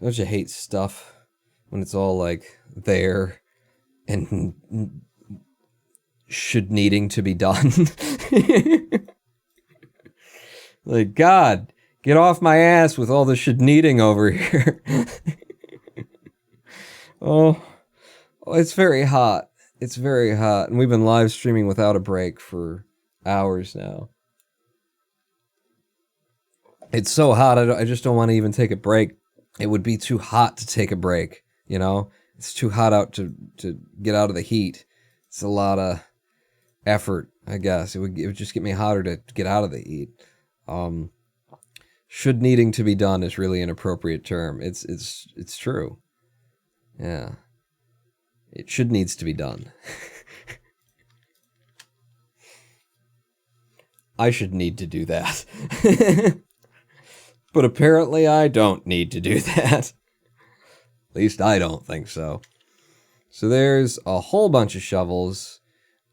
Don't you hate stuff when it's all, like, there and should needing to be done? Like, God, get off my ass with all the should needing over here. Oh, it's very hot. It's very hot. And we've been live streaming without a break for hours now. It's so hot, I just don't want to even take a break. It would be too hot to take a break, you know? It's too hot out to get out of the heat. It's a lot of effort, I guess. It would just get me hotter to get out of the heat. Should needing to be done is really an appropriate term. It's true. Yeah. It should needs to be done. I should need to do that. But apparently I don't need to do that. At least I don't think so. So there's a whole bunch of shovels.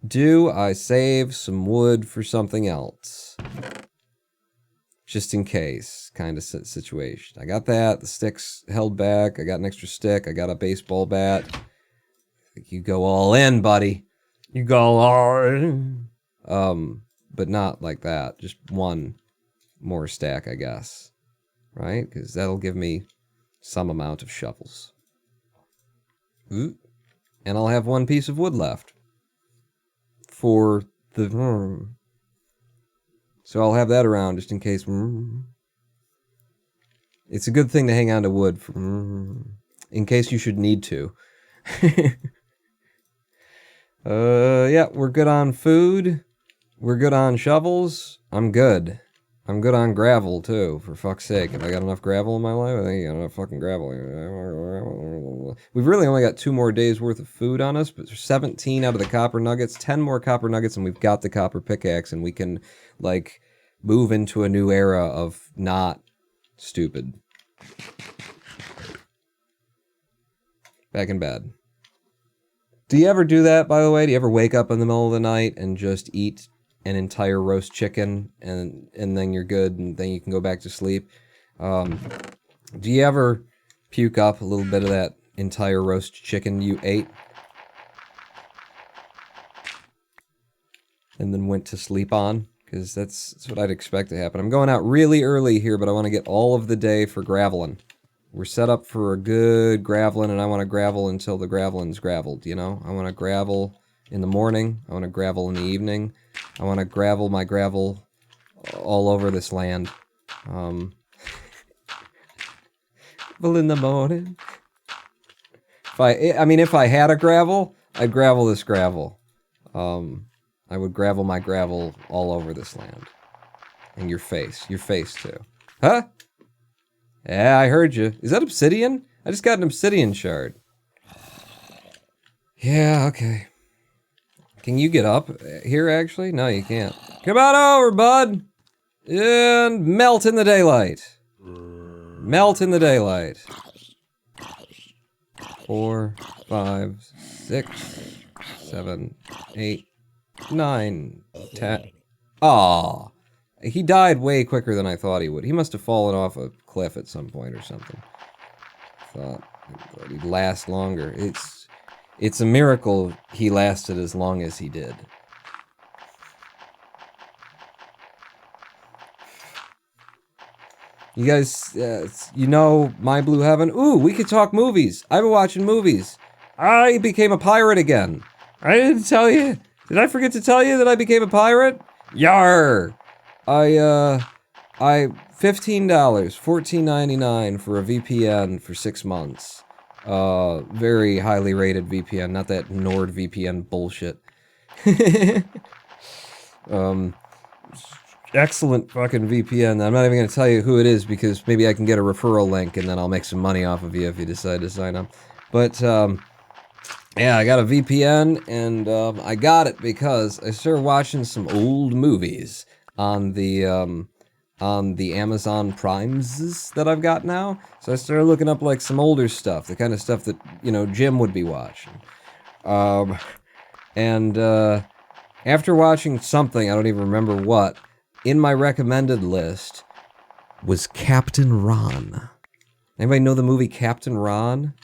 Do I save some wood for something else? Just in case, kind of situation. I got that. The stick's held back. I got an extra stick. I got a baseball bat. You go all in, buddy. You go all in. But not like that. Just one more stack, I guess. Right? Because that'll give me some amount of shovels. Ooh. And I'll have one piece of wood left. For the... So I'll have that around just in case... It's a good thing to hang on to wood for... In case you should need to. Yeah, we're good on food. We're good on shovels. I'm good. I'm good on gravel, too, for fuck's sake. Have I got enough gravel in my life? I think I got enough fucking gravel. We've really only got 2 more days worth of food on us, but 17 out of the copper nuggets, 10 more copper nuggets, and we've got the copper pickaxe, and we can, like, move into a new era of not stupid. Back in bed. Do you ever do that, by the way? Do you ever wake up in the middle of the night and just eat an entire roast chicken, and then you're good, and then you can go back to sleep. Do you ever puke up a little bit of that entire roast chicken you ate and then went to sleep on? Because that's what I'd expect to happen. I'm going out really early here, but I want to get all of the day for graveling. We're set up for a good graveling, and I want to gravel until the graveling's graveled, you know? I want to gravel in the morning. I want to gravel in the evening. I want to gravel my gravel all over this land. Gravel in the morning. If I had a gravel, I'd gravel this gravel. I would gravel my gravel all over this land. And your face too. Huh? Yeah, I heard you. Is that obsidian? I just got an obsidian shard. Yeah, okay. Can you get up here, actually? No, you can't. Come on over, bud! And melt in the daylight. Melt in the daylight. 4, 5, 6, 7, 8, 9, 10. Aw. He died way quicker than I thought he would. He must have fallen off a cliff at some point or something. Thought he'd last longer. It's a miracle he lasted as long as he did. You guys, you know My Blue Heaven? Ooh, we could talk movies. I've been watching movies. I became a pirate again. I didn't tell you. Did I forget to tell you that I became a pirate? Yar! $15, $14.99 for a VPN for 6 months. Very highly rated VPN, not that NordVPN bullshit. Excellent fucking VPN. I'm not even going to tell you who it is because maybe I can get a referral link and then I'll make some money off of you if you decide to sign up. But, yeah, I got a VPN and, I got it because I started watching some old movies on the Amazon Primes that I've got now. So I started looking up, like, some older stuff, the kind of stuff that, you know, Jim would be watching. After watching something, I don't even remember what, in my recommended list was Captain Ron. Anybody know the movie Captain Ron?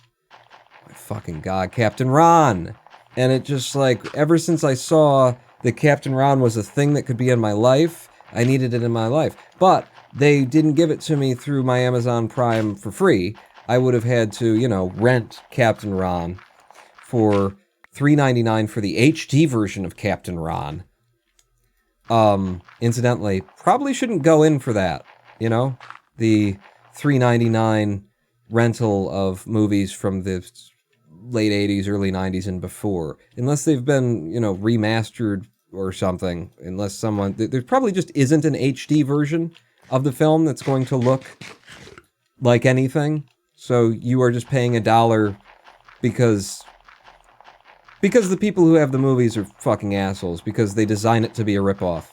My fucking God, Captain Ron! And it just, like, ever since I saw that Captain Ron was a thing that could be in my life, I needed it in my life. But they didn't give it to me through my Amazon Prime for free. I would have had to, you know, rent Captain Ron for $3.99 for the HD version of Captain Ron. Incidentally, probably shouldn't go in for that, you know? The $3.99 rental of movies from the late 80s, early 90s, and before. Unless they've been, you know, remastered or something. Unless someone... There probably just isn't an HD version of the film that's going to look like anything. So you are just paying $1 because the people who have the movies are fucking assholes, because they design it to be a ripoff.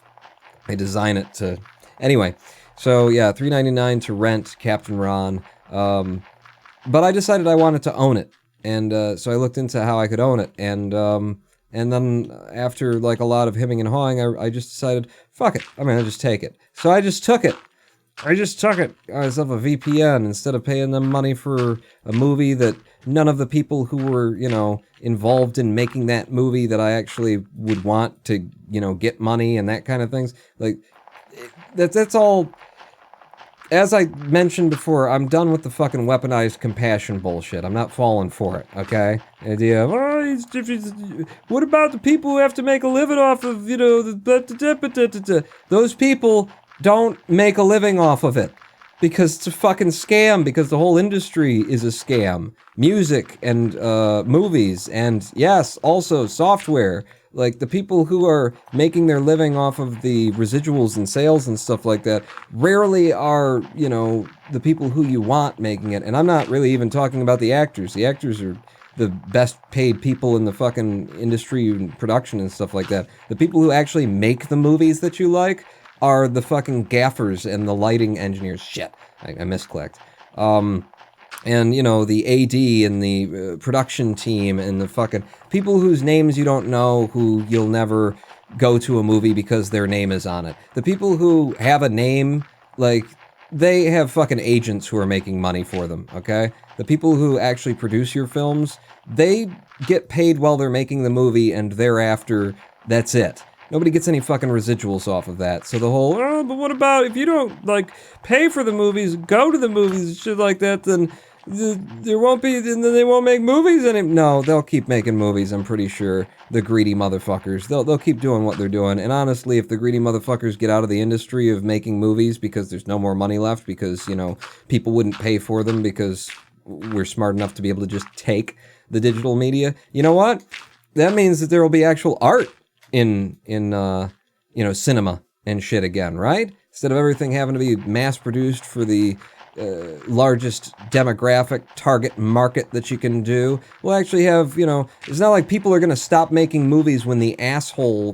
They design it to... Anyway, so yeah, $3.99 to rent Captain Ron. But I decided I wanted to own it. And so I looked into how I could own it. And then after like a lot of hemming and hawing, I just decided, fuck it, I'm gonna just take it. So I just took it. I got myself a VPN instead of paying them money for a movie that none of the people who were, you know, involved in making that movie that I actually would want to, you know, get money and that kind of things. Like, that's all... As I mentioned before, I'm done with the fucking weaponized compassion bullshit. I'm not falling for it, okay? The idea of, what about the people who have to make a living off of, you know, those people don't make a living off of it. Because it's a fucking scam, because the whole industry is a scam. Music and movies and, yes, also software. Like, the people who are making their living off of the residuals and sales and stuff like that rarely are, you know, the people who you want making it. And I'm not really even talking about the actors. The actors are the best paid people in the fucking industry and production and stuff like that. The people who actually make the movies that you like are the fucking gaffers and the lighting engineers. Shit, I misclicked. And, you know, the AD and the production team and the fucking people whose names you don't know, who you'll never go to a movie because their name is on it. The people who have a name, like, they have fucking agents who are making money for them, okay? The people who actually produce your films, they get paid while they're making the movie, and thereafter, that's it. Nobody gets any fucking residuals off of that. So the whole, oh, but what about if you don't, like, pay for the movies, go to the movies, and shit like that, then there won't be, then they won't make movies anymore. No, they'll keep making movies, I'm pretty sure. The greedy motherfuckers. They'll keep doing what they're doing. And honestly, if the greedy motherfuckers get out of the industry of making movies because there's no more money left, because, you know, people wouldn't pay for them because we're smart enough to be able to just take the digital media, you know what? That means that there will be actual art in you know, cinema and shit again, right? Instead of everything having to be mass produced for the largest demographic target market that you can do, we'll actually have, you know, it's not like people are going to stop making movies when the asshole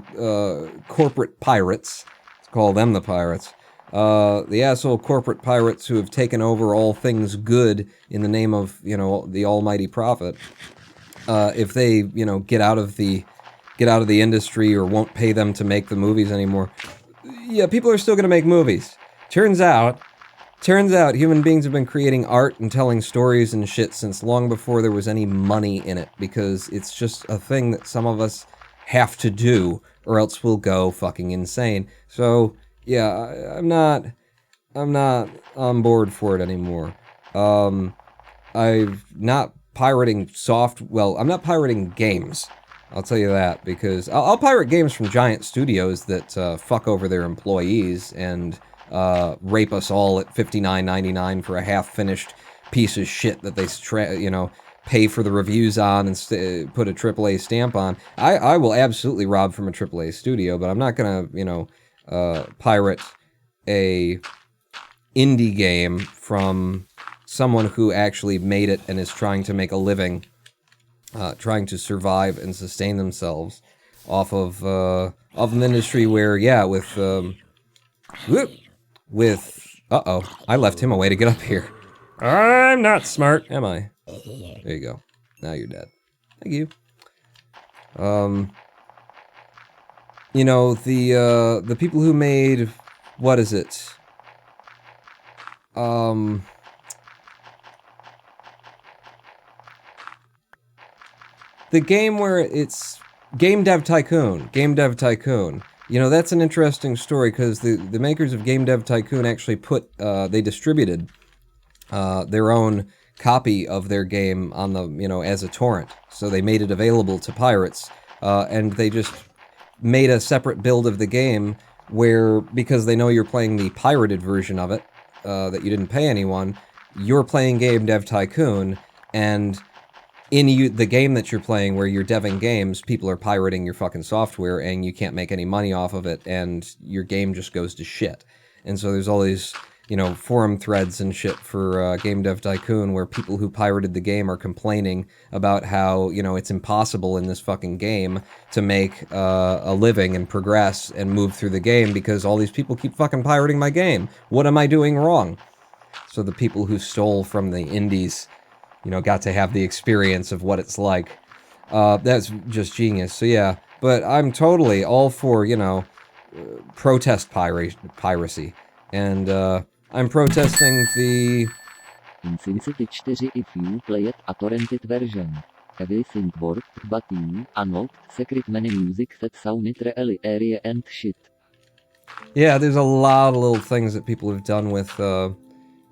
corporate pirates, let's call them the pirates, the asshole corporate pirates who have taken over all things good in the name of, you know, the almighty profit, if they, you know, get out of the industry or won't pay them to make the movies anymore, yeah, people are still going to make movies. Turns out human beings have been creating art and telling stories and shit since long before there was any money in it, because it's just a thing that some of us have to do or else we'll go fucking insane. So, yeah, I'm not on board for it anymore. I'm not pirating I'm not pirating games. I'll tell you that, because I'll pirate games from giant studios that fuck over their employees and rape us all at $59.99 for a half-finished piece of shit that they, you know, pay for the reviews on and put a AAA stamp on. I will absolutely rob from a AAA studio, but I'm not gonna, you know, pirate a indie game from someone who actually made it and is trying to make a living, trying to survive and sustain themselves off of an industry where, yeah, I left him a way to get up here. I'm not smart, am I? There you go. Now you're dead. Thank you. You know, the people who made, what is it? The game where it's Game Dev Tycoon. You know, that's an interesting story, because the makers of Game Dev Tycoon actually they distributed their own copy of their game on the, you know, as a torrent. So they made it available to pirates, and they just made a separate build of the game where, because they know you're playing the pirated version of it, that you didn't pay anyone, you're playing Game Dev Tycoon, and in the game that you're playing where you're deving games, people are pirating your fucking software and you can't make any money off of it, and your game just goes to shit. And so there's all these, you know, forum threads and shit for Game Dev Tycoon where people who pirated the game are complaining about how, you know, it's impossible in this fucking game to make a living and progress and move through the game because all these people keep fucking pirating my game. What am I doing wrong? So the people who stole from the indies, you know, got to have the experience of what it's like. That's just genius. So yeah, but I'm totally all for, you know, protest piracy. And I'm protesting the... In SimCity 4 if you play it a torrented version. Everything worked, but you unlocked secret menu music that sounded really airy and shit. Yeah, there's a lot of little things that people have done with...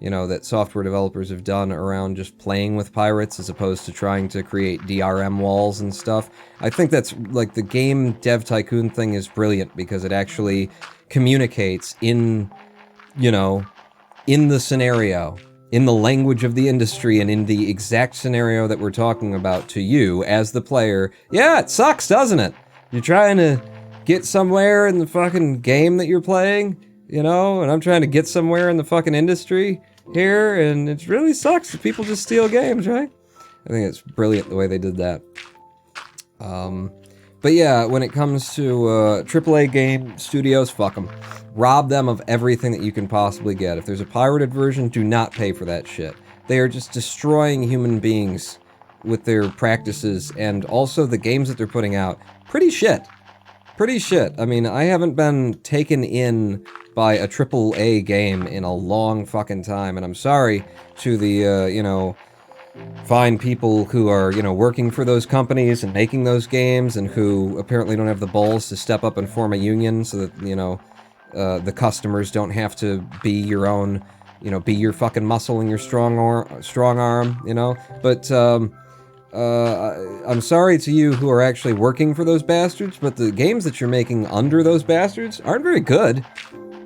you know, that software developers have done around just playing with pirates as opposed to trying to create DRM walls and stuff. I think that's, like, the Game Dev Tycoon thing is brilliant because it actually communicates in, you know, in the scenario, in the language of the industry, and in the exact scenario that we're talking about to you as the player. Yeah, it sucks, doesn't it? You're trying to get somewhere in the fucking game that you're playing, you know, and I'm trying to get somewhere in the fucking industry here, and it really sucks that people just steal games, right? I think it's brilliant the way they did that. But yeah, when it comes to AAA game studios, fuck them. Rob them of everything that you can possibly get. If there's a pirated version, do not pay for that shit. They are just destroying human beings with their practices, and also the games that they're putting out. Pretty shit. pretty shit. I mean, I haven't been taken in by a AAA game in a long fucking time, and I'm sorry to the, fine people who are, working for those companies and making those games and who apparently don't have the balls to step up and form a union so that, the customers don't have to be your own, be your fucking muscle and your strong arm, But, I'm sorry to you who are actually working for those bastards, but the games that you're making under those bastards aren't very good.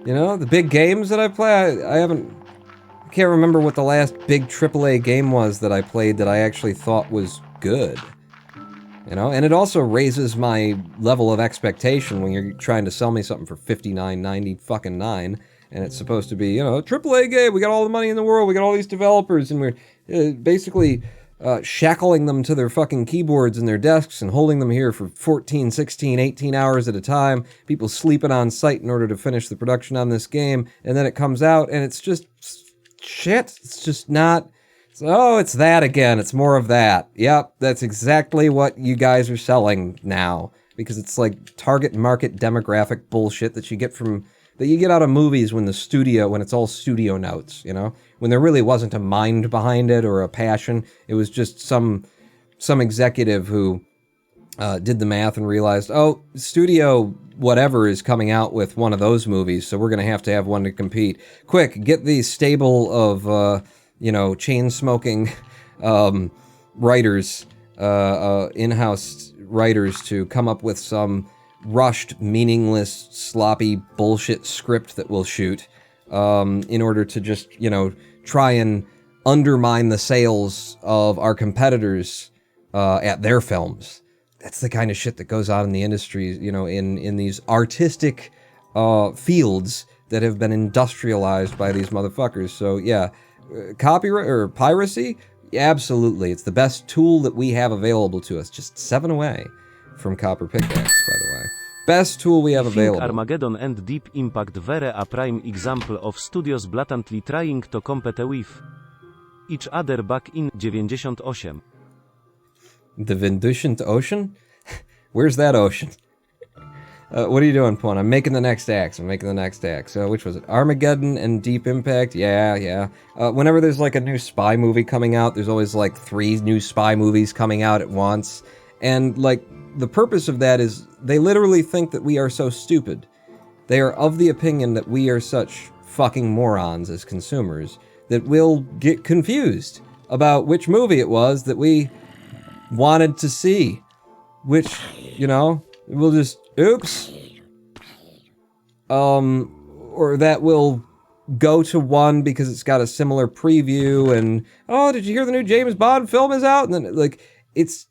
The big games that I play, I can't remember what the last big AAA game was that I played that I actually thought was good. And it also raises my level of expectation when you're trying to sell me something for $59.90 fucking $9, and it's supposed to be, a AAA game, we got all the money in the world, we got all these developers, and we're basically shackling them to their fucking keyboards and their desks and holding them here for 14, 16, 18 hours at a time, people sleeping on site in order to finish the production on this game, and then it comes out, and it's just shit. It's just not... it's that again. It's more of that. Yep, that's exactly what you guys are selling now. Because it's like target market demographic bullshit that you get out of movies when it's all studio notes, When there really wasn't a mind behind it or a passion. It was just some executive who did the math and realized, studio whatever is coming out with one of those movies, so we're going to have one to compete. Quick, get the stable of, chain-smoking writers, in-house writers to come up with some rushed, meaningless, sloppy bullshit script that we'll shoot in order to just, try and undermine the sales of our competitors at their films. That's the kind of shit that goes on in the industry, in these artistic fields that have been industrialized by these motherfuckers. So, yeah, copyright or piracy? Absolutely. It's the best tool that we have available to us. Just 7 away from Copper Pickaxe, by the way. Best tool we have available. Armageddon and Deep Impact were a prime example of studios blatantly trying to compete with each other back in 98. The Vinduscient Ocean? Where's that ocean? What are you doing, Pawn? I'm making the next axe. Which was it? Armageddon and Deep Impact? Yeah. Whenever there's like a new spy movie coming out, there's always like 3 new spy movies coming out at once. And like, the purpose of that is they literally think that we are so stupid. They are of the opinion that we are such fucking morons as consumers that we'll get confused about which movie it was that we wanted to see, which, we'll just, oops, or that will go to one because it's got a similar preview, and, did you hear the new James Bond film is out? And then, like, it's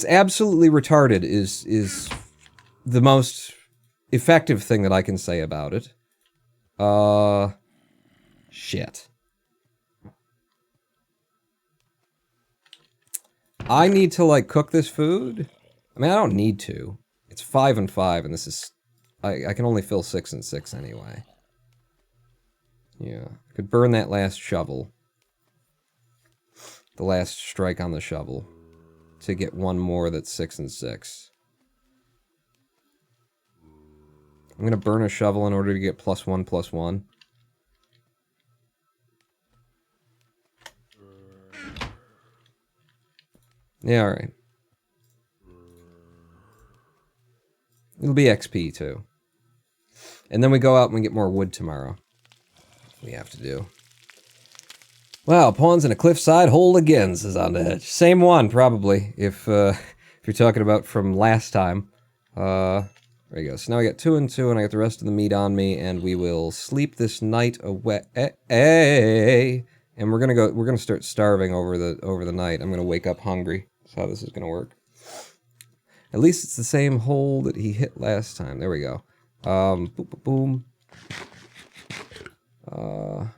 absolutely retarded is the most effective thing that I can say about it. Shit. I need to, like, cook this food? I mean, I don't need to. It's 5 and 5, and this is... I can only fill 6 and 6 anyway. Yeah. I could burn that last shovel. The last strike on the shovel. To get one more that's 6 and 6. I'm gonna burn a shovel in order to get +1/+1. Yeah, alright. It'll be XP, too. And then we go out and we get more wood tomorrow. We have to do. Wow, Pawn's in a cliffside hole again, says On the Hedge. Same one, probably, if you're talking about from last time. There you go. So now I got 2 and 2, and I got the rest of the meat on me, and we will sleep this night away. And we're gonna start starving over the night. I'm gonna wake up hungry. That's how this is gonna work. At least it's the same hole that he hit last time. There we go. Boom, boom, boom.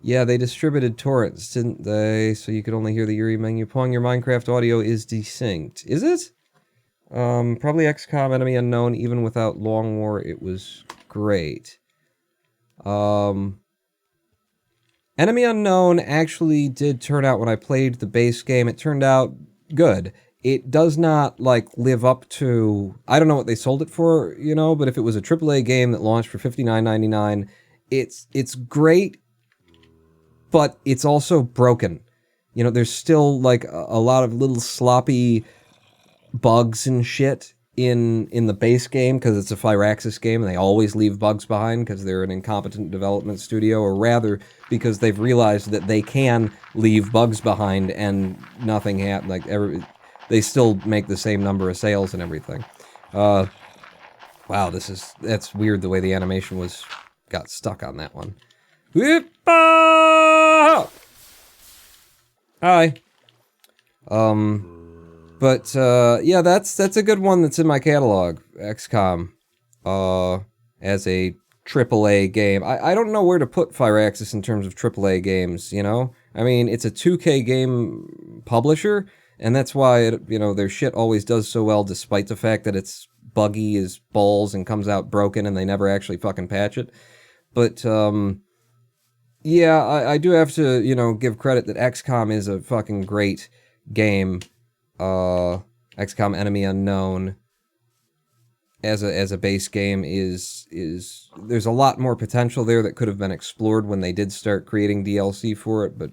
Yeah, they distributed torrents, didn't they? So you could only hear the Yuri menu. Pong, your Minecraft audio is desynced. Is it? Probably XCOM Enemy Unknown. Even without Long War, it was great. Enemy Unknown actually did turn out, when I played the base game, it turned out good. it does not like live up to, I don't know what they sold it for, you know, but if it was a AAA game that launched for $59.99, it's great, but it's also broken. You know, there's still like a lot of little sloppy bugs and shit in the base game because it's a Firaxis game and they always leave bugs behind because they're an incompetent development studio, or rather because they've realized that they can leave bugs behind and nothing happens. Like they still make the same number of sales and everything. Wow, that's weird the way the animation got stuck on that one. Hi. But yeah, that's a good one that's in my catalog, XCOM, as a AAA game. I don't know where to put Firaxis in terms of AAA games, you know? I mean, it's a 2K game publisher, and that's why, their shit always does so well, despite the fact that it's buggy as balls and comes out broken and they never actually fucking patch it. But, yeah, I do have to, give credit that XCOM is a fucking great game. XCOM Enemy Unknown as a base game is there's a lot more potential there that could have been explored when they did start creating DLC for it, but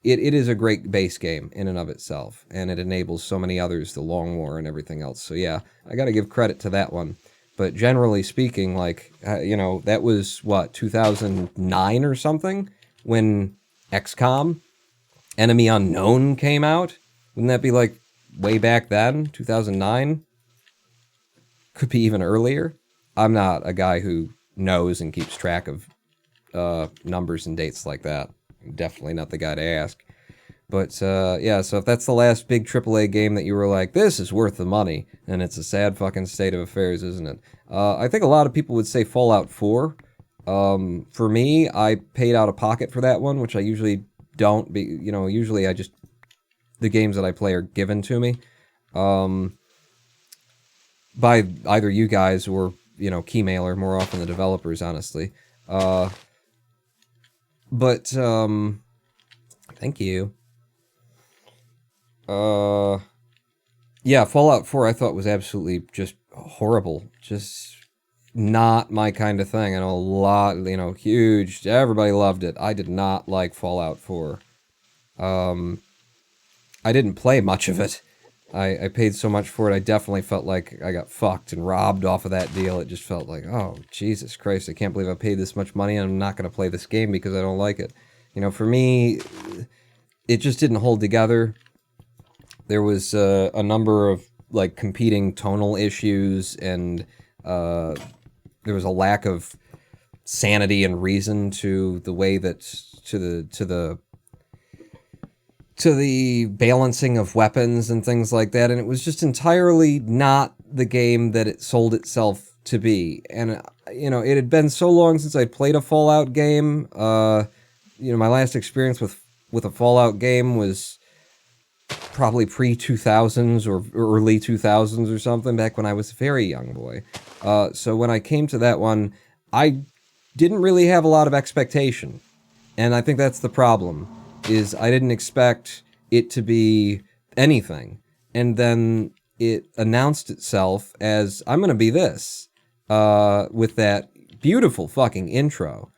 it is a great base game in and of itself, and it enables so many others, the Long War and everything else. So yeah, I gotta give credit to that one. But generally speaking, like, that was, 2009 or something when XCOM Enemy Unknown came out? Wouldn't that be, like, way back then? 2009? Could be even earlier. I'm not a guy who knows and keeps track of numbers and dates like that. Definitely not the guy to ask. But, yeah, so if that's the last big AAA game that you were like, this is worth the money, then it's a sad fucking state of affairs, isn't it? I think a lot of people would say Fallout 4. For me, I paid out of pocket for that one, which I usually don't. Usually I just... the games that I play are given to me. By either you guys or, Keymailer, more often the developers, honestly. But, thank you. Yeah, Fallout 4 I thought was absolutely just horrible. Just not my kind of thing. I know a lot, huge, everybody loved it. I did not like Fallout 4. I didn't play much of it. I paid so much for it, I definitely felt like I got fucked and robbed off of that deal. It just felt like, oh, Jesus Christ, I can't believe I paid this much money and I'm not going to play this game because I don't like it. For me, it just didn't hold together. There was a number of, like, competing tonal issues, and there was a lack of sanity and reason to the way that, to the balancing of weapons and things like that, and it was just entirely not the game that it sold itself to be. And, it had been so long since I'd played a Fallout game. My last experience with a Fallout game was probably pre-2000s or early 2000s or something, back when I was a very young boy. So when I came to that one, I didn't really have a lot of expectation. And I think that's the problem, is I didn't expect it to be anything. And then it announced itself as, I'm going to be this, with that beautiful fucking intro.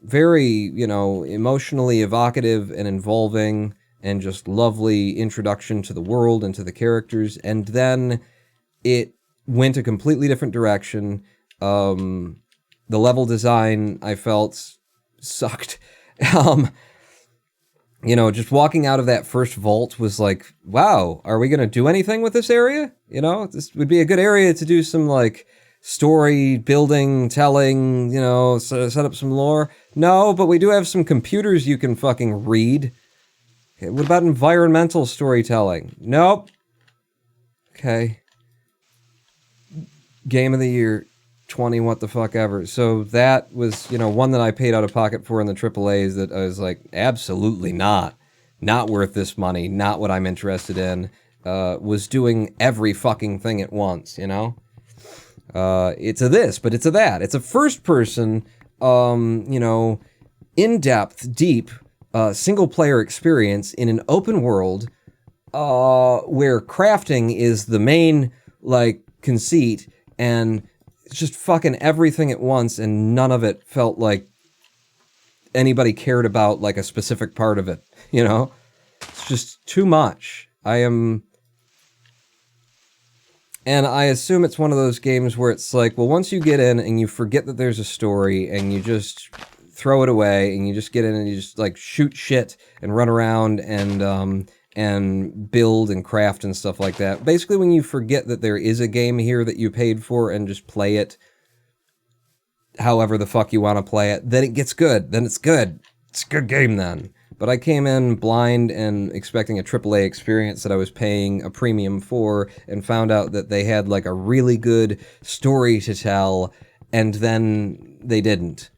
Very, emotionally evocative and involving, and just lovely introduction to the world and to the characters. And then it went a completely different direction. The level design, I felt, sucked. Just walking out of that first vault was like, wow, are we going to do anything with this area? This would be a good area to do some, like, story building, telling, set up some lore. No, but we do have some computers you can fucking read. Okay, what about environmental storytelling? Nope. Okay. Game of the year, 20 what the fuck ever. So that was, one that I paid out of pocket for in the AAAs that I was like, absolutely not. Not worth this money, not what I'm interested in. Was doing every fucking thing at once, It's a this, but it's a that. It's a first person, in-depth, deep, single-player experience in an open world where crafting is the main, like, conceit, and it's just fucking everything at once, and none of it felt like anybody cared about, like, a specific part of it, you know? It's just too much. And I assume it's one of those games where it's like, well, once you get in and you forget that there's a story and you just throw it away and you just get in and you just like shoot shit and run around and build and craft and stuff like that. Basically, when you forget that there is a game here that you paid for and just play it however the fuck you want to play it, then it gets good. Then it's good. It's a good game then. But I came in blind and expecting a AAA experience that I was paying a premium for, and found out that they had like a really good story to tell, and then they didn't.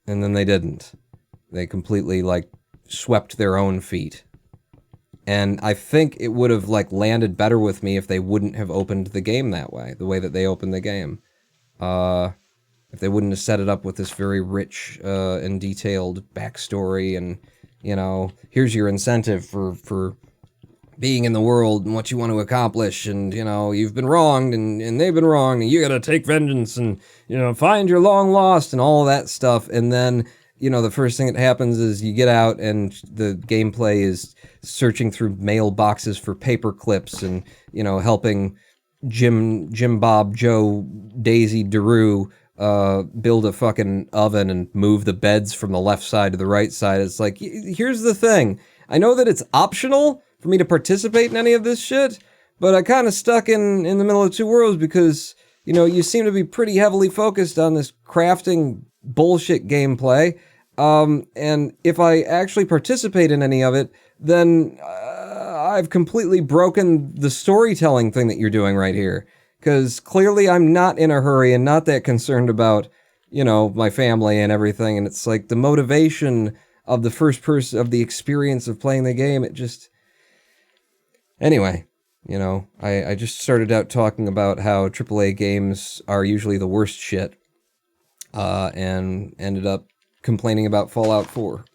And then they didn't. They completely like swept their own feet. And I think it would have like landed better with me if they wouldn't have opened the game that way, the way that they opened the game. If they wouldn't have set it up with this very rich and detailed backstory and, you know, here's your incentive for being in the world and what you want to accomplish, and, you know, you've been wronged and they've been wronged and you gotta take vengeance and, you know, find your long lost and all of that stuff. And then, you know, the first thing that happens is you get out and the gameplay is searching through mailboxes for paper clips and, you know, helping Jim Bob Joe Daisy DeRue build a fucking oven and move the beds from the left side to the right side. It's like, here's the thing. I know that it's optional for me to participate in any of this shit, but I kind of stuck in the middle of two worlds because, you know, you seem to be pretty heavily focused on this crafting bullshit gameplay. And if I actually participate in any of it, then I've completely broken the storytelling thing that you're doing right here. Because clearly I'm not in a hurry and not that concerned about, you know, my family and everything. And it's like the motivation of the first person, of the experience of playing the game, it just... Anyway, you know, I just started out talking about how AAA games are usually the worst shit. And ended up complaining about Fallout 4.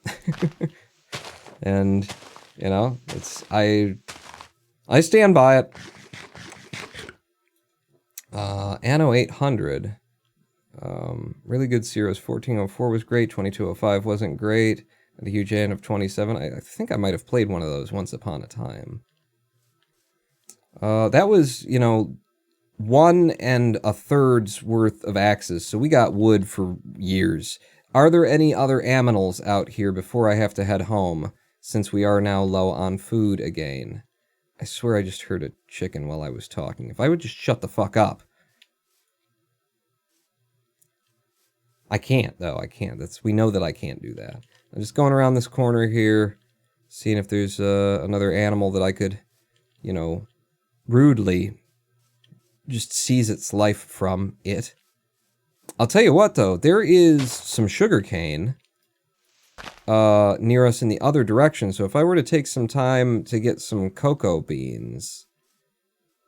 And, you know, I stand by it. Anno 800, really good series. 1404 was great, 2205 wasn't great, and a huge fan of 27. I think I might have played one of those once upon a time. That was, you know, 1 1/3's worth of axes, so we got wood for years. Are there any other aminals out here before I have to head home, since we are now low on food again? I swear I just heard a chicken while I was talking. If I would just shut the fuck up. I can't, though. I can't. We know that I can't do that. I'm just going around this corner here, seeing if there's another animal that I could, you know, rudely just seize its life from it. I'll tell you what, though. There is some sugarcane near us in the other direction, so if I were to take some time to get some cocoa beans,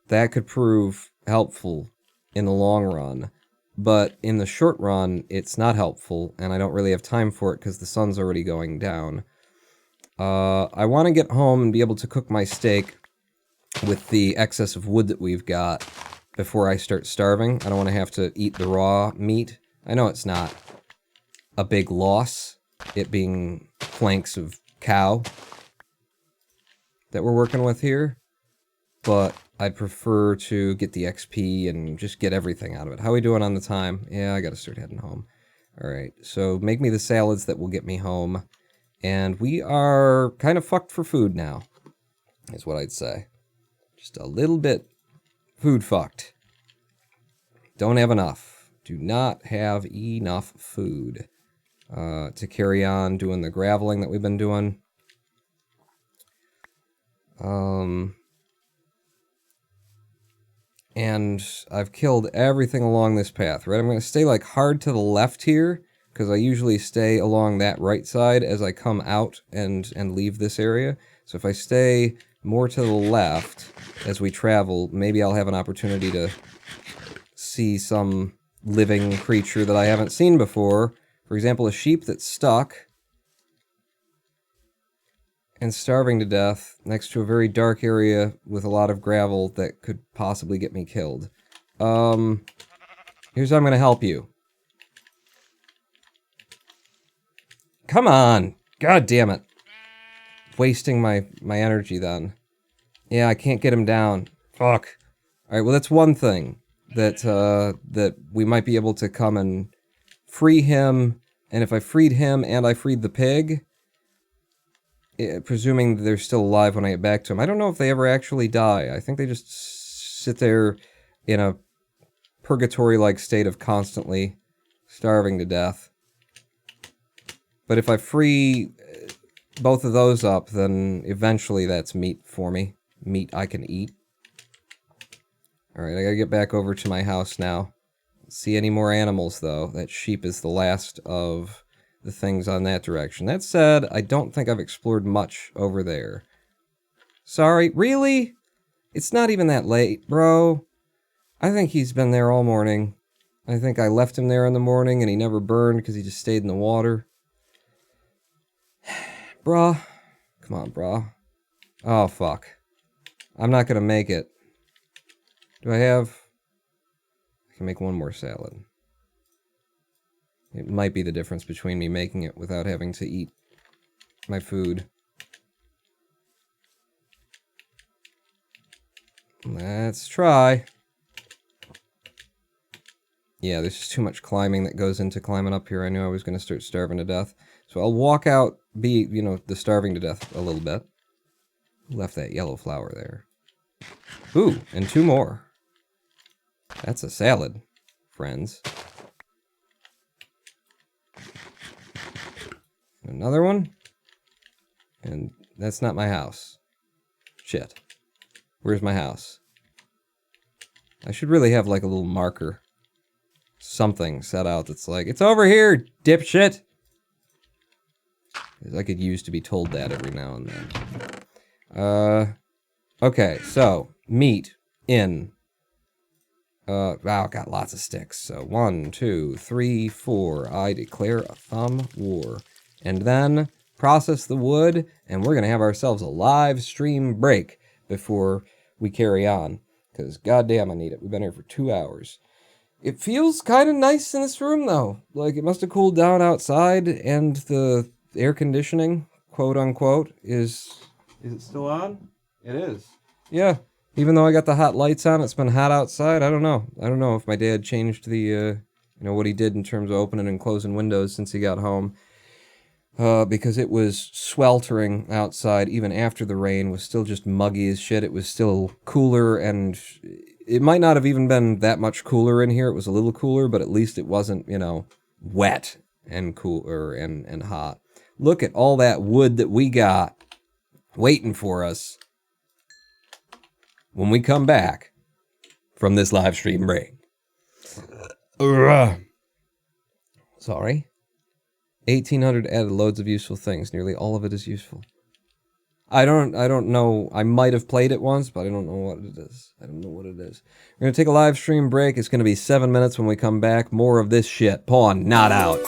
that could prove helpful in the long run. But in the short run, it's not helpful, and I don't really have time for it because the sun's already going down. I want to get home and be able to cook my steak with the excess of wood that we've got before I start starving. I don't want to have to eat the raw meat. I know it's not a big loss, it being flanks of cow that we're working with here, but I'd prefer to get the XP and just get everything out of it. How are we doing on the time? Yeah, I gotta start heading home. Alright, so make me the salads that will get me home. And we are kind of fucked for food now, is what I'd say. Just a little bit food fucked. Don't have enough. Do not have enough food to carry on doing the graveling that we've been doing. And I've killed everything along this path, right? I'm going to stay like hard to the left here, because I usually stay along that right side as I come out and leave this area. So if I stay more to the left as we travel, maybe I'll have an opportunity to see some living creature that I haven't seen before. For example, a sheep that's stuck. and starving to death next to a very dark area with a lot of gravel that could possibly get me killed. Here's how I'm gonna help you. Come on! God damn it. Wasting my energy then. Yeah, I can't get him down. Fuck. Alright, well that's one thing. That we might be able to come and free him, and if I freed him and I freed the pig, presuming they're still alive when I get back to them. I don't know if they ever actually die. I think they just sit there in a purgatory-like state of constantly starving to death. But if I free both of those up, then eventually that's meat for me. Meat I can eat. Alright, I gotta get back over to my house now. See any more animals, though. That sheep is the last of the things on that direction. That said, I don't think I've explored much over there. Sorry, really? It's not even that late, bro. I think he's been there all morning. I think I left him there in the morning and he never burned because he just stayed in the water. Bruh. Come on, bruh. Oh, fuck. I'm not gonna make it. Do I have... I can make one more salad. It might be the difference between me making it without having to eat my food. Let's try. Yeah, there's just too much climbing that goes into climbing up here. I knew I was going to start starving to death. So I'll walk out, be, you know, the starving to death a little bit. Left that yellow flower there. Ooh, and two more. That's a salad, friends. Another one. And that's not my house. Shit. Where's my house? I should really have like a little marker. Something set out that's like, it's over here, dipshit! I could use to be told that every now and then. Okay, so, meat in. Wow, got lots of sticks. So, 1, 2, 3, 4. I declare a thumb war. And then, process the wood, and we're gonna have ourselves a live stream break before we carry on. Because, goddamn, I need it. We've been here for 2 hours. It feels kind of nice in this room, though. Like, it must have cooled down outside, and the air conditioning, quote-unquote, is... Is it still on? It is. Yeah. Even though I got the hot lights on, it's been hot outside. I don't know. I don't know if my dad changed the, you know, what he did in terms of opening and closing windows since he got home. Because it was sweltering outside, even after the rain, was still just muggy as shit. It was still cooler, and it might not have even been that much cooler in here. It was a little cooler, but at least it wasn't, you know, wet and cooler and hot. Look at all that wood that we got waiting for us when we come back from this live stream break. Sorry. 1,800 added loads of useful things. Nearly all of it is useful. I don't know. I might have played it once, but I don't know what it is. I don't know what it is. We're going to take a live stream break. It's going to be 7 minutes when we come back. More of this shit. Pawn, not out.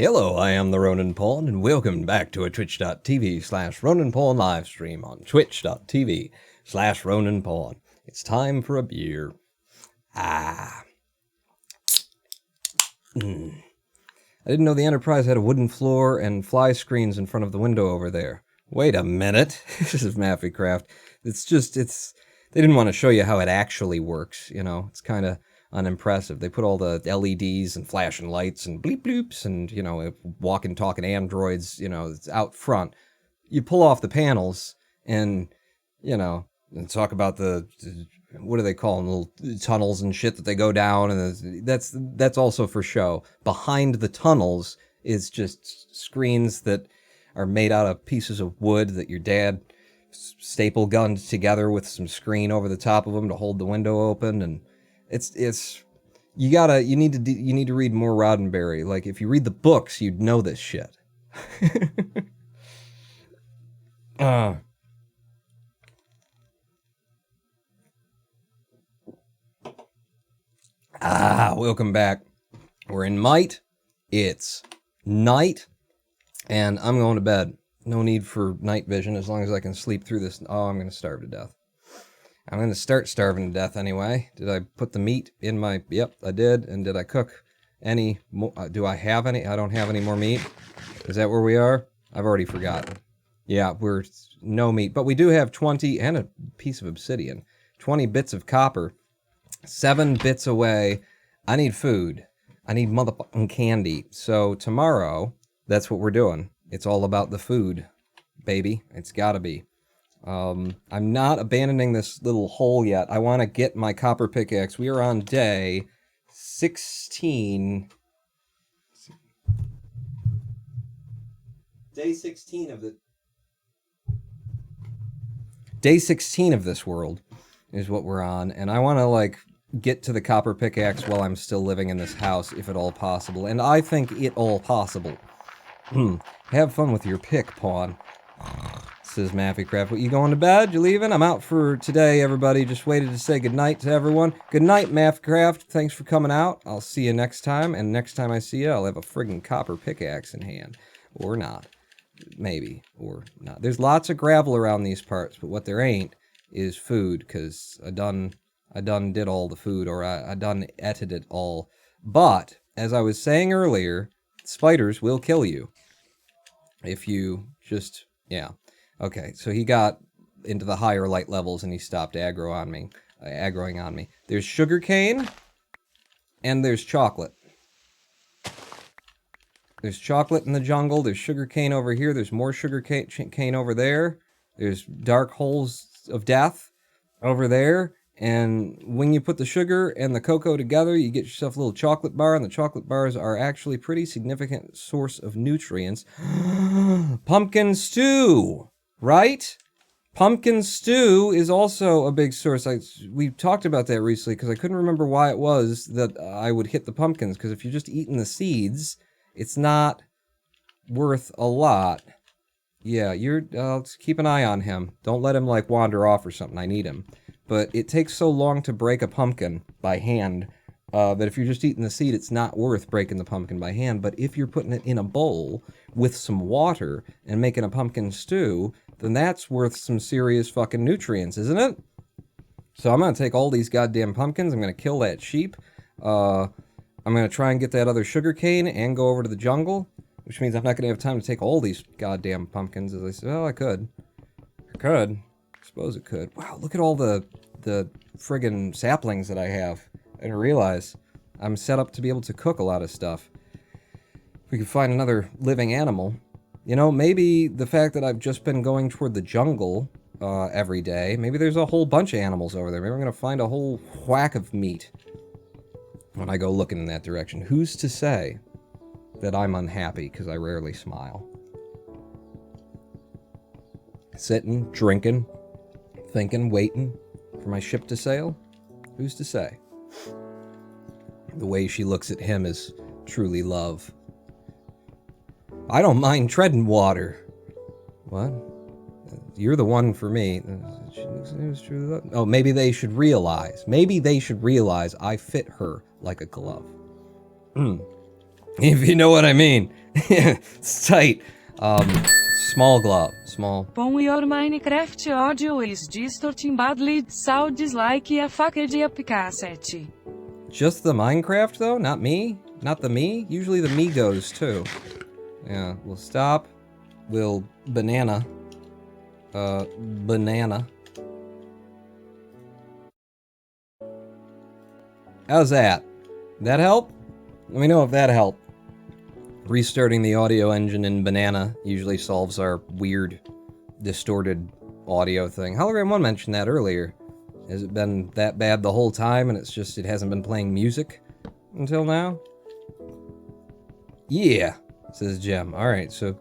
Hello, I am the Ronan Pawn, and welcome back to a twitch.tv/Ronan Pawn live stream on twitch.tv/Ronan Pawn. It's time for a beer. I didn't know the Enterprise had a wooden floor and fly screens in front of the window over there. Wait a minute. This is Maffycraft. They didn't want to show you how it actually works, you know. It's kind of unimpressive. They put all the LEDs and flashing lights and bleep bloops and, you know, walking, talking androids, you know, out front. You pull off the panels and, you know, and talk about what do they call them, little tunnels and shit that they go down, and that's also for show. Behind the tunnels is just screens that are made out of pieces of wood that your dad staple gunned together with some screen over the top of them to hold the window open, and you need to read more Roddenberry. Like, if you read the books, you'd know this shit. Welcome back. We're in Might. It's night, and I'm going to bed. No need for night vision as long as I can sleep through this. Oh, I'm going to starve to death. I'm going to start starving to death anyway. Did I put the meat in my... Yep, I did. And did I cook any more? Do I have any? I don't have any more meat. Is that where we are? I've already forgotten. Yeah, we're no meat. But we do have 20 and a piece of obsidian. 20 bits of copper. 7 bits away. I need food. I need motherfucking candy. So tomorrow, that's what we're doing. It's all about the food, baby. It's gotta be. I'm not abandoning this little hole yet. I want to get my copper pickaxe. We are on day 16. Day 16 of the... Day 16 of this world is what we're on. And I want to, like, get to the copper pickaxe while I'm still living in this house, if at all possible. And I think it all possible. Have fun with your pick, Pawn. Says Maffycraft. What, you going to bed? You leaving? I'm out for today, everybody. Just waited to say goodnight to everyone. Good night, Maffycraft. Thanks for coming out. I'll see you next time. And next time I see you, I'll have a friggin' copper pickaxe in hand. Or not. Maybe. Or not. There's lots of gravel around these parts, but what there ain't is food, because I done did all the food, or I done etted it all. But, as I was saying earlier, spiders will kill you. If you just... Yeah. Okay, so he got into the higher light levels and he stopped aggroing on me. There's sugarcane and there's chocolate. There's chocolate in the jungle. There's sugarcane over here. There's more sugarcane over there. There's dark holes of death over there. And when you put the sugar and the cocoa together, you get yourself a little chocolate bar, and the chocolate bars are actually a pretty significant source of nutrients. Pumpkin stew! Right? Pumpkin stew is also a big source. We talked about that recently because I couldn't remember why it was that I would hit the pumpkins. Because if you're just eating the seeds, it's not worth a lot. Yeah, let's keep an eye on him. Don't let him, like, wander off or something. I need him. But it takes so long to break a pumpkin by hand that if you're just eating the seed, it's not worth breaking the pumpkin by hand. But if you're putting it in a bowl with some water and making a pumpkin stew, then that's worth some serious fucking nutrients, isn't it? So I'm going to take all these goddamn pumpkins. I'm going to kill that sheep. I'm going to try and get that other sugar cane and go over to the jungle, which means I'm not going to have time to take all these goddamn pumpkins. As I said, well, I could. I could. I suppose it could. Wow, look at all the friggin' saplings that I have. I didn't realize I'm set up to be able to cook a lot of stuff. We could find another living animal. You know, maybe the fact that I've just been going toward the jungle every day, maybe there's a whole bunch of animals over there. Maybe I'm going to find a whole whack of meat when I go looking in that direction. Who's to say that I'm unhappy because I rarely smile? Sitting, drinking, thinking, waiting for my ship to sail? Who's to say? The way she looks at him is truly love. I don't mind treading water. What? You're the one for me. She looks at him as truly love. Oh, maybe they should realize. Maybe they should realize I fit her like a glove. If you know what I mean. It's tight. Small glove. Small. Pon your Minecraft audio is distorting badly, sounds like a fucked up cassette. Just the Minecraft, though? Not me? Not the me? Usually the me goes, too. Yeah, we'll stop. We'll banana. Banana. How's that? That help? Let me know if that helped. Restarting the audio engine in Banana usually solves our weird, distorted audio thing. Hologram1 mentioned that earlier. Has it been that bad the whole time and it hasn't been playing music until now? Yeah, says Jem. Alright, so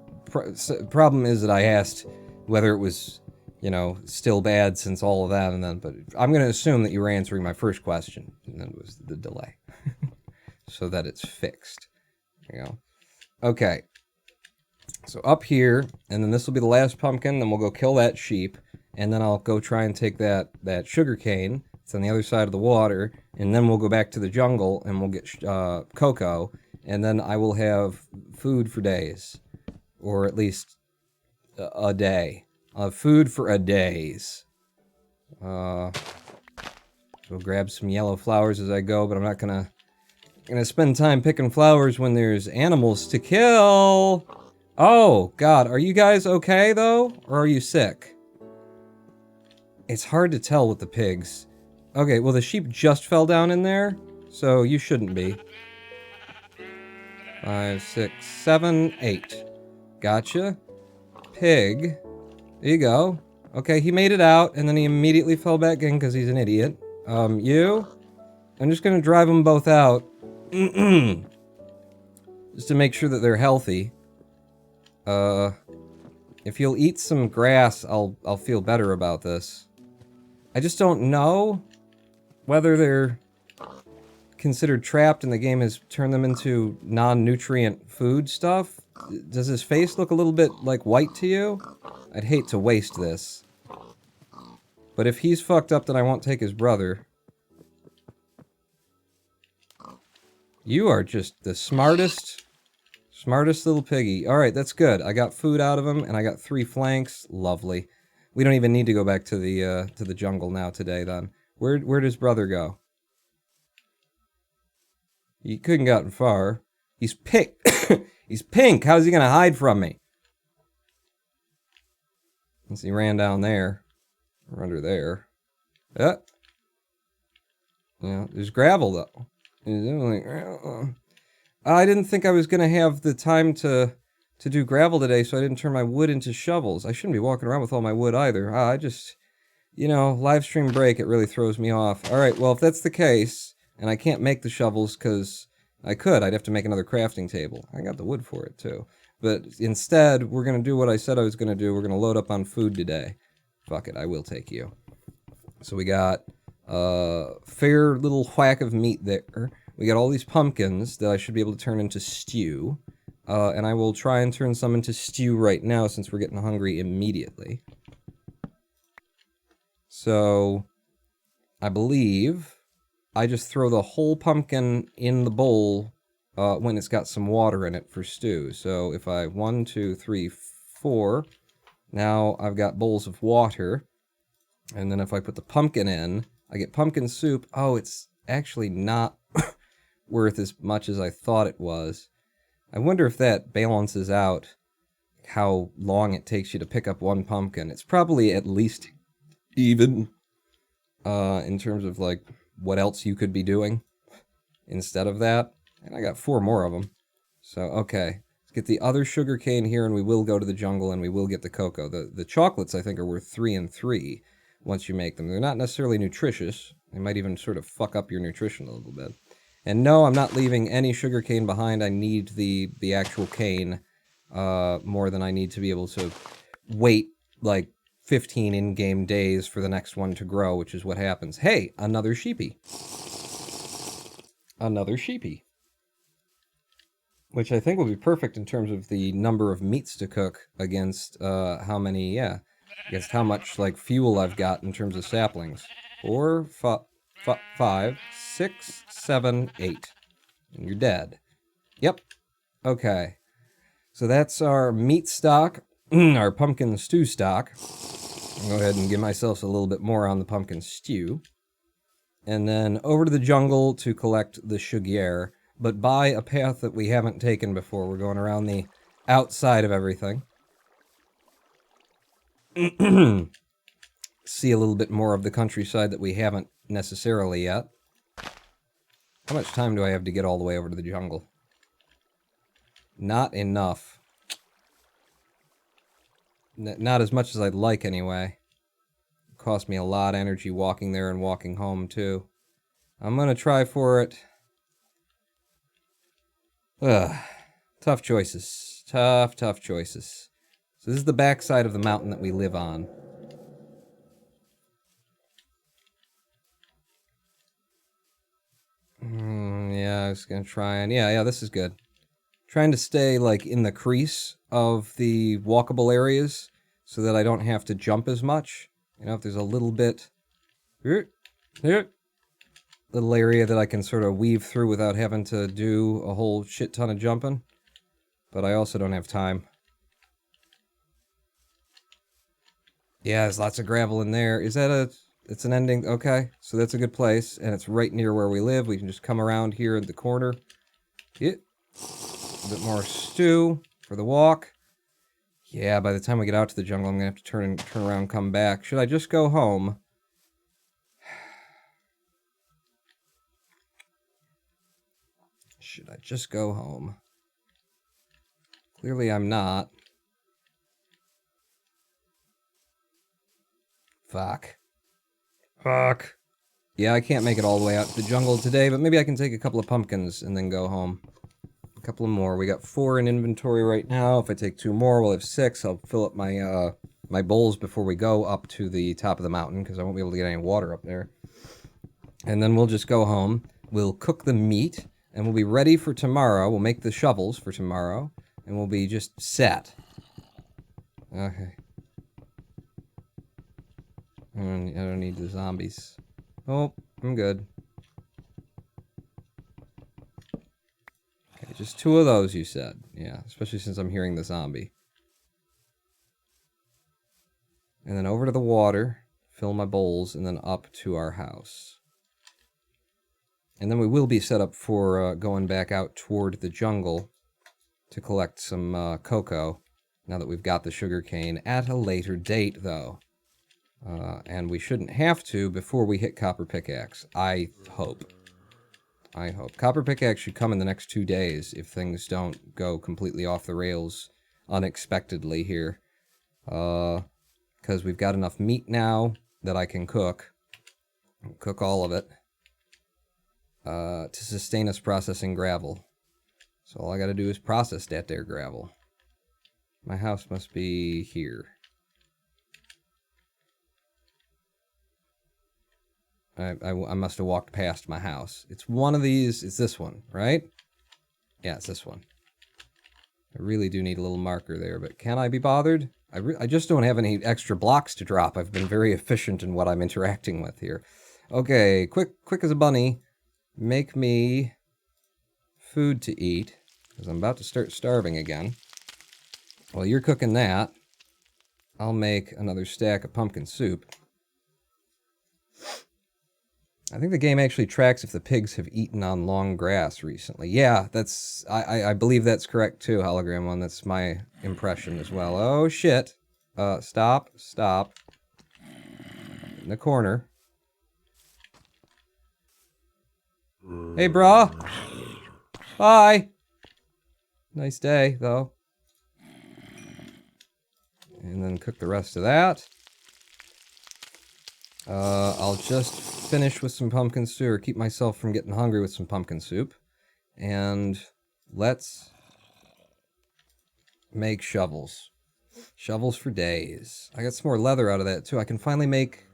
problem is that I asked whether it was, you know, still bad since all of that, and then, but I'm going to assume that you were answering my first question, and then it was the delay. So that it's fixed. There you go. Okay. So up here, and then this will be the last pumpkin, then we'll go kill that sheep, and then I'll go try and take that sugar cane. It's on the other side of the water, and then we'll go back to the jungle, and we'll get cocoa, and then I will have food for days. Or at least a day. Food for a days. We'll grab some yellow flowers as I go, but I'm not gonna spend time picking flowers when there's animals to kill. Oh, God, are you guys okay, though? Or are you sick? It's hard to tell with the pigs. Okay, well, the sheep just fell down in there, so you shouldn't be. 5, 6, 7, 8. Gotcha. Pig. There you go. Okay, he made it out, and then he immediately fell back in because he's an idiot. You? I'm just gonna drive them both out. Just to make sure that they're healthy. If you'll eat some grass, I'll feel better about this. I just don't know whether they're considered trapped and the game has turned them into non-nutrient food stuff. Does his face look a little bit like white to you? I'd hate to waste this. But if he's fucked up, then I won't take his brother. You are just the smartest little piggy. Alright, that's good. I got food out of him, and I got 3 flanks. Lovely. We don't even need to go back to the jungle now today, then. Where'd his brother go? He couldn't gotten far. He's pink. He's pink. How's he gonna hide from me? Unless he ran down there. Or under there. Yeah, there's gravel, though. I didn't think I was gonna have the time to do gravel today, so I didn't turn my wood into shovels. I shouldn't be walking around with all my wood either. I just, you know, live stream break, it really throws me off. Alright, well, if that's the case, and I can't make the shovels because I'd have to make another crafting table. I got the wood for it, too. But instead, we're gonna do what I said I was gonna do. We're gonna load up on food today. Fuck it, I will take you. So we got fair little whack of meat there. We got all these pumpkins that I should be able to turn into stew. And I will try and turn some into stew right now since we're getting hungry immediately. So, I believe I just throw the whole pumpkin in the bowl when it's got some water in it for stew. So if I 1, 2, 3, 4, now I've got bowls of water. And then if I put the pumpkin in, I get pumpkin soup. Oh, it's actually not worth as much as I thought it was. I wonder if that balances out how long it takes you to pick up one pumpkin. It's probably at least even in terms of like what else you could be doing instead of that. And I got 4 more of them. So, okay. Let's get the other sugar cane here and we will go to the jungle and we will get the cocoa. The chocolates, I think, are worth 3 and 3 once you make them. They're not necessarily nutritious. They might even sort of fuck up your nutrition a little bit. And no, I'm not leaving any sugar cane behind. I need the actual cane more than I need to be able to wait like 15 in-game days for the next one to grow, which is what happens. Hey, another sheepy. Another sheepy. Which I think will be perfect in terms of the number of meats to cook against how many, against how much like fuel I've got in terms of saplings. 4, 5, 6, 7, 8. And you're dead. Yep. Okay. So that's our meat stock, our pumpkin stew stock. I'll go ahead and give myself a little bit more on the pumpkin stew. And then over to the jungle to collect the sugar, but by a path that we haven't taken before. We're going around the outside of everything. See a little bit more of the countryside that we haven't necessarily yet. How much time do I have to get all the way over to the jungle? Not enough. Not as much as I'd like, anyway. It cost me a lot of energy walking there and walking home, too. I'm gonna try for it. Ugh. Tough choices. Tough choices. So this is the backside of the mountain that we live on. Yeah, I was gonna try and... Yeah, this is good. Trying to stay, like, in the crease of the walkable areas so that I don't have to jump as much. You know, if there's a little bit... little area that I can sort of weave through without having to do a whole shit ton of jumping. But I also don't have time. Yeah, there's lots of gravel in there. Is that a... It's an ending? Okay, so that's a good place. And it's right near where we live. We can just come around here in the corner. Yeah. A bit more stew for the walk. Yeah, by the time we get out to the jungle, I'm going to have to turn around and come back. Should I just go home? Should I just go home? Clearly I'm not. Fuck. Yeah, I can't make it all the way out to the jungle today, but maybe I can take a couple of pumpkins and then go home. A couple of more. We got 4 in inventory right now. If I take 2 more, we'll have 6. I'll fill up my my bowls before we go up to the top of the mountain, because I won't be able to get any water up there. And then we'll just go home. We'll cook the meat, and we'll be ready for tomorrow. We'll make the shovels for tomorrow, and we'll be just set. Okay. I don't need the zombies. Oh, I'm good. Okay, just 2 of those, you said. Yeah, especially since I'm hearing the zombie. And then over to the water, fill my bowls, and then up to our house. And then we will be set up for going back out toward the jungle to collect some cocoa, now that we've got the sugar cane, at a later date, though. And we shouldn't have to before we hit Copper Pickaxe. I hope. Copper Pickaxe should come in the next 2 days if things don't go completely off the rails unexpectedly here. Because we've got enough meat now that I can cook. Cook all of it. To sustain us processing gravel. So all I gotta do is process that there gravel. My house must be here. I must have walked past my house. It's one of these. It's this one, right? Yeah, it's this one. I really do need a little marker there, but can I be bothered? I just don't have any extra blocks to drop. I've been very efficient in what I'm interacting with here. Okay, quick as a bunny. Make me food to eat, because I'm about to start starving again. While you're cooking that, I'll make another stack of pumpkin soup. I think the game actually tracks if the pigs have eaten on long grass recently. Yeah, that's... I believe that's correct too, Hologram One. That's my impression as well. Oh, shit. Stop. In the corner. Hey, brah. Bye. Nice day, though. And then cook the rest of that. I'll just finish with some pumpkin stew, or keep myself from getting hungry with some pumpkin soup. And let's make shovels. Shovels for days. I got some more leather out of that, too. I can finally make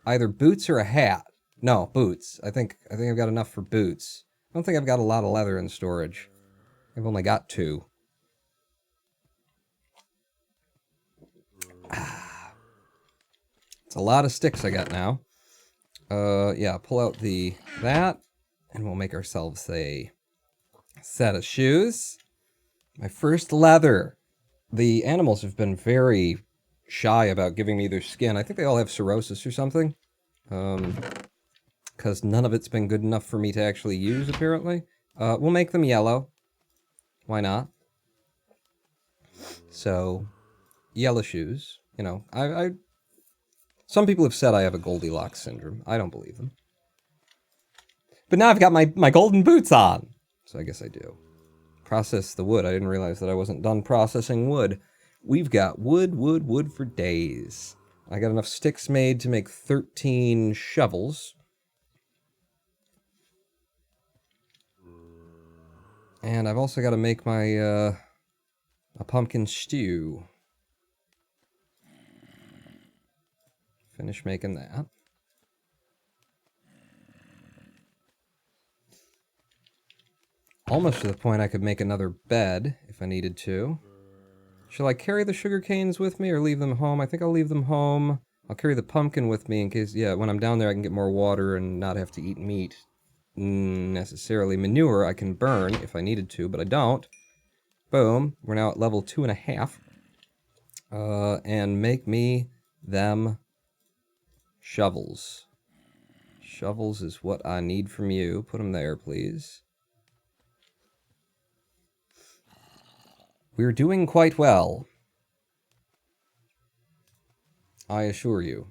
either boots or a hat. No, boots. I think I've got enough for boots. I don't think I've got a lot of leather in storage. I've only got 2. It's a lot of sticks I got now. Yeah, pull out that, and we'll make ourselves a set of shoes. My first leather. The animals have been very shy about giving me their skin. I think they all have cirrhosis or something. Because none of it's been good enough for me to actually use, apparently. We'll make them yellow. Why not? So, yellow shoes. You know, some people have said I have a Goldilocks syndrome. I don't believe them. But now I've got my golden boots on. So I guess I do. Process the wood. I didn't realize that I wasn't done processing wood. We've got wood for days. I got enough sticks made to make 13 shovels. And I've also got to make my a pumpkin stew. Finish making that. Almost to the point I could make another bed if I needed to. Shall I carry the sugar canes with me or leave them home? I think I'll leave them home. I'll carry the pumpkin with me in case, yeah, when I'm down there I can get more water and not have to eat meat. Necessarily. Manure I can burn if I needed to, but I don't. Boom. We're now at level 2.5. And make me them shovels. Shovels is what I need from you. Put them there, please. We're doing quite well. I assure you.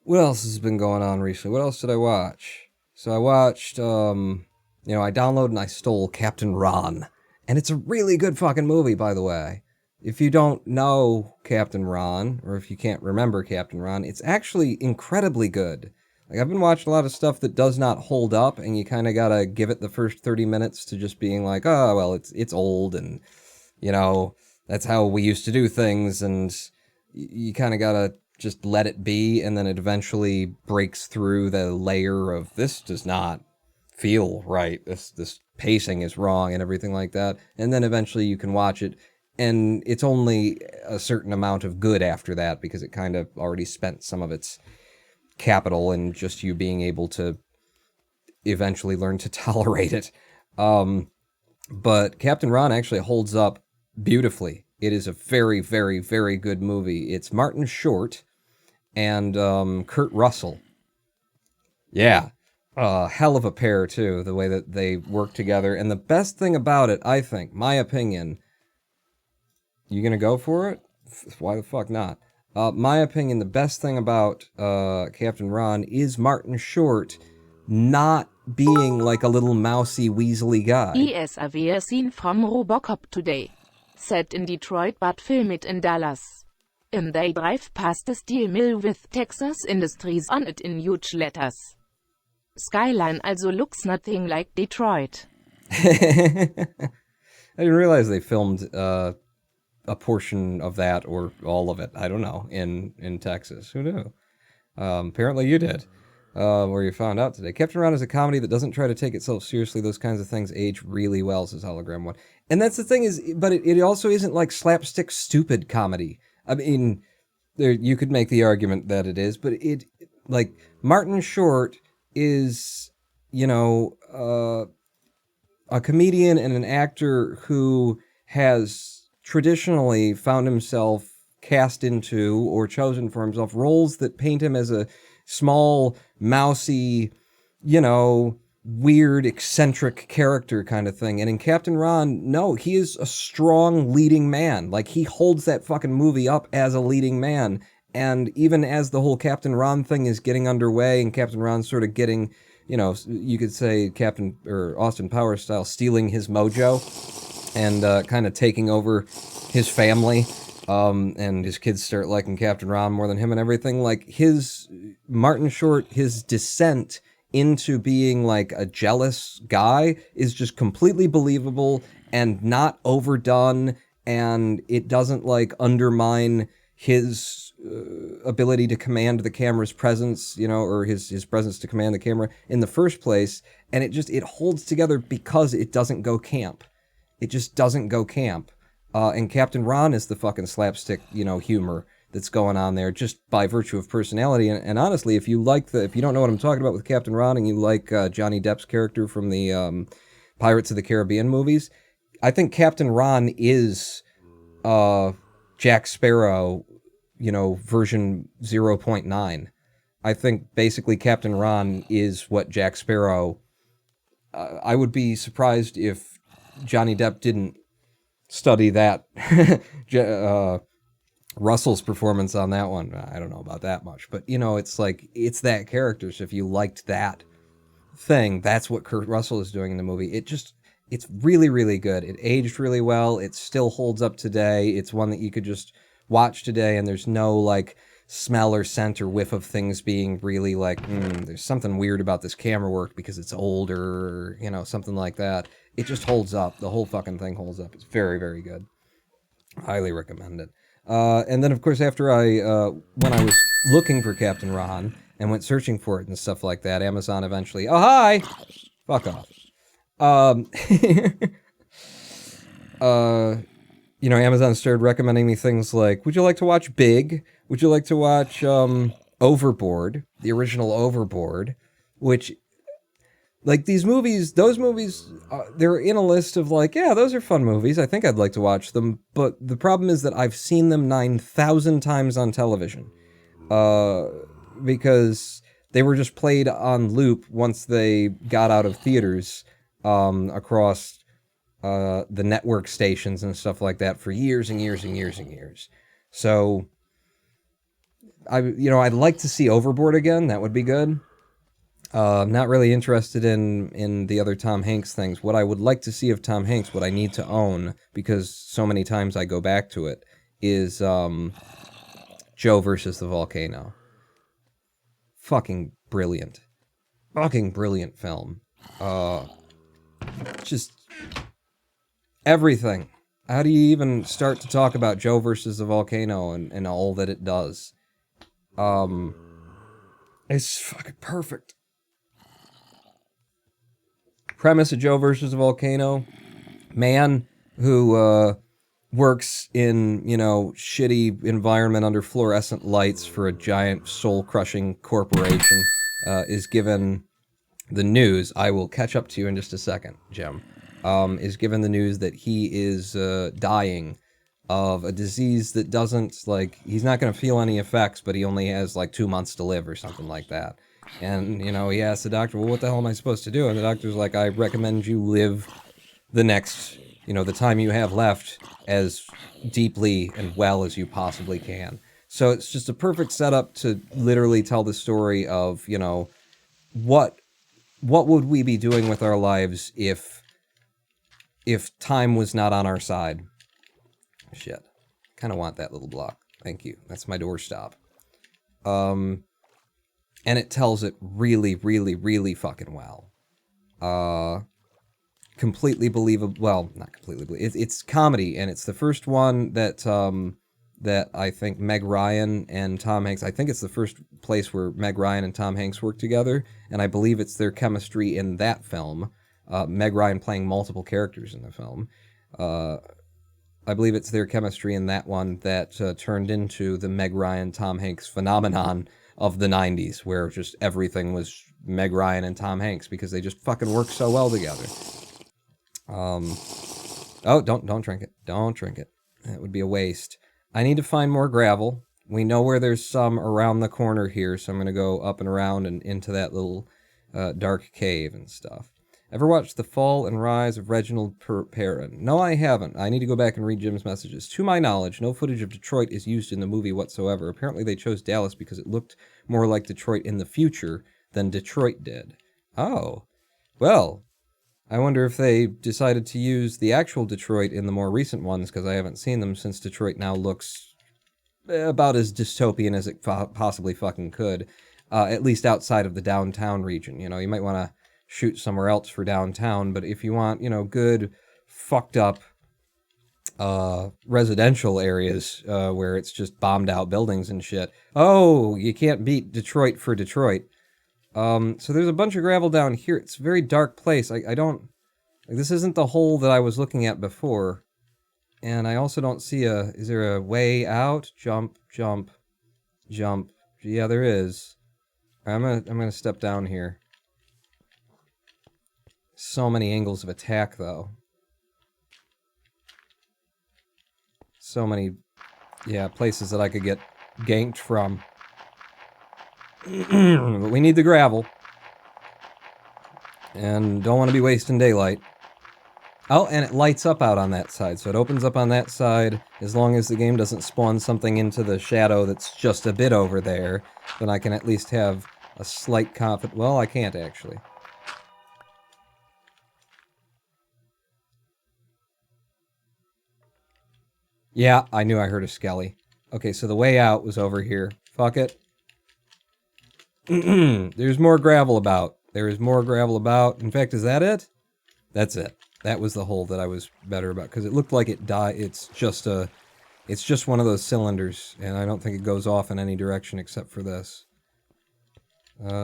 What else has been going on recently? What else did I watch? So I watched, I downloaded and I stole Captain Ron. And it's a really good fucking movie, by the way. If you don't know Captain Ron, or if you can't remember Captain Ron, it's actually incredibly good. Like, I've been watching a lot of stuff that does not hold up, and you kind of gotta give it the first 30 minutes to just being like, oh, well, it's old, and, you know, that's how we used to do things, and you kind of gotta just let it be, and then it eventually breaks through the layer of, this does not feel right, this pacing is wrong, and everything like that, and then eventually you can watch it, and it's only a certain amount of good after that, because it kind of already spent some of its capital and just you being able to eventually learn to tolerate it. But Captain Ron actually holds up beautifully. It is a very, very, very good movie. It's Martin Short and Kurt Russell. Yeah. Hell of a pair, too, the way that they work together. And the best thing about it, I think, my opinion... You gonna go for it? Why the fuck not? My opinion, the best thing about Captain Ron is Martin Short not being like a little mousy, weaselly guy. Yes, I've seen from Robocop today. Set in Detroit but filmed in Dallas. They drive past a steel mill with Texas Industries on it in huge letters. Skyline also looks nothing like Detroit. I didn't realize they filmed a portion of that, or all of it, I don't know, in Texas. Who knew? Apparently you did, or you found out today. Captain Ron is a comedy that doesn't try to take itself seriously. Those kinds of things age really well, says Hologram One. And that's the thing is, but it also isn't like slapstick stupid comedy. I mean, you could make the argument that it is, but like, Martin Short is, a comedian and an actor who has traditionally found himself cast into or chosen for himself roles that paint him as a small, mousy, weird, eccentric character kind of thing. And in Captain Ron, no, he is a strong leading man. Like, he holds that fucking movie up as a leading man. And even as the whole Captain Ron thing is getting underway and Captain Ron's sort of getting, you could say Captain or Austin Powers style, stealing his mojo and kind of taking over his family, and his kids start liking Captain Ron more than him and everything. Like, Martin Short, his descent into being like a jealous guy is just completely believable and not overdone, and it doesn't like undermine his ability to command the camera's presence, or his presence to command the camera in the first place, and it holds together because it doesn't go camp. It just doesn't go camp. And Captain Ron is the fucking slapstick, humor that's going on there just by virtue of personality. And honestly, if you don't know what I'm talking about with Captain Ron and you like Johnny Depp's character from the Pirates of the Caribbean movies, I think Captain Ron is Jack Sparrow, version 0.9. I think basically Captain Ron is what Jack Sparrow... I would be surprised if Johnny Depp didn't study that Russell's performance on that one. I don't know about that much, but it's like, it's that character. So if you liked that thing, that's what Kurt Russell is doing in the movie. It's really, really good. It aged really well. It still holds up today. It's one that you could just watch today, and there's no like smell or scent or whiff of things being really like, there's something weird about this camera work because it's older, something like that. It just holds up. The whole fucking thing holds up. It's very, very good. Highly recommend it. And then, of course, after when I was looking for Captain Ron and went searching for it and stuff like that, Amazon eventually, oh, hi! Fuck off. Amazon started recommending me things like, would you like to watch Big? Would you like to watch Overboard, the original Overboard, which, like, those movies, they're in a list of like, yeah, those are fun movies. I think I'd like to watch them. But the problem is that I've seen them 9,000 times on television because they were just played on loop once they got out of theaters across the network stations and stuff like that for years and years and years and years. So, I'd like to see Overboard again. That would be good. I'm not really interested in the other Tom Hanks things. What I would like to see of Tom Hanks, what I need to own, because so many times I go back to it, is Joe versus the Volcano. Fucking brilliant. Fucking brilliant film. Just everything. How do you even start to talk about Joe versus the Volcano and all that it does? It's fucking perfect. Premise of Joe versus the Volcano: man who works in, shitty environment under fluorescent lights for a giant soul-crushing corporation is given the news. I will catch up to you in just a second, Jim. Is given the news that he is dying of a disease that doesn't, he's not going to feel any effects, but he only has 2 months to live or something like that. And, he asks the doctor, well, what the hell am I supposed to do? And the doctor's like, I recommend you live the next, the time you have left as deeply and well as you possibly can. So it's just a perfect setup to literally tell the story of, what would we be doing with our lives if time was not on our side? Shit. Kind of want that little block. Thank you. That's my doorstop. And it tells it really, really, really fucking well. Completely believable. Well, not completely believable. It's comedy, and it's the first one that I think Meg Ryan and Tom Hanks, I think it's the first place where Meg Ryan and Tom Hanks work together, and I believe it's their chemistry in that film. Meg Ryan playing multiple characters in the film. I believe it's their chemistry in that one that turned into the Meg Ryan, Tom Hanks phenomenon of the 90s, where just everything was Meg Ryan and Tom Hanks because they just fucking work so well together. Oh, don't drink it. Don't drink it. That would be a waste. I need to find more gravel. We know where there's some around the corner here, so I'm going to go up and around and into that little dark cave and stuff. Ever watched The Fall and Rise of Reginald Perrin? No, I haven't. I need to go back and read Jim's messages. To my knowledge, no footage of Detroit is used in the movie whatsoever. Apparently they chose Dallas because it looked more like Detroit in the future than Detroit did. Oh. Well, I wonder if they decided to use the actual Detroit in the more recent ones, because I haven't seen them since Detroit now looks about as dystopian as it possibly fucking could, at least outside of the downtown region. You might want to shoot somewhere else for downtown, but if you want, good, fucked up residential areas where it's just bombed out buildings and shit, oh, you can't beat Detroit for Detroit. So there's a bunch of gravel down here. It's a very dark place. I don't... This isn't the hole that I was looking at before. And I also don't see is there a way out? Jump, jump, jump. Yeah, there is. I'm gonna step down here. So many angles of attack, though. so many, yeah, places that I could get ganked from. But we need the gravel. And don't want to be wasting daylight. Oh, and it lights up out on that side, so it opens up on that side. As long as the game doesn't spawn something into the shadow that's just a bit over there, then I can at least have a slight confidence. Well, I can't actually. Yeah, I knew I heard a skelly. Okay, so the way out was over here. Fuck it. There's more gravel about. There is more gravel about. In fact, is that it? That's it. That was the hole that I was better about, because it looked like it died. It's just one of those cylinders, and I don't think it goes off in any direction except for this.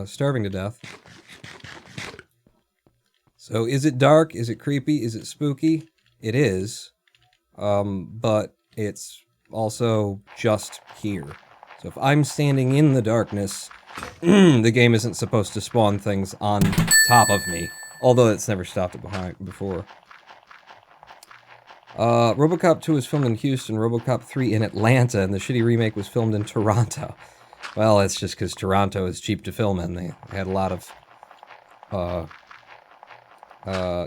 Starving to death. So is it dark? Is it creepy? Is it spooky? It is. But it's also just here. So if I'm standing in the darkness, the game isn't supposed to spawn things on top of me. Although it's never stopped it before. RoboCop 2 was filmed in Houston, RoboCop 3 in Atlanta, and the shitty remake was filmed in Toronto. Well, that's just because Toronto is cheap to film in. They had a lot of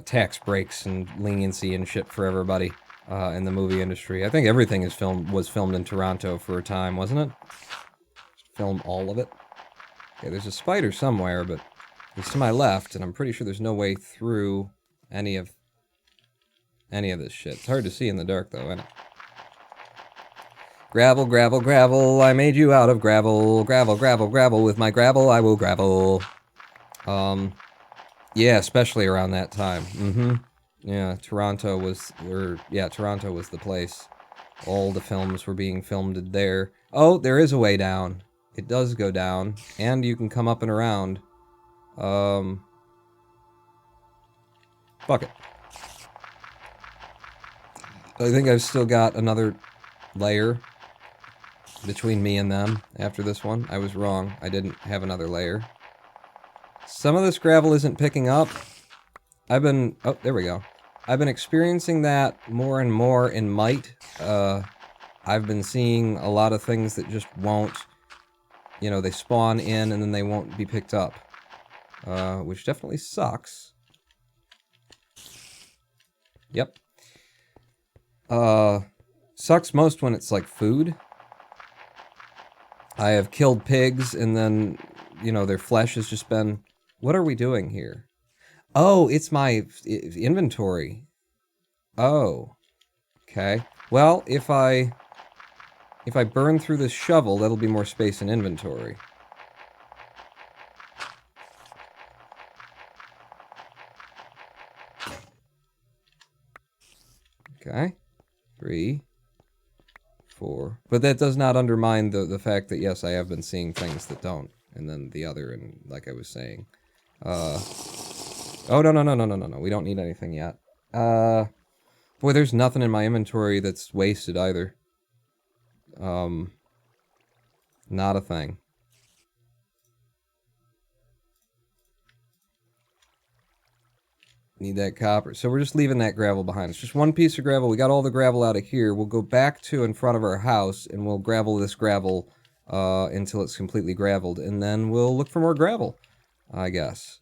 tax breaks and leniency and shit for everybody in the movie industry. I think everything was filmed in Toronto for a time, wasn't it? Film all of it. Okay, there's a spider somewhere, but it's to my left, and I'm pretty sure there's no way through any of this shit. It's hard to see in the dark, though, isn't it? Gravel, gravel, gravel, I made you out of gravel. Gravel, gravel, gravel, with my gravel I will gravel. Yeah, especially around that time. Yeah, Toronto was the place. All the films were being filmed there. Oh, there is a way down. It does go down, and you can come up and around. Fuck it. I think I've still got another layer between me and them after this one. I was wrong. I didn't have another layer. Some of this gravel isn't picking up. Oh, there we go. I've been experiencing that more and more in Might. I've been seeing a lot of things that just won't, they spawn in and then they won't be picked up. Which definitely sucks. Yep. Sucks most when it's like food. I have killed pigs and then, their flesh has just been... What are we doing here? Oh, it's my inventory. Oh. Okay. Well, if I burn through this shovel, that'll be more space in inventory. Okay. 3, 4. But that does not undermine the fact that, yes, I have been seeing things that don't. And then the other, and like I was saying. Oh, no. We don't need anything yet. Boy, there's nothing in my inventory that's wasted either. Not a thing. Need that copper. So we're just leaving that gravel behind. It's just one piece of gravel. We got all the gravel out of here. We'll go back to in front of our house, and we'll gravel this gravel until it's completely graveled. And then we'll look for more gravel, I guess.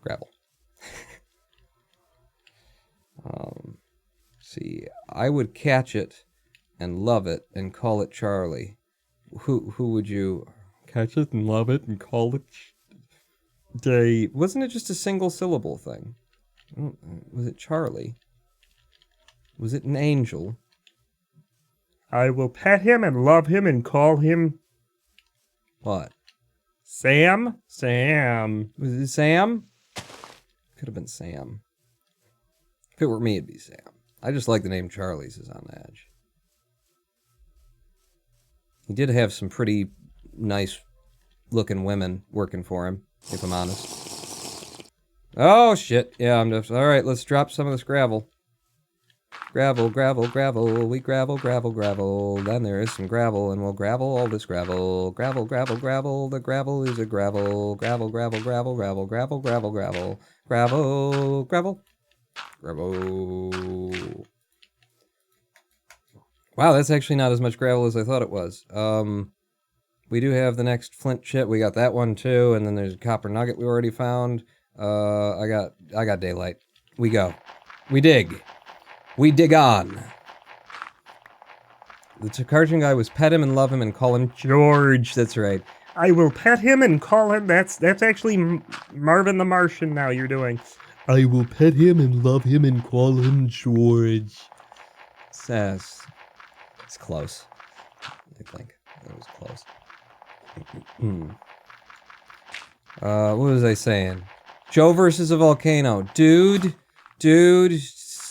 Gravel. See, I would catch it and love it and call it Charlie. Who would you catch it and love it and call it Day? Wasn't it just a single syllable thing? Was it Charlie? Was it an angel? I will pet him and love him and call him... What? Sam? Sam. Was it Sam? Could have been Sam. If it were me, it'd be Sam. I just like the name Charlie's is on edge. He did have some pretty nice looking women working for him, if I'm honest. Oh, shit. Yeah, I'm just... Alright, let's drop some of this gravel. Gravel, gravel, gravel. We gravel, gravel, gravel. Then there is some gravel, and we'll gravel all this gravel. Gravel, gravel, gravel. The gravel is a gravel. Gravel, gravel, gravel, gravel, gravel, gravel, gravel. Gravel, gravel. Gravel. Wow, that's actually not as much gravel as I thought it was. We do have the next flint chip. We got that one too, and then there's a copper nugget we already found. I got daylight. We go. We dig. We dig on. The Takarjan guy was pet him and love him and call him George. That's right. I will pet him and call him. That's actually Marvin the Martian now you're doing. I will pet him and love him and call him George. Says. It's close. I think. It was close. What was I saying? Joe versus a volcano. Dude,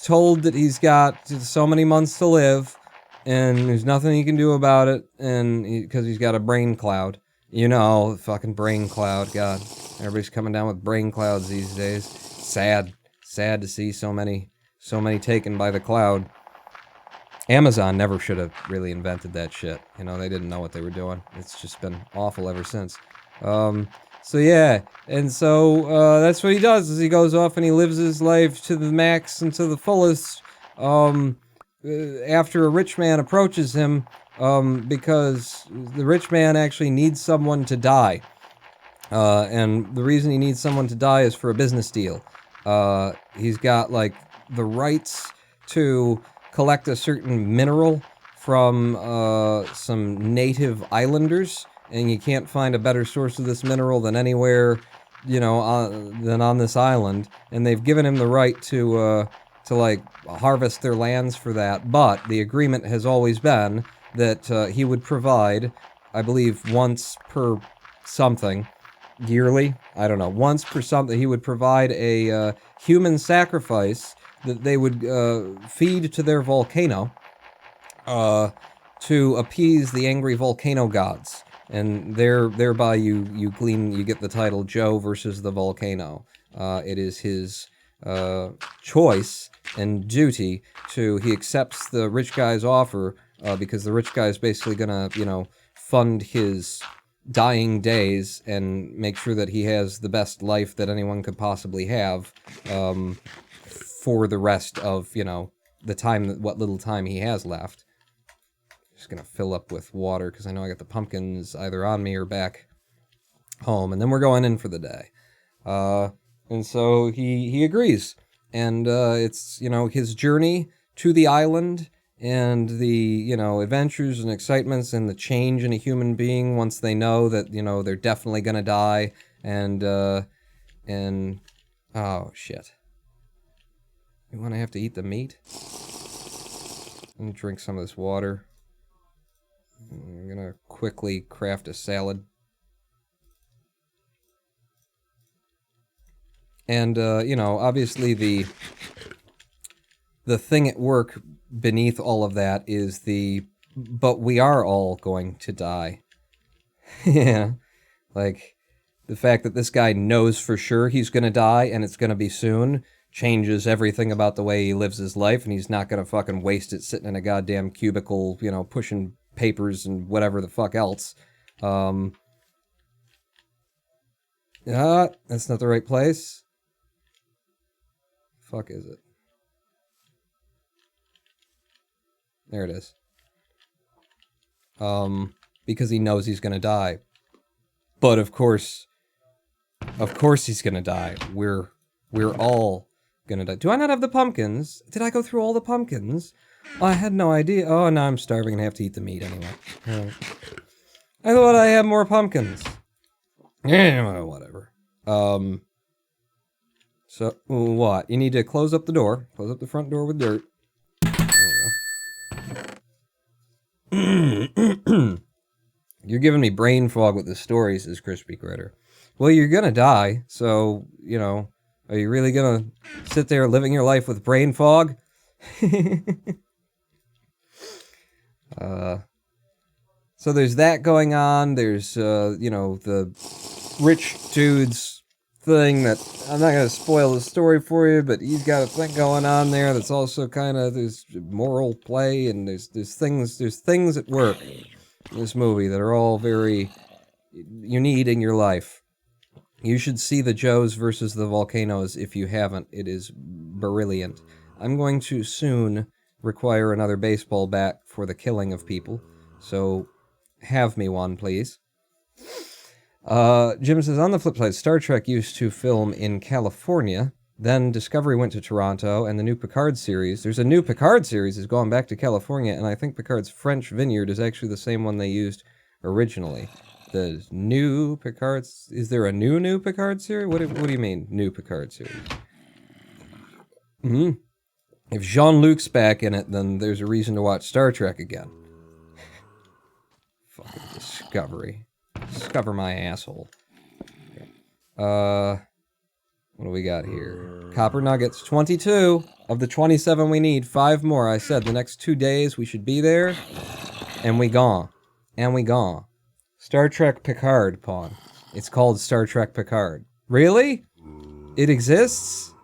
told that he's got so many months to live, and there's nothing he can do about it, and because he's got a brain cloud. You know, fucking brain cloud. God, everybody's coming down with brain clouds these days. Sad to see so many taken by the cloud. Amazon never should have really invented that shit. You know, they didn't know what they were doing. It's just been awful ever since. So yeah, and so that's what he does, is he goes off and he lives his life to the max and to the fullest, after a rich man approaches him, because the rich man actually needs someone to die. And the reason he needs someone to die is for a business deal. He's got, like, the rights to collect a certain mineral from some native islanders, and you can't find a better source of this mineral than anywhere, you know, than on this island. And they've given him the right to like harvest their lands for that. But the agreement has always been that he would provide, I believe, once per something, yearly, I don't know, once per something, he would provide a human sacrifice that they would feed to their volcano to appease the angry volcano gods. And thereby you get the title Joe versus the volcano. It is his choice and duty he accepts the rich guy's offer because the rich guy is basically gonna, you know, fund his dying days and make sure that he has the best life that anyone could possibly have for the rest of, you know, the time, what little time he has left. Just gonna fill up with water because I know I got the pumpkins either on me or back home, and then we're going in for the day. And so he agrees, and it's, you know, his journey to the island and the, you know, adventures and excitements and the change in a human being once they know that, you know, they're definitely gonna die, and oh shit. You wanna have to eat the meat? I'm gonna drink some of this water. I'm gonna quickly craft a salad. And, you know, obviously the thing at work beneath all of that is but we are all going to die. Yeah. Like, the fact that this guy knows for sure he's gonna die and it's gonna be soon changes everything about the way he lives his life, and he's not gonna fucking waste it sitting in a goddamn cubicle, you know, pushing papers and whatever the fuck else. That's not the right place. Fuck is it? There it is. Because he knows he's gonna die. But of course he's gonna die. We're all gonna die. Do I not have the pumpkins? Did I go through all the pumpkins? Oh, I had no idea. Oh, now I'm starving and have to eat the meat anyway. I thought I had more pumpkins. Yeah, whatever. So, what? You need to close up the door. Close up the front door with dirt. There you go. You're giving me brain fog with the story, says Crispy Critter. Well, you're gonna die, so, you know, are you really gonna sit there living your life with brain fog? So there's that going on. There's, you know, the rich dude's thing that, I'm not going to spoil the story for you, but he's got a thing going on there that's also kind of, there's moral play, and there's things at work in this movie that are all very, you need in your life. You should see the Joes versus the Volcanoes if you haven't. It is brilliant. I'm going to soon require another baseball bat for the killing of people. So, have me one, please. Jim says, on the flip side, Star Trek used to film in California. Then Discovery went to Toronto, and the new Picard series. There's a new Picard series is going back to California, and I think Picard's French vineyard is actually the same one they used originally. The new Picard... Is there a new Picard series? What do you mean, new Picard series? If Jean-Luc's back in it, then there's a reason to watch Star Trek again. Fucking Discovery. Discover my asshole. Okay. What do we got here? Copper nuggets. 22 of the 27 we need. 5 more. I said the next 2 days we should be there. And we gone. And we gone. Star Trek Picard, Pawn. It's called Star Trek Picard. Really? It exists?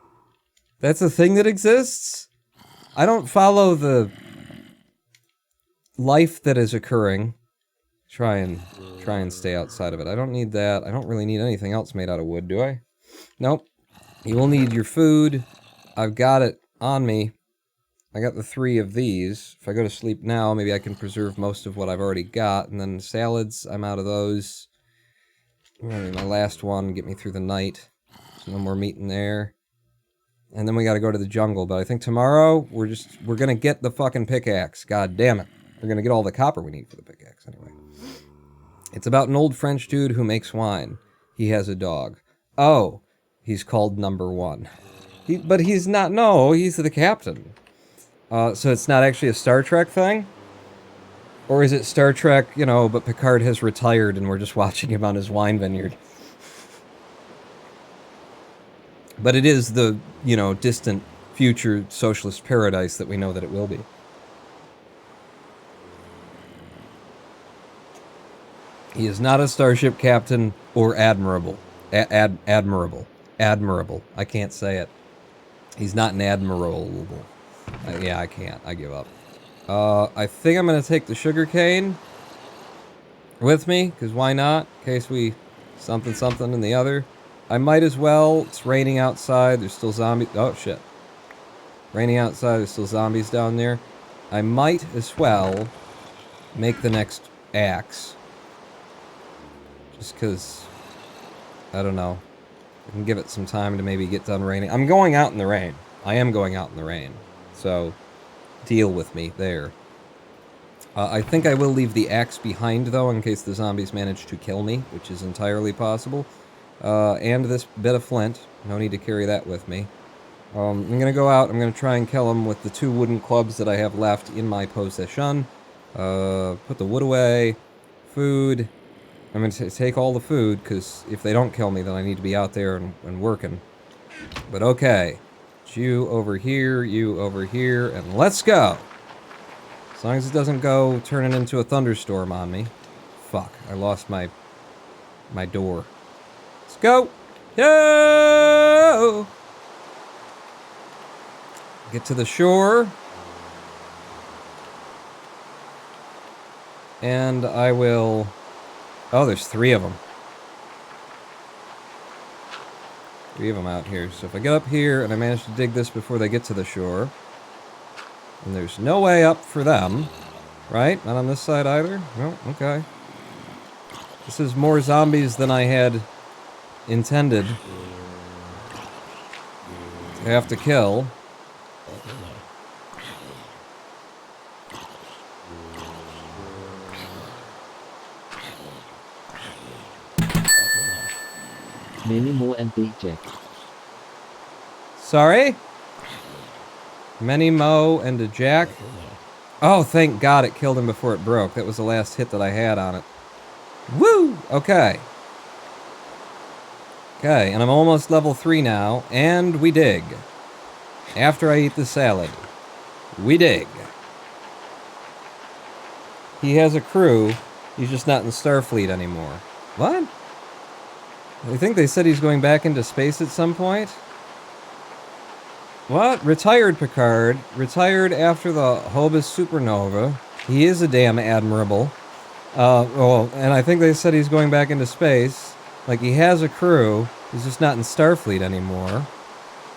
That's a thing that exists? I don't follow the life that is occurring. Try and stay outside of it. I don't need that. I don't really need anything else made out of wood, do I? Nope. You will need your food. I've got it on me. I got the 3 of these. If I go to sleep now, maybe I can preserve most of what I've already got. And then salads, I'm out of those. Maybe my last one, get me through the night. So no more meat in there. And then we gotta go to the jungle. But I think tomorrow, we're gonna get the fucking pickaxe. God damn it. We're gonna get all the copper we need for the pickaxe anyway. It's about an old French dude who makes wine. He has a dog. Oh. He's called number 1. But he's not, no, he's the captain. So it's not actually a Star Trek thing? Or is it Star Trek, but Picard has retired and we're just watching him on his wine vineyard? But it is the, distant future socialist paradise that we know that it will be. He is not a starship captain or admirable. Admirable. I can't say it. He's not an admirable. Yeah, I can't. I give up. I think I'm going to take the sugarcane with me, because why not? In case we something in the other. I might as well. It's raining outside. There's still zombies. Oh, shit. Raining outside. There's still zombies down there. I might as well make the next axe. Just because, I don't know. I can give it some time to maybe get done raining. I'm going out in the rain. I am going out in the rain. So, deal with me there. I think I will leave the axe behind, though, in case the zombies manage to kill me, which is entirely possible. And this bit of flint. No need to carry that with me. I'm going to go out. I'm going to try and kill them with the 2 wooden clubs that I have left in my possession. Put the wood away. Food. I'm going to take all the food, because if they don't kill me, then I need to be out there and working. But okay. You over here, and let's go! As long as it doesn't go turning into a thunderstorm on me. Fuck, I lost my door. Let's go! Yo! Get to the shore. And I will... Oh, there's 3 of them. 3 of them out here. So if I get up here and I manage to dig this before they get to the shore, and there's no way up for them, right? Not on this side either? No, okay. This is more zombies than I had intended to have to kill. Many more and paycheck. Sorry? Many Mo and a Jack? Oh, thank God it killed him before it broke. That was the last hit that I had on it. Woo! Okay. Okay, and I'm almost level 3 now, and we dig. After I eat the salad. We dig. He has a crew, he's just not in Starfleet anymore. What? I think they said he's going back into space at some point? What? Retired Picard. Retired after the Hobus supernova. He is a damn admirable. And I think they said he's going back into space. Like, he has a crew. He's just not in Starfleet anymore.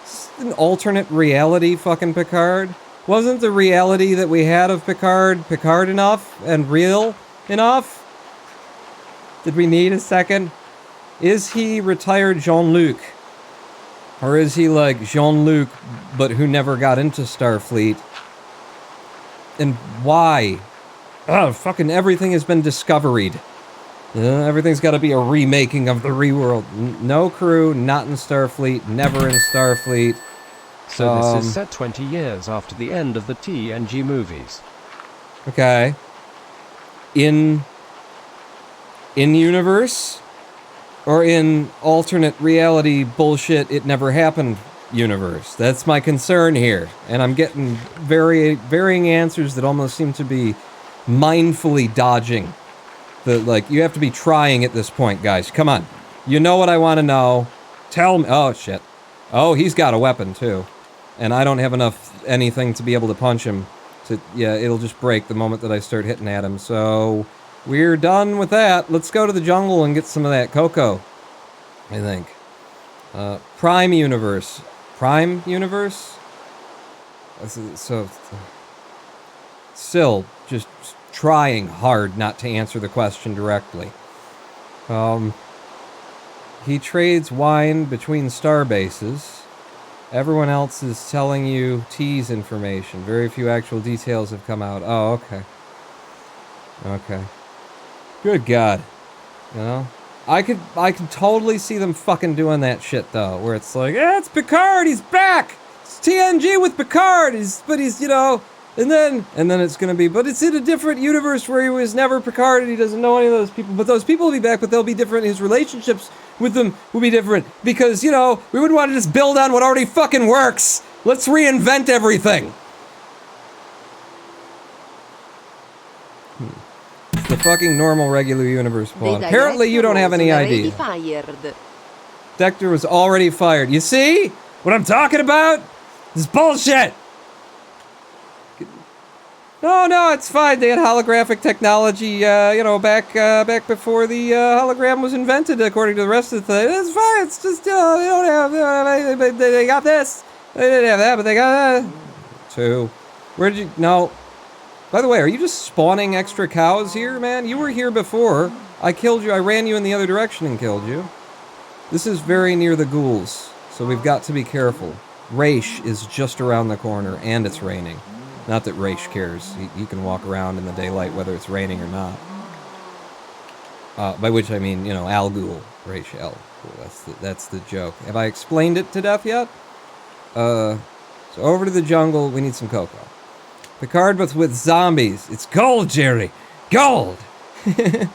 It's an alternate reality fucking Picard. Wasn't the reality that we had of Picard enough and real enough? Did we need a second? Is he retired Jean-Luc? Or is he like Jean-Luc, but who never got into Starfleet? And why? Oh, fucking everything has been discoveried. Everything's got to be a remaking of the reworld. No crew, not in Starfleet, never in Starfleet. So this is set 20 years after the end of the TNG movies. Okay. In universe? Or in alternate reality bullshit, it never happened universe? That's my concern here. And I'm getting varying answers that almost seem to be mindfully dodging. Like, you have to be trying at this point, guys. Come on. You know what I want to know. Tell me. Oh, shit. Oh, he's got a weapon, too. And I don't have anything to be able to punch him. Yeah, it'll just break the moment that I start hitting at him. So, we're done with that. Let's go to the jungle and get some of that cocoa, I think. Prime Universe. Prime Universe? So, still, just trying hard not to answer the question directly. He trades wine between star bases. Everyone else is telling you tease information. Very few actual details have come out. Oh, okay. Okay. Good God. You know? I could totally see them fucking doing that shit, though, where it's like, it's Picard, he's back! It's TNG with Picard, but he's, you know, and then it's gonna be, but it's in a different universe where he was never Picard and he doesn't know any of those people, but those people will be back, but they'll be different, his relationships with them will be different, because, you know, we wouldn't want to just build on what already fucking works! Let's reinvent everything! It's the fucking normal regular universe plot. Apparently you don't have any idea. Dector was already fired. You see what I'm talking about? This is bullshit! No, it's fine. They had holographic technology, you know, back before the hologram was invented, according to the rest of the thing. It's fine. It's just, they don't have, they got this. They didn't have that, but they got that. Two. Where did you, no. By the way, are you just spawning extra cows here, man? You were here before. I killed you. I ran you in the other direction and killed you. This is very near the ghouls, so we've got to be careful. Raish is just around the corner, and it's raining. Not that Raish cares. He can walk around in the daylight whether it's raining or not. By which I mean, you know, Al Ghul. Raish Al Ghul. That's the joke. Have I explained it to death yet? So over to the jungle. We need some cocoa. Picard, but with zombies. It's gold, Jerry! Gold! I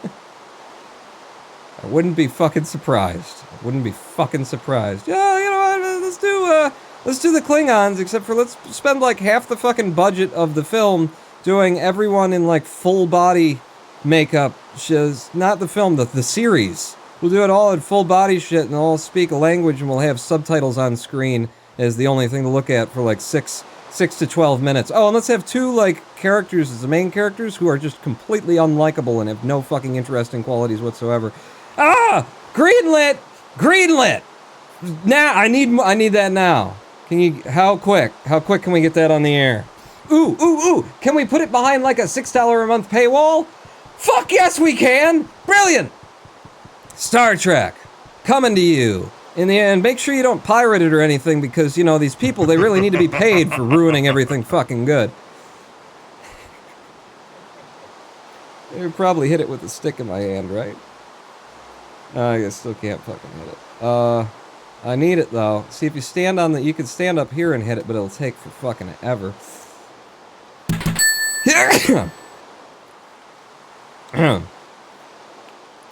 wouldn't be fucking surprised. Yeah, you know what? Let's do the Klingons, except for let's spend like half the fucking budget of the film doing everyone in like full body makeup. Not the film, the series. We'll do it all in full body shit and all speak a language and we'll have subtitles on screen as the only thing to look at for like 6 to 12 minutes. Oh, and let's have two like characters as the main characters who are just completely unlikable and have no fucking interesting qualities whatsoever. Greenlit! Now, I need that now. How quick can we get that on the air? Ooh, can we put it behind like a $6 a month paywall? Fuck yes we can! Brilliant! Star Trek, coming to you. In the end, make sure you don't pirate it or anything because, you know, these people, they really need to be paid for ruining everything fucking good. They would probably hit it with a stick in my hand, right? I still can't fucking hit it. I need it though. See, if you stand on you can stand up here and hit it, but it'll take for fucking ever.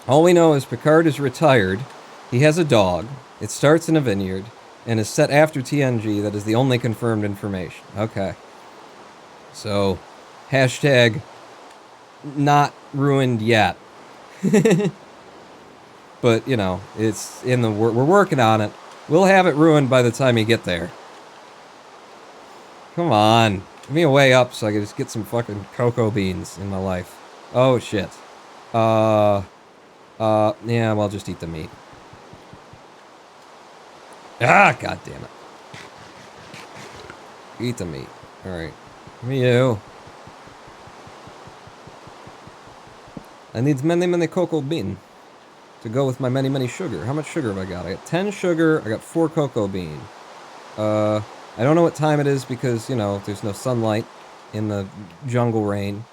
All we know is Picard is retired. He has a dog. It starts in a vineyard and is set after TNG. That is the only confirmed information. Okay. So, hashtag not ruined yet. But, you know, it's in the we're working on it. We'll have it ruined by the time you get there. Come on. Give me a way up so I can just get some fucking cocoa beans in my life. Oh, shit. Yeah, well, I'll just eat the meat. God damn it. Eat the meat. Alright. You. I need many cocoa bean to go with my many sugar. How much sugar have I got? I got 10 sugar. I got 4 cocoa bean. I don't know what time it is because, you know, there's no sunlight in the jungle rain.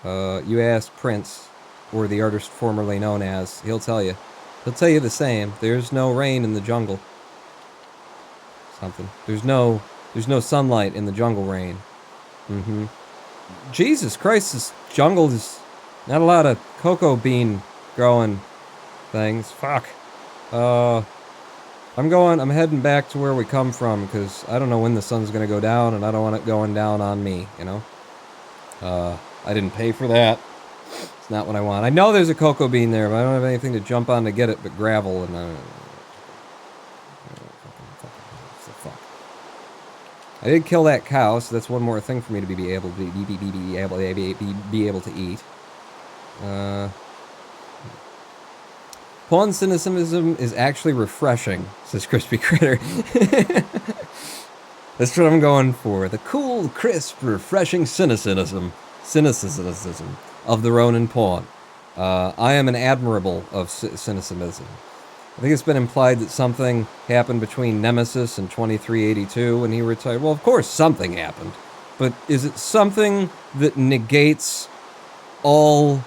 You ask Prince, or the artist formerly known as, he'll tell you. He'll tell you the same. There's no rain in the jungle. Something. There's no sunlight in the jungle rain. Jesus Christ, this jungle is not a lot of cocoa bean growing things. Fuck. I'm heading back to where we come from, because I don't know when the sun's gonna go down, and I don't want it going down on me, you know? I didn't pay for that. It's not what I want. I know there's a cocoa bean there, but I don't have anything to jump on to get it but gravel, and fuck. I did kill that cow, so that's one more thing for me to be able to eat. Pawn cynicism is actually refreshing, says Crispy Critter. That's what I'm going for. The cool, crisp, refreshing cynicism of the Ronin Pawn. I am an admirable of cynicism. I think it's been implied that something happened between Nemesis and 2382 when he retired. Well, of course something happened. But is it something that negates all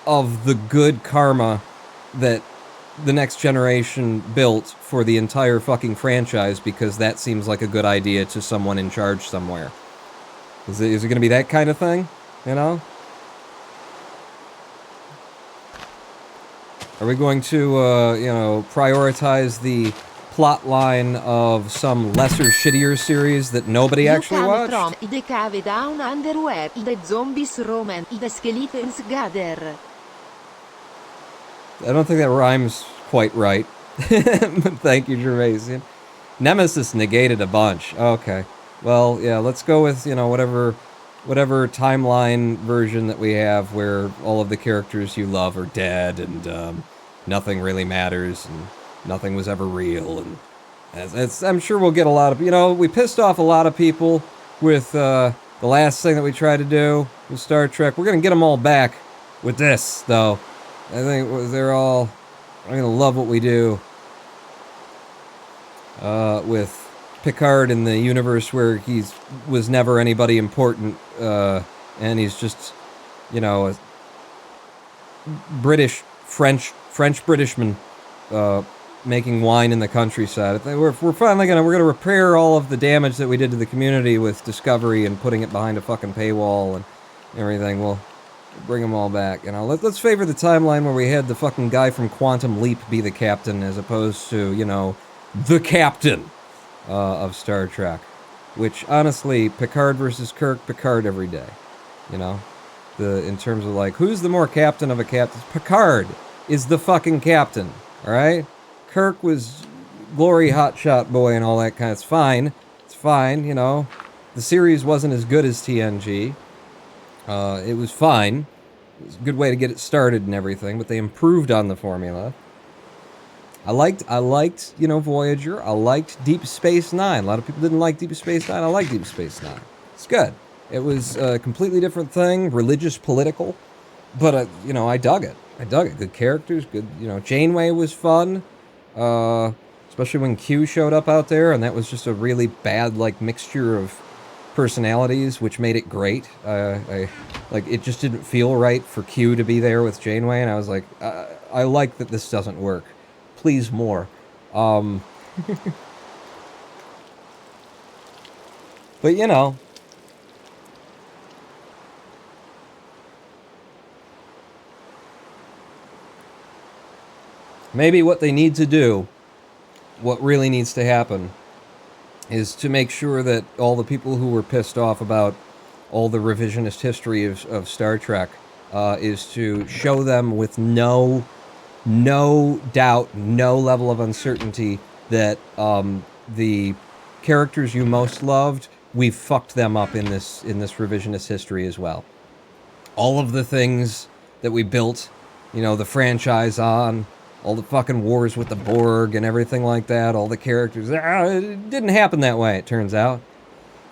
of the good karma that the next generation built for the entire fucking franchise because that seems like a good idea to someone in charge somewhere? Is it going to be that kind of thing? You know? Are we going to, prioritize the plot line of some lesser, shittier series that nobody actually watched? From the cave down underwear, the zombies roam and the skeletons gather. I don't think that rhymes quite right. But thank you, Gervaisian. Nemesis negated a bunch. Okay. Well, yeah, let's go with, whatever timeline version that we have where all of the characters you love are dead and nothing really matters and nothing was ever real. And I'm sure we'll get a lot of, we pissed off a lot of people with the last thing that we tried to do with Star Trek. We're going to get them all back with this, though. I think they're all going to love what we do with Picard in the universe where he was never anybody important, and he's just, a French-Britishman making wine in the countryside. I think we're finally we're gonna repair all of the damage that we did to the community with Discovery and putting it behind a fucking paywall and everything. We'll bring them all back. Let's favor the timeline where we had the fucking guy from Quantum Leap be the captain as opposed to, the captain of Star Trek. Which, honestly, Picard versus Kirk, Picard every day. In terms of, who's the more captain of a captain? Picard is the fucking captain, alright? Kirk was glory hotshot boy and all that kind of... It's fine. The series wasn't as good as TNG. It was fine. It was a good way to get it started and everything, but they improved on the formula. I liked, Voyager. I liked Deep Space Nine. A lot of people didn't like Deep Space Nine. I like Deep Space Nine. It's good. It was a completely different thing, religious, political, but, I dug it. Good characters, good, Janeway was fun, especially when Q showed up out there, and that was just a really bad, mixture of personalities, which made it great. It just didn't feel right for Q to be there with Janeway, and I was like, I like that this doesn't work. Please more. But, maybe what they need to do, what really needs to happen, is to make sure that all the people who were pissed off about all the revisionist history of Star Trek is to show them with no doubt, no level of uncertainty that the characters you most loved, we've fucked them up in this revisionist history as well. All of the things that we built, the franchise on, all the fucking wars with the Borg and everything like that, all the characters. It didn't happen that way, it turns out.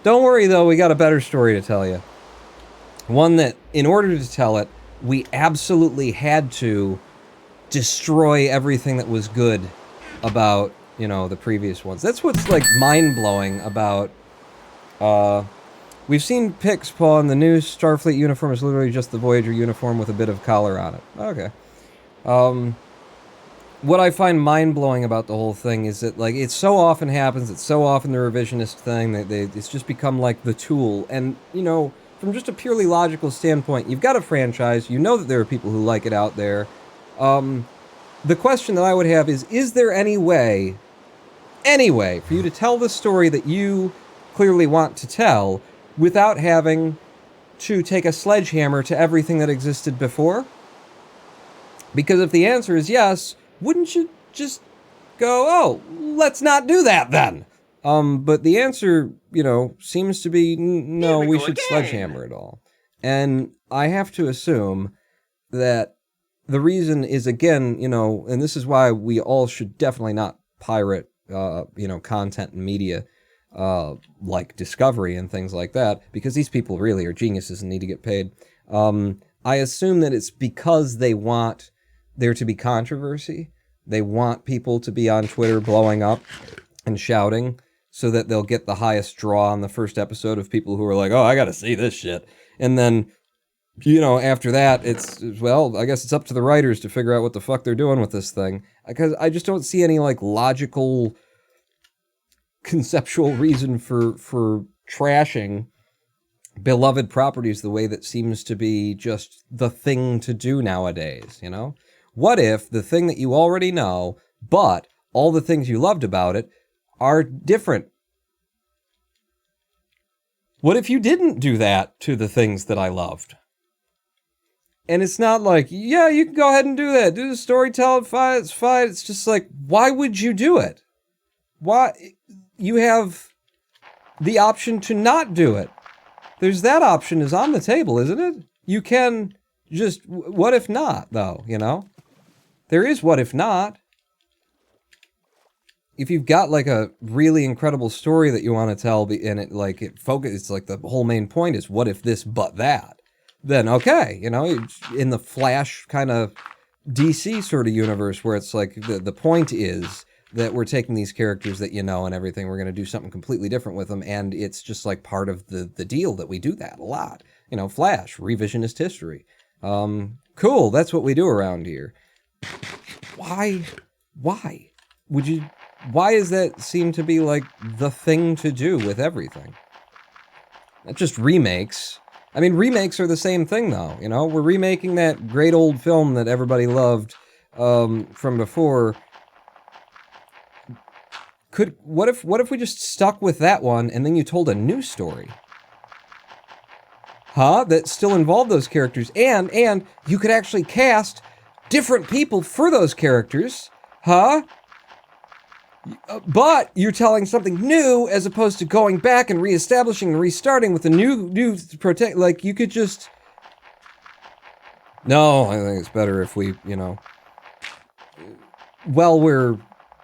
Don't worry, though, we got a better story to tell you. One that, in order to tell it, we absolutely had to destroy everything that was good about, you know, the previous ones. That's what's, like, mind-blowing about, we've seen Pix, Paul, in the new Starfleet uniform is literally just the Voyager uniform with a bit of collar on it. Okay. What I find mind-blowing about the whole thing is that, like, it so often happens, it's so often the revisionist thing, that it's just become, like, the tool. And, you know, from just a purely logical standpoint, you've got a franchise, you know that there are people who like it out there. The question that I would have is there any way for you to tell the story that you clearly want to tell without having to take a sledgehammer to everything that existed before? Because if the answer is yes, wouldn't you just go, oh, let's not do that then? But the answer, you know, seems to be no, we should sledgehammer it all. And I have to assume that the reason is, again, you know, and this is why we all should definitely not pirate, you know, content and media, like Discovery and things like that, because these people really are geniuses and need to get paid. I assume that it's because they want there to be controversy. They want people to be on Twitter blowing up and shouting so that they'll get the highest draw on the first episode of people who are like, oh, I gotta see this shit. And then, you know, after that, it's, well, I guess it's up to the writers to figure out what the fuck they're doing with this thing. Because I just don't see any, like, logical, conceptual reason for trashing beloved properties the way that seems to be just the thing to do nowadays, you know? What if the thing that you already know, but all the things you loved about it are different? What if you didn't do that to the things that I loved? And it's not like, yeah, you can go ahead and do that. Do the storytelling, fine, it's fine. It's just like, why would you do it? Why? You have the option to not do it. There's that option is on the table, isn't it? You can just, what if not, though, you know? There is what if not. If you've got, like, a really incredible story that you want to tell, and it, like, it's like the whole main point is what if this but that, then okay, you know, in the Flash kind of DC sort of universe where it's like the point is that we're taking these characters that you know and everything, we're going to do something completely different with them, and it's just like part of the deal that we do that a lot. You know, Flash, revisionist history. Cool, that's what we do around here. Why would you, why does that seem to be like the thing to do with everything? Not just remakes. I mean, remakes are the same thing though, you know? We're remaking that great old film that everybody loved from before. What if we just stuck with that one and then you told a new story? Huh? That still involved those characters, and you could actually cast different people for those characters, huh? But you're telling something new as opposed to going back and reestablishing and restarting with a new protect. Like, you could just. No, I think it's better if we, you know, while we're,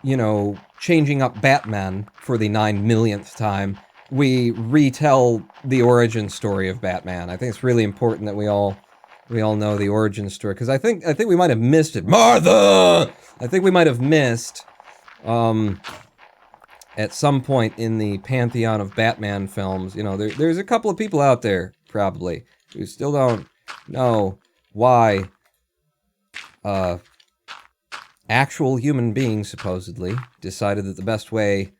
you know, changing up Batman for the 9 millionth time, we retell the origin story of Batman. I think it's really important that we all know the origin story, because I think we might have missed it. Martha! I think we might have missed, at some point in the pantheon of Batman films, you know, there's a couple of people out there, probably, who still don't know why, actual human beings, supposedly, decided that the best way,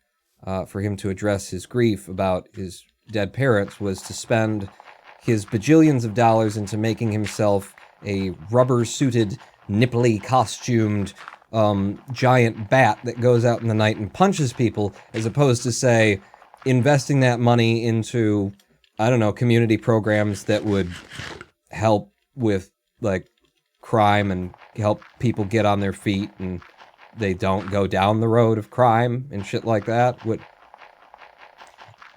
for him to address his grief about his dead parents was to spend his bajillions of dollars into making himself a rubber-suited, nipply costumed, giant bat that goes out in the night and punches people, as opposed to, say, investing that money into, I don't know, community programs that would help with, like, crime and help people get on their feet and they don't go down the road of crime and shit like that.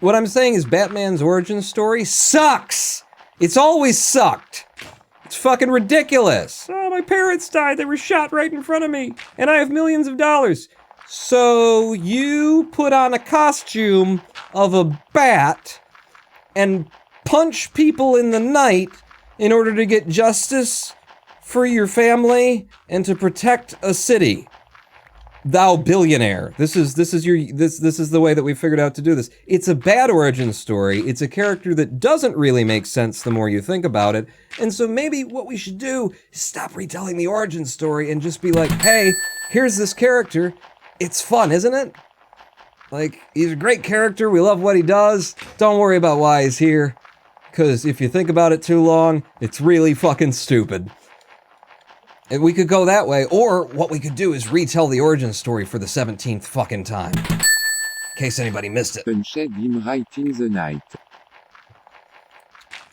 What I'm saying is Batman's origin story sucks! It's always sucked! It's fucking ridiculous! Oh, my parents died, they were shot right in front of me, and I have millions of dollars. So you put on a costume of a bat and punch people in the night in order to get justice for your family and to protect a city. Thou billionaire. This is the way that we figured out to do this. It's a bad origin story. It's a character that doesn't really make sense the more you think about it. And so maybe what we should do is stop retelling the origin story and just be like, hey, here's this character. It's fun, isn't it? Like, he's a great character. We love what he does. Don't worry about why he's here. Because if you think about it too long, it's really fucking stupid. And we could go that way, or what we could do is retell the origin story for the 17th fucking time. In case anybody missed it. Punched him right in the night.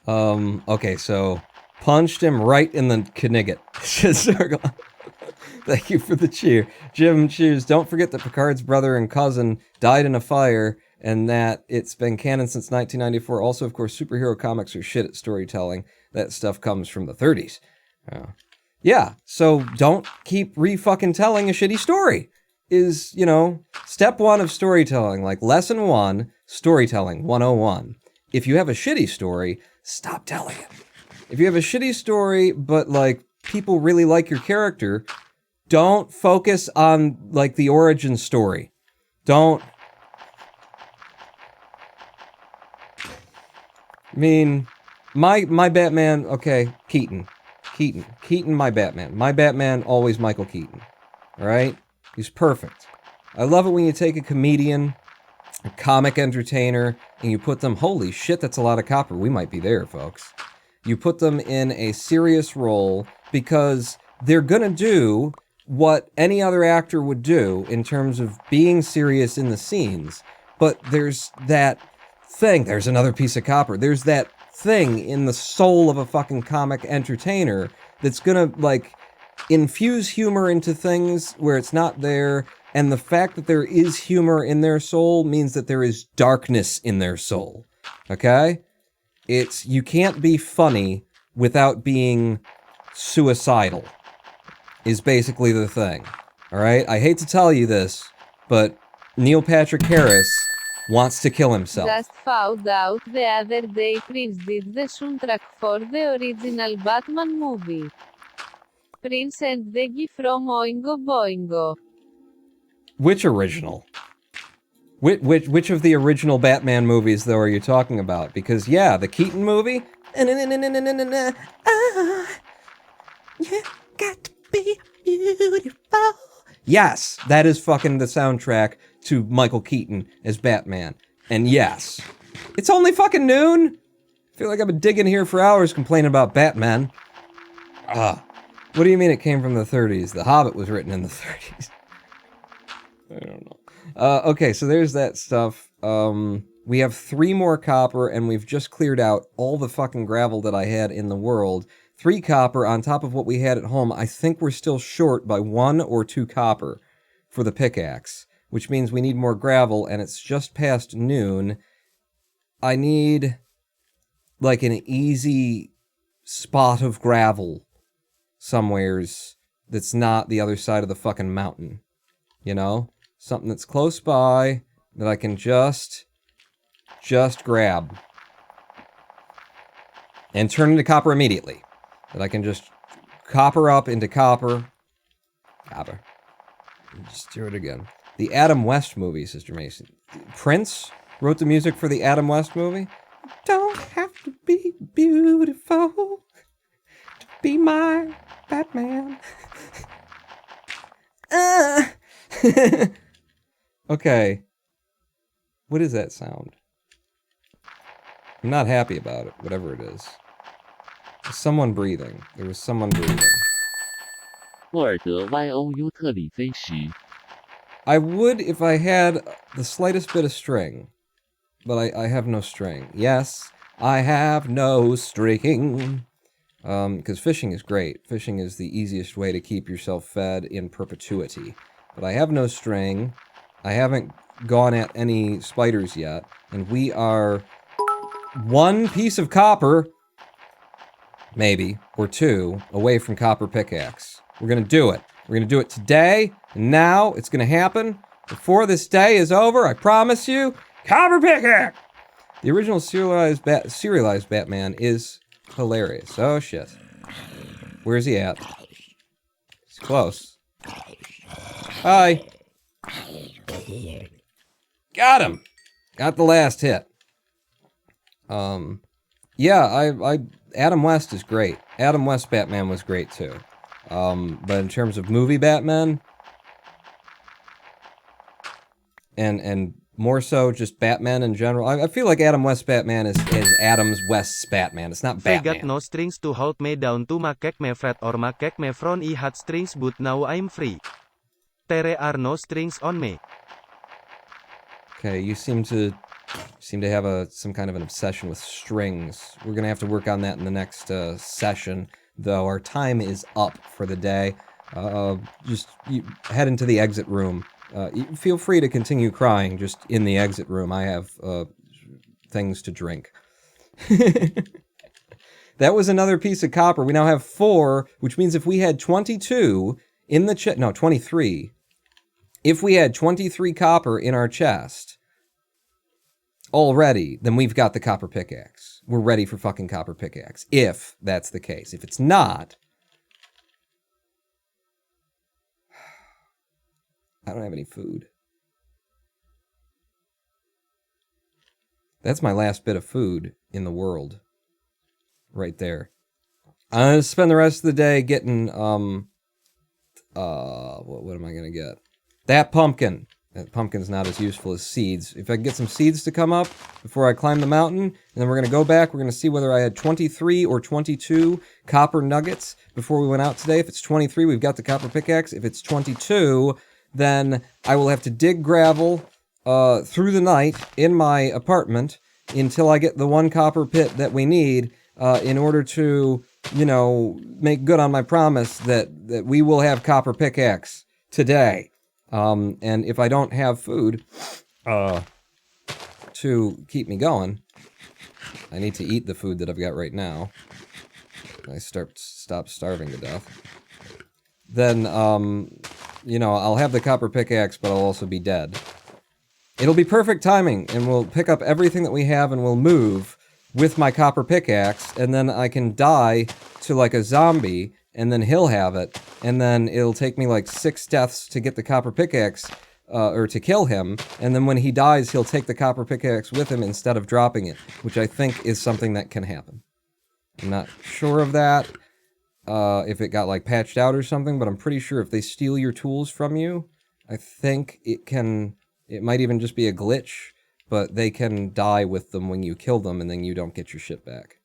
Okay, so punched him right in the knigget. Thank you for the cheer. Jim cheers. Don't forget that Picard's brother and cousin died in a fire, and that it's been canon since 1994. Also, of course, superhero comics are shit at storytelling. That stuff comes from the 30s. Yeah, so don't keep re-fucking telling a shitty story. Is, you know, step one of storytelling, like lesson 1, storytelling 101. If you have a shitty story, stop telling it. If you have a shitty story, but like people really like your character, don't focus on like the origin story. Don't. I mean, my Batman, okay, Keaton, my Batman. My Batman, always Michael Keaton. Alright? He's perfect. I love it when you take a comedian, a comic entertainer, and you put them, holy shit, that's a lot of copper. We might be there, folks. You put them in a serious role because they're gonna do what any other actor would do in terms of being serious in the scenes. But there's that thing, there's another piece of copper, there's that thing in the soul of a fucking comic entertainer that's gonna, like, infuse humor into things where it's not there, and the fact that there is humor in their soul means that there is darkness in their soul, okay? You can't be funny without being suicidal, is basically the thing, alright? I hate to tell you this, but Neil Patrick Harris wants to kill himself. Just found out the other day Prince did the soundtrack for the original Batman movie. Prince and Deggy from Oingo Boingo. Which original? Which of the original Batman movies, though, are you talking about? Because, yeah, the Keaton movie. You got to be beautiful. Yes, that is fucking the soundtrack to Michael Keaton as Batman. And yes, it's only fucking noon. I feel like I've been digging here for hours complaining about Batman. What do you mean it came from the 30s? The Hobbit was written in the 30s. I don't know. Okay, so there's that stuff. We have 3 more copper, and we've just cleared out all the fucking gravel that I had in the world. 3 copper on top of what we had at home. I think we're still short by 1 or 2 copper for the pickaxe, which means we need more gravel, and it's just past noon. I need, like, an easy spot of gravel somewheres that's not the other side of the fucking mountain. You know? Something that's close by that I can just grab. And turn into copper immediately. That I can just copper up into copper. Copper. Just do it again. The Adam West movie, Sister Mason. Prince wrote the music for the Adam West movie. Don't have to be beautiful to be my Batman. Okay. What is that sound? I'm not happy about it, whatever it is. There's someone breathing. There was someone breathing. 霍尔德 YOU 特里菲什 I would if I had the slightest bit of string. But I have no string. Yes, I have no string. Because fishing is great. Fishing is the easiest way to keep yourself fed in perpetuity. But I have no string. I haven't gone at any spiders yet. And we are 1 piece of copper, maybe, or 2, away from copper pickaxe. We're gonna do it. We're gonna do it today, and now it's gonna happen. Before this day is over, I promise you, copper pickaxe! The original serialized Batman is hilarious. Oh, shit. Where's he at? He's close. Hi. Got him! Got the last hit. Yeah, Adam West is great. Adam West Batman was great, too. But in terms of movie Batman, and more so just Batman in general, I feel like Adam West Batman is Adam West's Batman. It's not I Batman. got no strings to hold me down to make me fret or make me frown. I had strings but now I'm free. There are no strings on me. Okay, you seem to have some kind of an obsession with strings. We're gonna have to work on that in the next session, though. Our time is up for the day. Just head into the exit room. Feel free to continue crying just in the exit room. I have things to drink. That was another piece of copper. We now have 4, which means if we had 22 in the chest, no, 23. If we had 23 copper in our chest already, then we've got the copper pickaxe. We're ready for fucking copper pickaxe, if that's the case. If it's not, I don't have any food. That's my last bit of food in the world. Right there. I'm gonna spend the rest of the day getting, what am I gonna get? That pumpkin. That pumpkin's not as useful as seeds. If I can get some seeds to come up before I climb the mountain, and then we're gonna go back, we're gonna see whether I had 23 or 22 copper nuggets before we went out today. If it's 23, we've got the copper pickaxe. If it's 22, then I will have to dig gravel through the night in my apartment until I get the 1 copper pit that we need in order to, make good on my promise that we will have copper pickaxe today. And if I don't have food to keep me going, I need to eat the food that I've got right now. I stop starving to death. Then, I'll have the copper pickaxe, but I'll also be dead. It'll be perfect timing, and we'll pick up everything that we have and we'll move with my copper pickaxe, and then I can die to like a zombie, and then he'll have it, and then it'll take me like 6 deaths to get the copper pickaxe, or to kill him, and then when he dies, he'll take the copper pickaxe with him instead of dropping it, which I think is something that can happen. I'm not sure of that, if it got like patched out or something, but I'm pretty sure if they steal your tools from you, I think it might even just be a glitch, but they can die with them when you kill them, and then you don't get your shit back.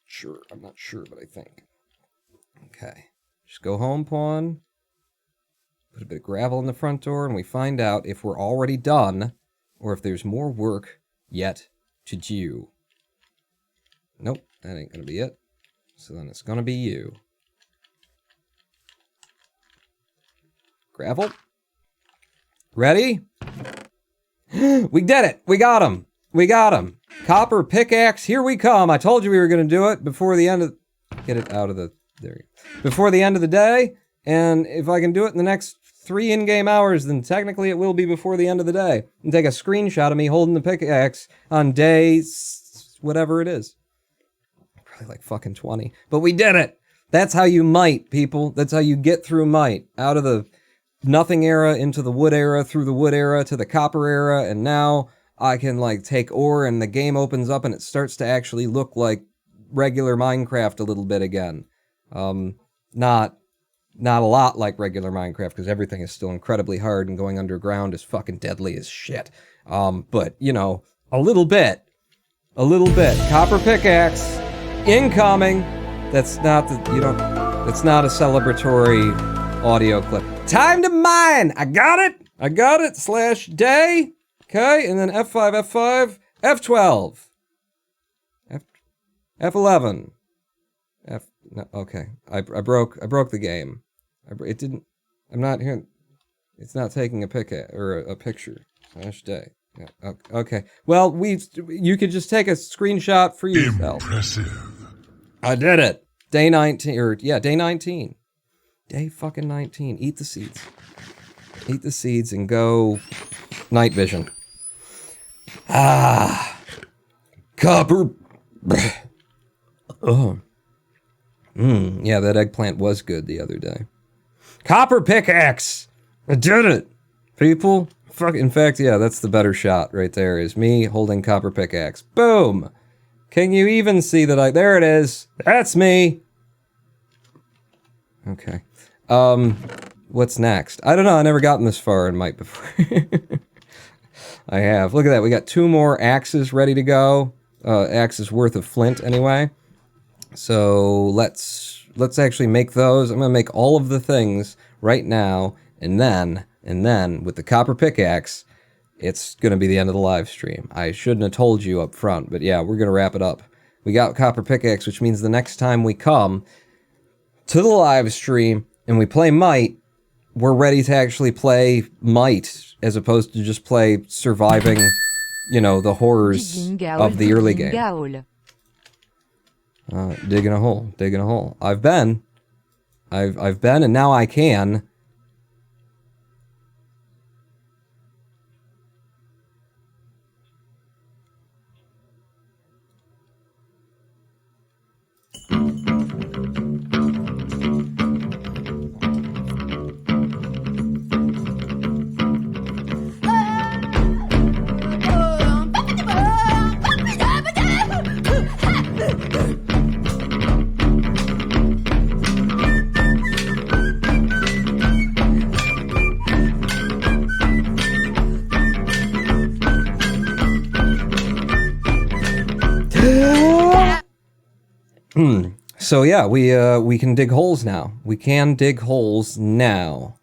Sure, I'm not sure, but I think. Okay, just go home, pawn. Put a bit of gravel in the front door, and we find out if we're already done, or if there's more work yet to do. Nope, that ain't gonna be it. So then it's gonna be you. Gravel. Ready? We did it! We got him! We got him! Copper pickaxe, here we come! I told you we were gonna do it before the end of... Get it out of the... There you go. Before the end of the day, and if I can do it in the next 3 in-game hours, then technically it will be before the end of the day. And take a screenshot of me holding the pickaxe on day... whatever it is. Probably like fucking 20. But we did it! That's how you might, people. That's how you get through might. Out of the nothing era into the wood era, through the wood era to the copper era, and now I can like take ore and the game opens up and it starts to actually look like regular Minecraft a little bit again. Not a lot like regular Minecraft, because everything is still incredibly hard and going underground is fucking deadly as shit. But, a little bit. A little bit. Copper pickaxe. Incoming. That's not that's not a celebratory audio clip. Time to mine! I got it! /day. Okay, and then F5, F5, F12. F11. No, okay. I broke the game. It didn't, I'm not here. It's not taking a a picture. /day. Yeah, okay. Well, you could just take a screenshot for yourself. Impressive. I did it. Day 19, day 19. Day fucking 19. Eat the seeds. Eat the seeds and go night vision. Copper. Oh. Yeah, that eggplant was good the other day. Copper pickaxe! I did it! People, fuck. In fact, yeah, that's the better shot right there, is me holding copper pickaxe. Boom! Can you even see that there it is! That's me! Okay. What's next? I don't know, I never gotten this far in Might before. I have. Look at that, we got 2 more axes ready to go. Axes worth of flint, anyway. So, let's actually make those. I'm gonna make all of the things right now, and then, with the copper pickaxe, it's gonna be the end of the live stream. I shouldn't have told you up front, but yeah, we're gonna wrap it up. We got copper pickaxe, which means the next time we come to the live stream and we play Might, we're ready to actually play Might, as opposed to just play surviving, you know, the horrors of the early game. Digging a hole. I've been, and now I can. So yeah, we can dig holes now. We can dig holes now.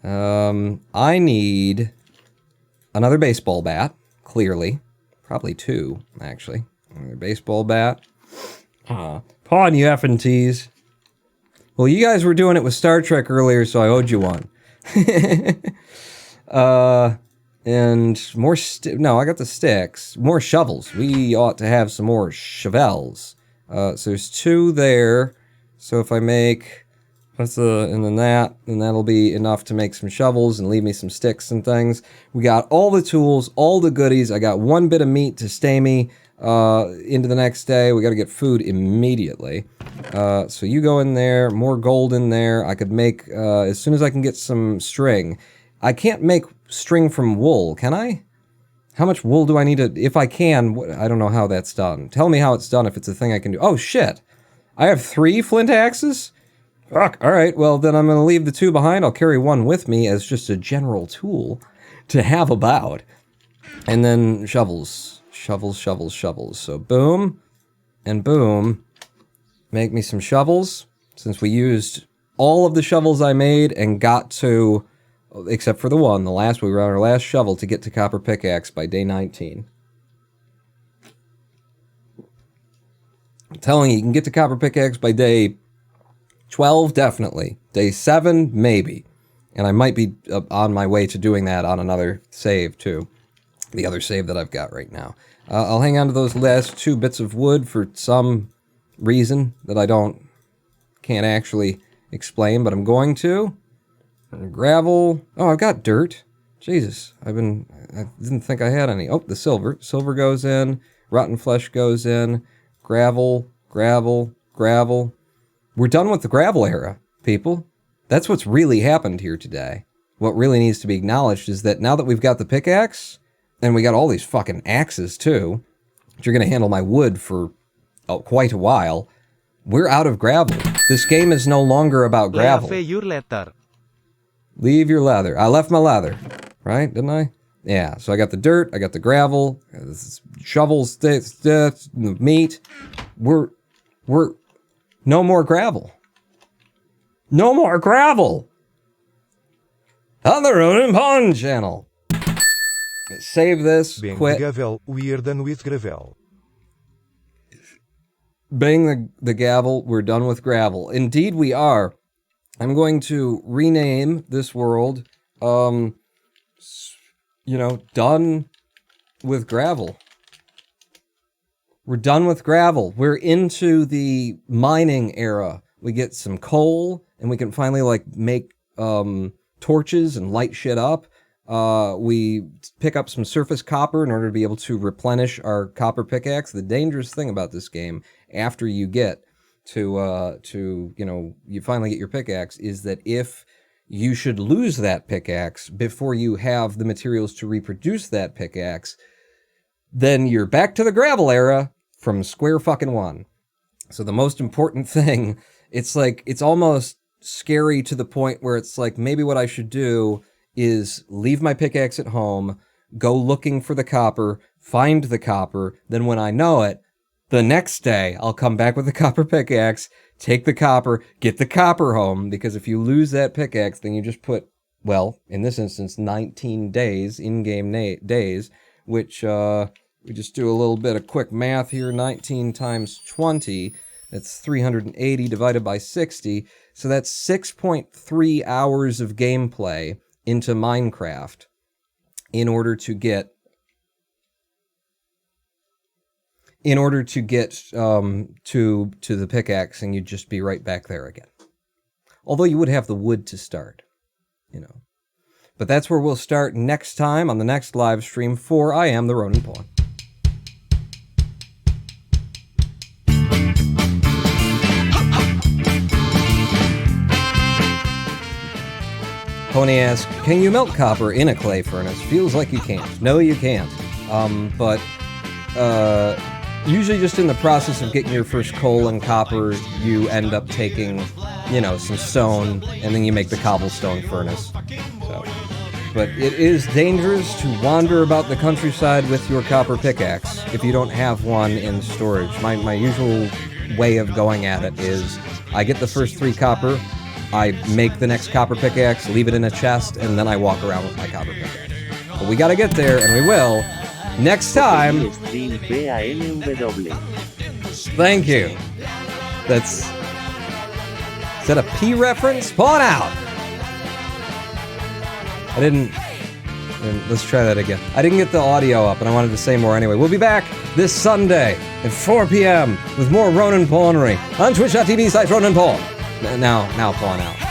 I need another baseball bat, clearly. Probably 2, actually. Another baseball bat. Pawn you effing tease. Well, you guys were doing it with Star Trek earlier, so I owed you one. And more no, I got the sticks. More shovels. We ought to have some more shovels. So there's 2 there. So if I make, and then that'll be enough to make some shovels and leave me some sticks and things. We got all the tools, all the goodies. I got 1 bit of meat to stay me into the next day. We got to get food immediately. So you go in there, more gold in there. I could make, as soon as I can get some string. I can't make string from wool, can I? How much wool do I need to... If I can... I don't know how that's done. Tell me how it's done if it's a thing I can do. Oh, shit! I have 3 flint axes? Fuck, alright, well then I'm gonna leave the 2 behind. I'll carry 1 with me as just a general tool to have about. And then shovels. Shovels. So boom, and boom. Make me some shovels. Since we used all of the shovels I made and got to... Except for the one, we were on our last shovel to get to copper pickaxe by day 19. I'm telling you can get to copper pickaxe by day 12, definitely. Day 7, maybe. And I might be on my way to doing that on another save, too. The other save that I've got right now. I'll hang on to those last 2 bits of wood for some reason that I can't actually explain, but I'm going to. Gravel. Oh, I've got dirt. Jesus, I didn't think I had any. Oh, the silver. Silver goes in. Rotten flesh goes in. Gravel. We're done with the gravel era, people. That's what's really happened here today. What really needs to be acknowledged is that now that we've got the pickaxe, and we got all these fucking axes too, which are going to handle my wood for quite a while, we're out of gravel. This game is no longer about gravel. Leave your leather. I left my leather, right? Didn't I? Yeah, so I got the dirt, I got the gravel, shovels, the meat. We're no more gravel. No more gravel! On the Road and Pond channel. Save this, quit. Gavel, we're done with gravel. Bang the gavel, we're done with gravel. Indeed we are. I'm going to rename this world, done with gravel. We're done with gravel. We're into the mining era. We get some coal, and we can finally, make torches and light shit up. We pick up some surface copper in order to be able to replenish our copper pickaxe. The dangerous thing about this game, after you get to you finally get your pickaxe, is that if you should lose that pickaxe before you have the materials to reproduce that pickaxe, then you're back to the gravel era from square fucking one. So the most important thing, it's almost scary to the point where it's like, maybe what I should do is leave my pickaxe at home, go looking for the copper, find the copper, then when I know it, the next day I'll come back with the copper pickaxe, take the copper, get the copper home, because if you lose that pickaxe, then you just put, well, in this instance, 19 days, in-game days, which, we just do a little bit of quick math here, 19 times 20, that's 380 divided by 60, so that's 6.3 hours of gameplay into Minecraft in order to get to the pickaxe, and you'd just be right back there again. Although you would have the wood to start, But that's where we'll start next time on the next live stream for I Am the Ronin Pawn. Pony asks, can you melt copper in a clay furnace? Feels like you can't. No, you can't. But usually just in the process of getting your first coal and copper, you end up taking, some stone, and then you make the cobblestone furnace. So, but it is dangerous to wander about the countryside with your copper pickaxe if you don't have one in storage. My usual way of going at it is I get the first 3 copper, I make the next copper pickaxe, leave it in a chest, and then I walk around with my copper pickaxe. But we gotta get there, and we will, next time. Thank you. Is that a P reference? Pull it out! Let's try that again. I didn't get the audio up, and I wanted to say more anyway. We'll be back this Sunday at 4 p.m. with more Ronin Pawnery on twitch.tv/RoninPawn. Now pawn out.